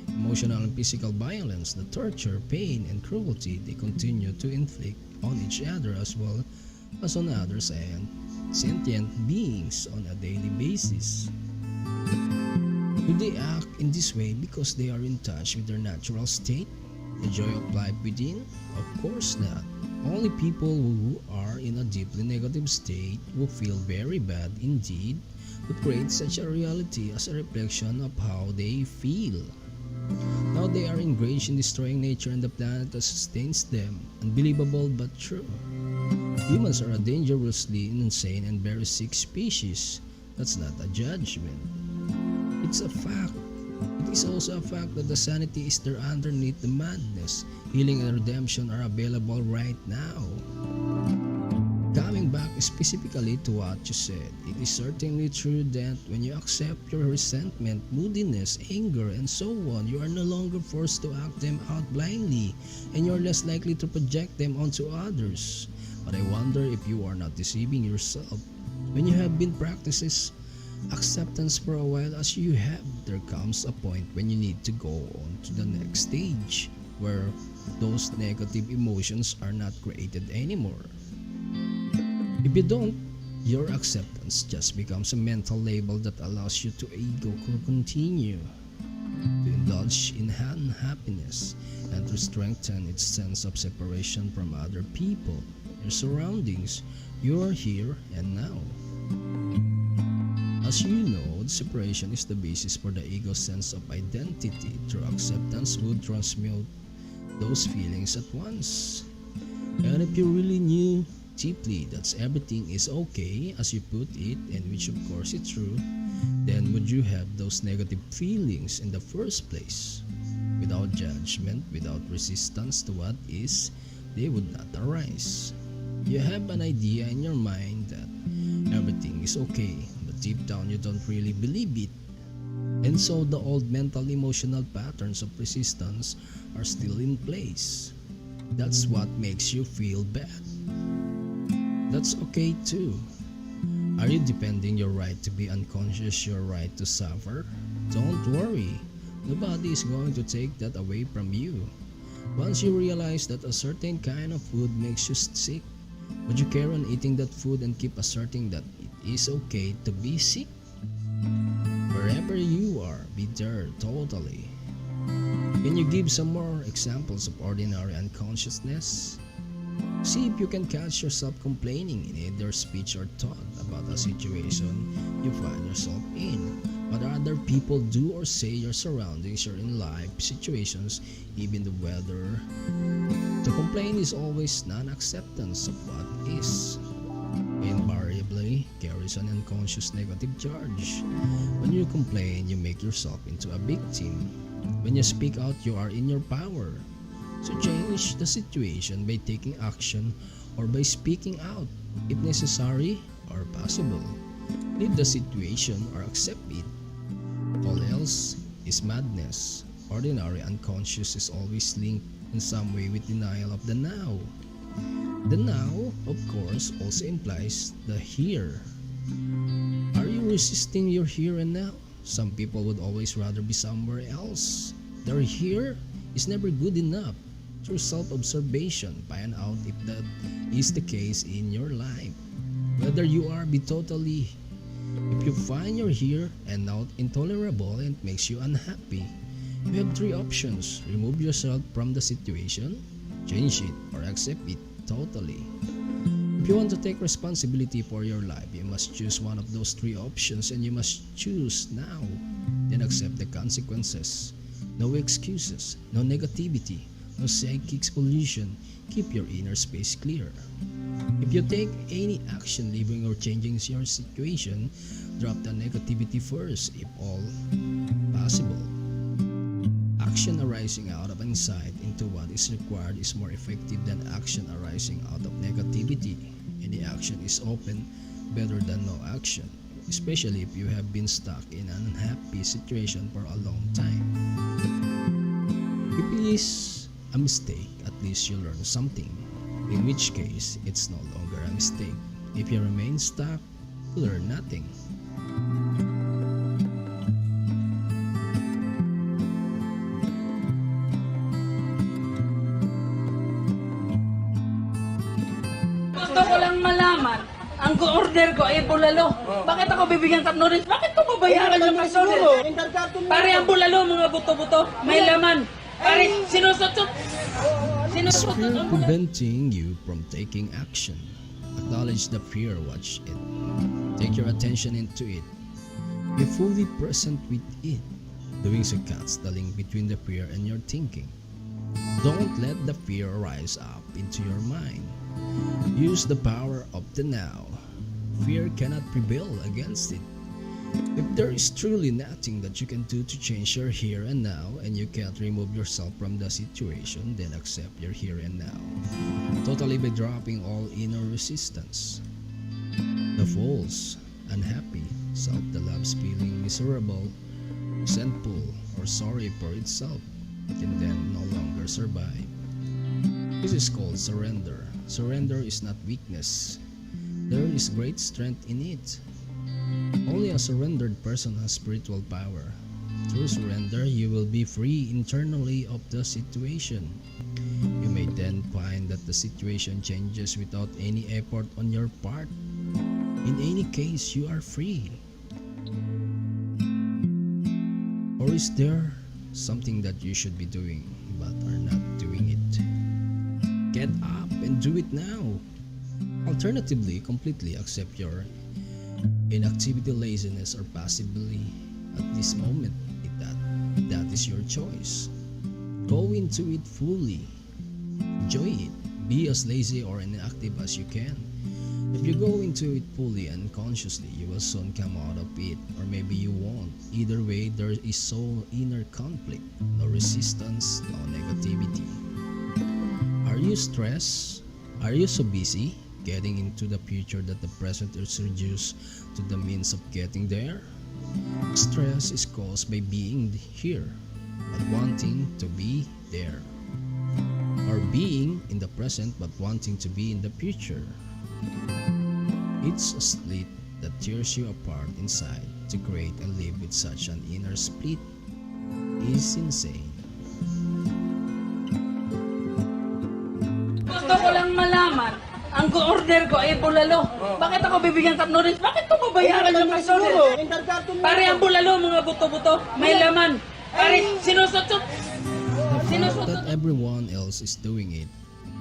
emotional, and physical violence, the torture, pain, and cruelty they continue to inflict on each other as well as on others and sentient beings on a daily basis. Do they act in this way because they are in touch with their natural state, the joy of life within? Of course not. Only people who are in a deeply negative state will feel very bad indeed, would create such a reality as a reflection of how they feel. Now they are engaged in destroying nature and the planet that sustains them. Unbelievable but true. Humans are a dangerously insane and very sick species. That's not a judgment. It's a fact. It is also a fact that the sanity is there underneath the madness. Healing and redemption are available right now. Coming back specifically to what you said, it is certainly true that when you accept your resentment, moodiness, anger, and so on, you are no longer forced to act them out blindly, and you are less likely to project them onto others. But I wonder if you are not deceiving yourself. When you have been practices acceptance for a while as you have, there comes a point when you need to go on to the next stage, where those negative emotions are not created anymore. If you don't, your acceptance just becomes a mental label that allows you to ego to continue to indulge in unhappiness and to strengthen its sense of separation from other people, your surroundings, your here and now. As you know, separation is the basis for the ego's sense of identity. True acceptance would transmute those feelings at once. And if you really knew deeply that everything is okay as you put it, and which of course is true, then would you have those negative feelings in the first place? Without judgment, without resistance to what is, they would not arise. You have an idea in your mind that everything is okay, but deep down you don't really believe it. And so the old mental emotional patterns of resistance are still in place. That's what makes you feel bad. That's okay too. Are you defending your right to be unconscious, your right to suffer? Don't worry, nobody is going to take that away from you. Once you realize that a certain kind of food makes you sick, would you carry on eating that food and keep asserting that it is okay to be sick? Wherever you are, be there totally. Can you give some more examples of ordinary unconsciousness? See if you can catch yourself complaining in either speech or thought about a situation you find yourself in. What other people do or say, your surroundings, your in life situations, even the weather. To complain is always non-acceptance of what is. Invariably carries an unconscious negative charge. When you complain, you make yourself into a victim. When you speak out, you are in your power. So change the situation by taking action or by speaking out, if necessary or possible. Leave the situation or accept it. All else is madness. Ordinary unconscious is always linked in some way with denial of the now. The now, of course, also implies the here. Are you resisting your here and now? Some people would always rather be somewhere else. Their here is never good enough. Through self-observation, find out if that is the case in your life. Whether you are be totally, if you find your here and now intolerable and it makes you unhappy, you have three options: remove yourself from the situation, change it, or accept it totally. If you want to take responsibility for your life, you must choose one of those three options, and you must choose now. Then accept the consequences. No excuses, no negativity, no psychic pollution. Keep your inner space clear. If you take any action leaving or changing your situation, drop the negativity first if all possible. Action arising out of insight into what is required is more effective than action arising out of negativity. Any action is often better than no action, especially if you have been stuck in an unhappy situation for a long time. If it is a mistake, at least you learn something, in which case it's no longer a mistake. If you remain stuck, you learn nothing. Gusto ko lang malaman, ang order ko ay bulalo. Bakit ako bibigyan tatlo rin? Bakit ko babayaran yung order? Pare ang bulalo, mga buto-buto, may laman. Pare, sinusutot. Is fear preventing you from taking action? Acknowledge the fear, watch it. Take your attention into it. Be fully present with it. Doing so cuts the link between the fear and your thinking. Don't let the fear rise up into your mind. Use the power of the now. Fear cannot prevail against it. If there is truly nothing that you can do to change your here and now, and you can't remove yourself from the situation, then accept your here and now, totally by dropping all inner resistance. The false, unhappy self that loves feeling miserable, resentful, or sorry for itself can then no longer survive. This is called surrender. Surrender is not weakness. There is great strength in it. Only a surrendered person has spiritual power. Through surrender, you will be free internally of the situation. You may then find that the situation changes without any effort on your part. In any case, you are free. Or is there something that you should be doing but are not doing it? Get up and do it now. Alternatively, completely accept your inactivity, laziness, or passively at this moment. If that is your choice, go into it fully. Enjoy it. Be as lazy or inactive as you can. If you go into it fully and consciously, you will soon come out of it, or maybe you won't. Either way, there is so inner conflict, no resistance, no negativity. Are you stressed? Are you so busy getting into the future that the present is reduced to the means of getting there? Stress is caused by being here but wanting to be there, or being in the present but wanting to be in the future. It's a split that tears you apart inside. To create and live with such an inner split is insane. Gusto ko lang malaman, ang order ko ay bulalo. Bakit ako bibigyan tatlo rin? Bakit ko babayaran yung order? Pare ang bulalo, mga buto-buto, may laman. Pare, sinusutot. The fact that everyone else is doing it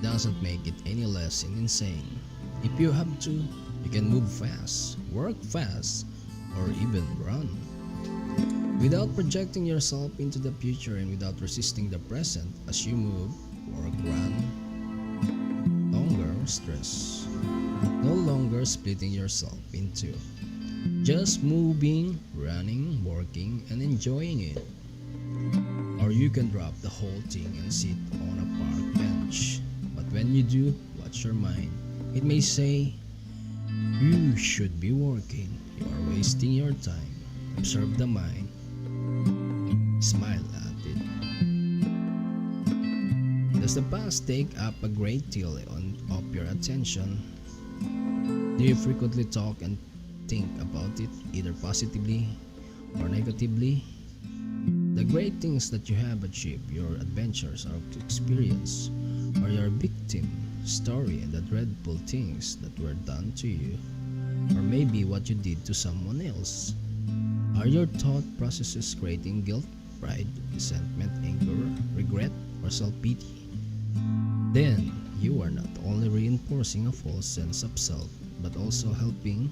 doesn't make it any less insane. If you have to, you can move fast, work fast, or even run. Without projecting yourself into the future and without resisting the present as you move, work, run. Longer stress. No longer splitting yourself into. Just moving, running, working, and enjoying it. Or you can drop the whole thing and sit on a park bench. But when you do, watch your mind. It may say, you should be working. You are wasting your time. Observe the mind. Smile at it. Does the past take up a great deal of your attention? Do you frequently talk and think about it, either positively or negatively? The great things that you have achieved, your adventures or experience, or your victim story and the dreadful things that were done to you, or maybe what you did to someone else. Are your thought processes creating guilt, pride, resentment, anger, regret, or self-pity? Then you are not only reinforcing a false sense of self, but also helping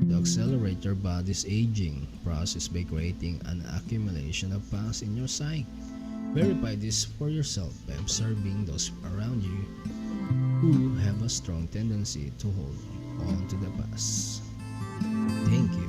to accelerate your body's aging process by creating an accumulation of past in your psyche. Verify this for yourself by observing those around you who have a strong tendency to hold on to the past. Thank you.